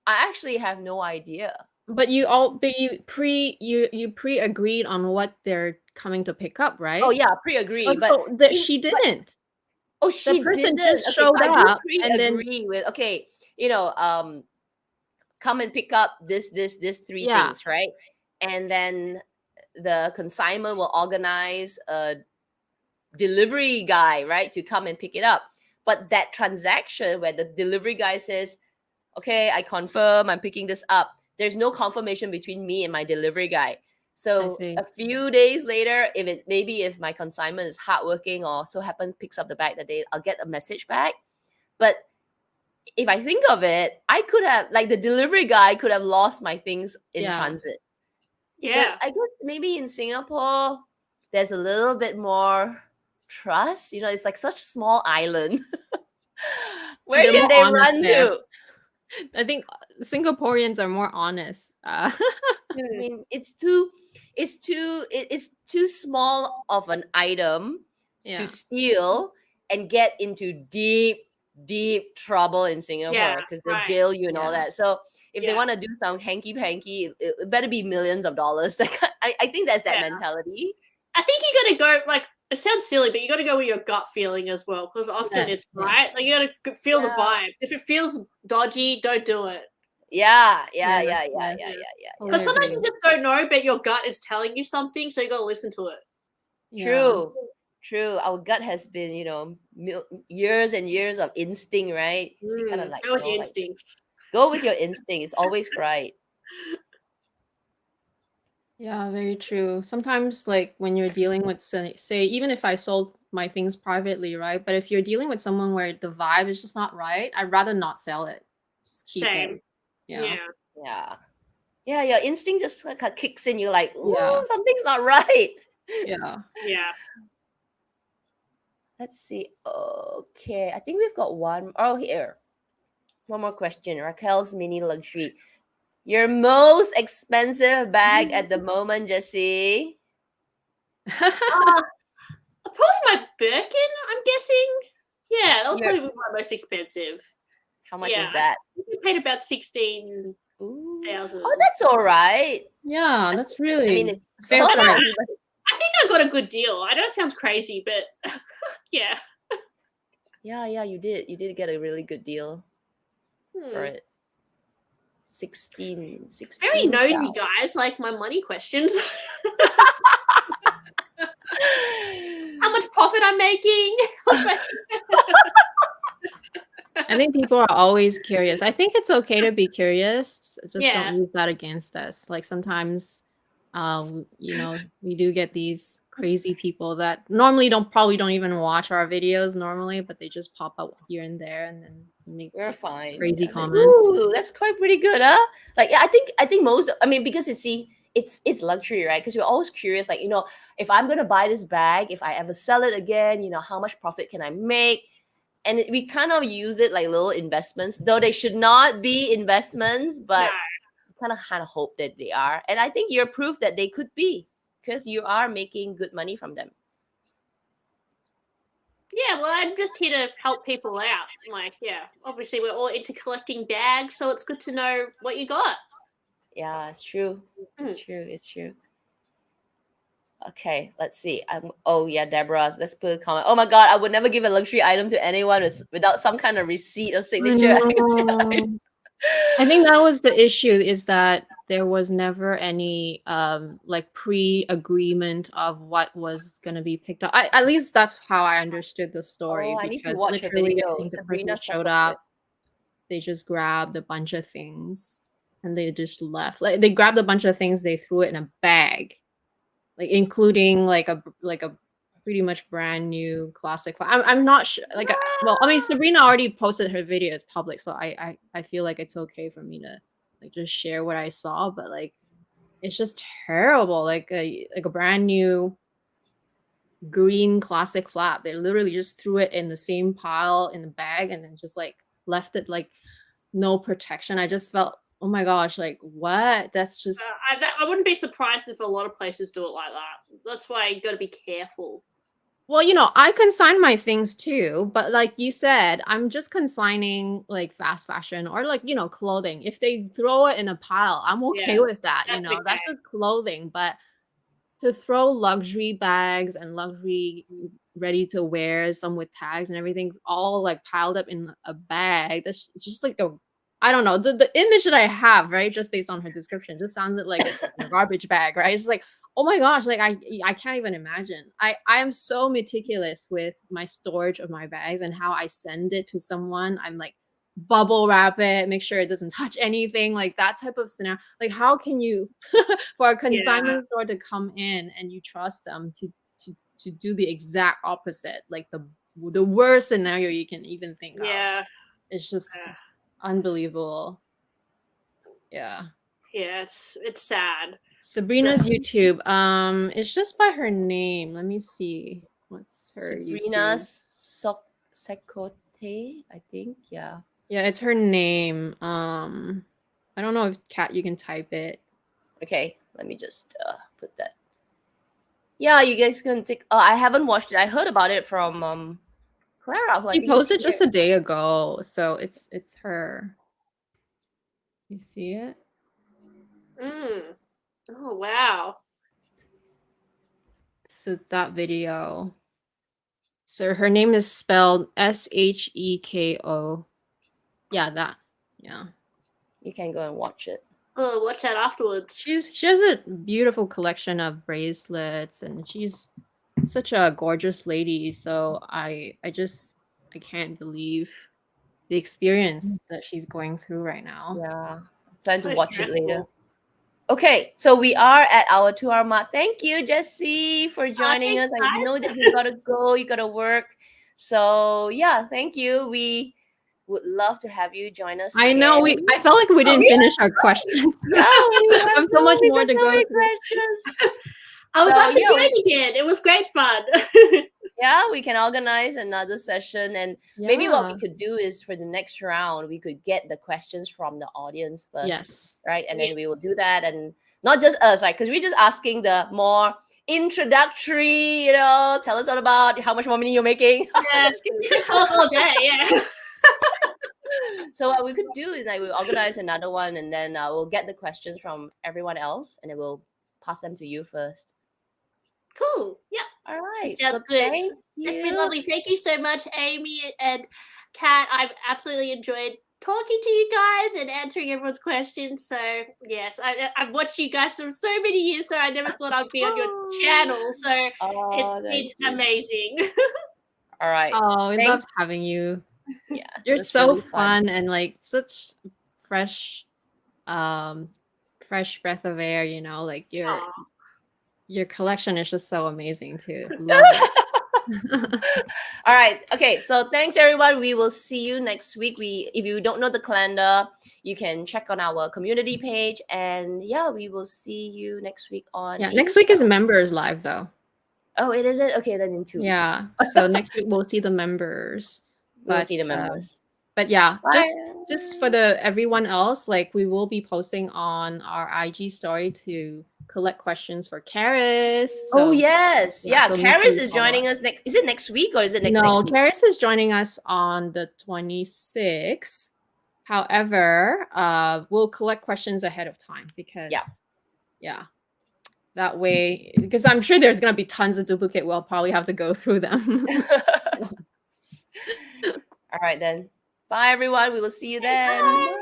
A: I actually have no idea.
B: But you pre-agreed on what they're coming to pick up, right?
A: Oh yeah, pre-agreed.
B: Oh,
A: but
B: she didn't.
A: Oh, she
B: the person
A: didn't.
B: just
A: Okay,
B: showed
A: so
B: up,
A: I
B: and then
A: agree with come and pick up this three
B: Yeah.
A: things, right? And then the consignment will organize a delivery guy, right, to come and pick it up. But that transaction where the delivery guy says, okay, I confirm I'm picking this up, there's no confirmation between me and my delivery guy. So
B: see.
A: a few days later, if my consignment is hardworking or so happen picks up the bag that day, I'll get a message back. But if I think of it, I could have, like, the delivery guy could have lost my things in transit.
C: Yeah.
A: But I guess maybe in Singapore, there's a little bit more trust. It's like such small island. Where
B: They're
A: can
B: more
A: they
B: honest
A: run
B: there.
A: to?
B: I think Singaporeans are more honest.
A: I mean, it's too small of an item
B: Yeah.
A: to steal and get into deep trouble in Singapore, because they'll
C: right.
A: jail you and all
B: Yeah.
A: that. So if they want to do some hanky-panky, it better be millions of dollars. I think that's that mentality.
C: I think you got to go, like, it sounds silly, but you got to go with your gut feeling as well, because often
B: Yes,
C: it's right. Like, you got to feel the vibes. If it feels dodgy, don't do it.
A: Yeah.
B: Yes.
C: Because
B: Totally
C: sometimes you
B: agree.
C: just go no, but your gut is telling you something, so you got to listen to it.
B: Yeah.
A: True. Our gut has been, years and years of instinct, right? So you kind of
C: Go with your instincts.
A: go with your instinct. It's always right.
B: Yeah, very true. Sometimes, like when you're dealing with, say, even if I sold my things privately, right? But if you're dealing with someone where the vibe is just not right, I'd rather not sell it. Just keep
C: Same.
B: it. Yeah.
A: Yeah. Your instinct just like kicks in. You're like, ooh,
B: Yeah.
A: something's not right.
B: Yeah.
C: Yeah.
A: Let's see. Okay, I think we've got one. Oh, here. One more question. Raquel's mini luxury. Your most expensive bag at the moment, Jessie?
C: Probably my Birkin, I'm guessing. Yeah, that'll
A: Your-
C: probably be my most expensive.
A: How much
C: Yeah,
A: is that?
C: I think we paid about 16,000.
A: Ooh. Oh, that's all right.
B: Yeah, that's really
A: I mean, it's
B: fair
A: a lot of
B: price.
A: money, but
C: I think I got a good deal. I know it sounds crazy, but yeah.
A: yeah, you did. You did get a really good deal for
C: Hmm.
A: it. 16.
C: Very nosy, guys. Like my money questions. How much profit I'm making?
B: I think people are always curious. I think it's okay to be curious. Just
C: Yeah.
B: don't use that against us. Like sometimes, we do get these crazy people that normally probably don't even watch our videos normally, but they just pop up here and there and then make
A: We're fine.
B: crazy
A: Yeah,
B: comments.
A: Ooh, that's quite pretty good, huh? Like, yeah, I think most. I mean, because it's luxury, right? Because you're always curious, like, if I'm gonna buy this bag, if I ever sell it again, how much profit can I make? And we kind of use it like little investments, though they should not be investments, but kind of hope that they are. And I think you're proof that they could be, because you are making good money from them.
C: Yeah, well, I'm just here to help people out. Like, yeah, obviously we're all into collecting bags, so it's good to know what you got.
A: Yeah, it's true.
C: Mm.
A: It's true. Okay, let's see. Oh yeah, Deborah. Let's put a comment. Oh my god, I would never give a luxury item to anyone without some kind of receipt or signature.
B: I think that was the issue, is that there was never any like pre-agreement of what was going to be picked up. At least that's how I understood the story,
A: Oh, I need to
B: because
A: watch her
B: literally I
A: video.
B: think the
A: Sabrina
B: person showed
A: circled
B: up,
A: it.
B: they just grabbed a bunch of things and they just left. Like they grabbed a bunch of things, they threw it in a bag, like including like a pretty much brand new classic. I'm not sure. Like, well, I mean, Sabrina already posted her video as public, so I feel like it's okay for me to like just share what I saw. But like, it's just terrible. Like a brand new green classic flap. They literally just threw it in the same pile in the bag and then just like left it like no protection. I just felt, oh my gosh, like what? That's just.
C: I wouldn't be surprised if a lot of places do it like that. That's why you got to be careful.
B: Well, I consign my things too, but like you said, I'm just consigning like fast fashion or like, clothing. If they throw it in a pile, I'm okay with that.
C: That's okay.
B: That's just clothing. But to throw luxury bags and luxury ready to wear, some with tags and everything, all like piled up in a bag, it's just like I don't know, the image that I have, right, just based on her description, just sounds like it's in a garbage bag, right? It's like, oh my gosh, like I can't even imagine. I am so meticulous with my storage of my bags and how I send it to someone. I'm like bubble wrap it, make sure it doesn't touch anything, like that type of scenario. Like how can you for a consignment store to come in and you trust them to do the exact opposite, like the worst scenario you can even think of. It's just unbelievable. Yeah,
C: it's sad.
B: Sabrina's YouTube, it's just by her name. Let me see, what's her
A: Sabrina
B: YouTube?
A: Sekote, I think. Yeah,
B: it's her name. I don't know if Kat, you can type it.
A: Okay, let me just put that. Yeah, you guys can take. I haven't watched it. I heard about it from Clara, who I
B: She
A: think is
B: posted just
A: here.
B: a day ago, so it's her. You see it?
C: Oh wow.
B: This is that video. So her name is spelled Sheko. Yeah, that. Yeah.
A: You can go and watch it.
C: Oh, watch that afterwards.
B: She has a beautiful collection of bracelets, and she's such a gorgeous lady. So I can't believe the experience that she's going through right now.
A: Yeah. Plan to
C: So
A: watch it later.
C: stressful.
A: Okay, so we are at our 2-hour mark. Thank you, Jessie, for joining
C: thanks,
A: us. I
C: guys.
A: know that you gotta go, you gotta work. So yeah, thank you. We would love to have you join us.
B: I know
A: again.
B: I felt like we didn't
A: really?
B: finish our questions.
A: Yeah, we have
B: so much more
A: there's
B: to
A: so
B: go
A: many
B: through.
A: questions.
C: I would
A: So,
C: love to
A: yeah,
C: join again. It was great fun.
A: Yeah, we can organize another session, and maybe what we
B: Yeah.
A: could do is for the next round, we could get the questions from the audience first,
B: Yes.
A: right? And then we will do that, and not just us, right? Because we're just asking the more introductory, tell us all about how much more money you're making.
C: Yeah, you can talk all day. Yeah.
A: So what we could do is like we'll organize another one, and then we'll get the questions from everyone else, and then we'll pass them to you first.
C: Cool. Yeah.
A: All right.
C: Sounds
A: So
C: good.
A: thank
C: It's been
A: you.
C: lovely. Thank you so much, Amy and Kat. I've absolutely enjoyed talking to you guys and answering everyone's questions. So yes, I've watched you guys for so many years, so I never thought I'd be on your channel. So it's been
A: Thank you.
C: amazing.
A: All right.
B: Oh, we
A: Thanks.
B: loved having you.
A: Yeah,
B: You're
A: that's
B: so
A: really
B: fun and like such fresh breath of air, like
C: Aw.
B: your collection is just so amazing too. Love it.
A: All right. Okay. So thanks everyone. We will see you next week. If you don't know the calendar, you can check on our community page. And yeah, we will see you next week on.
B: Yeah, next week is
A: Insta.
B: members live though.
A: Oh, it isn't? Okay, then in 2 weeks.
B: Yeah. So next week we'll see the members.
A: We'll see the members.
B: But yeah,
A: Bye.
B: just for everyone else, like we will be posting on our IG story to collect questions for Karis.
A: Oh
B: So,
A: yes. Yeah,
B: so make
A: Karis
B: sure you
A: is
B: follow
A: joining us next. Is it next week or is it next
B: No,
A: week?
B: Karis is joining us on the 26th. However, we'll collect questions ahead of time because that way, because I'm sure there's gonna be tons of duplicate. We'll probably have to go through them.
A: All right then. Bye everyone. We will see you then.
C: Bye.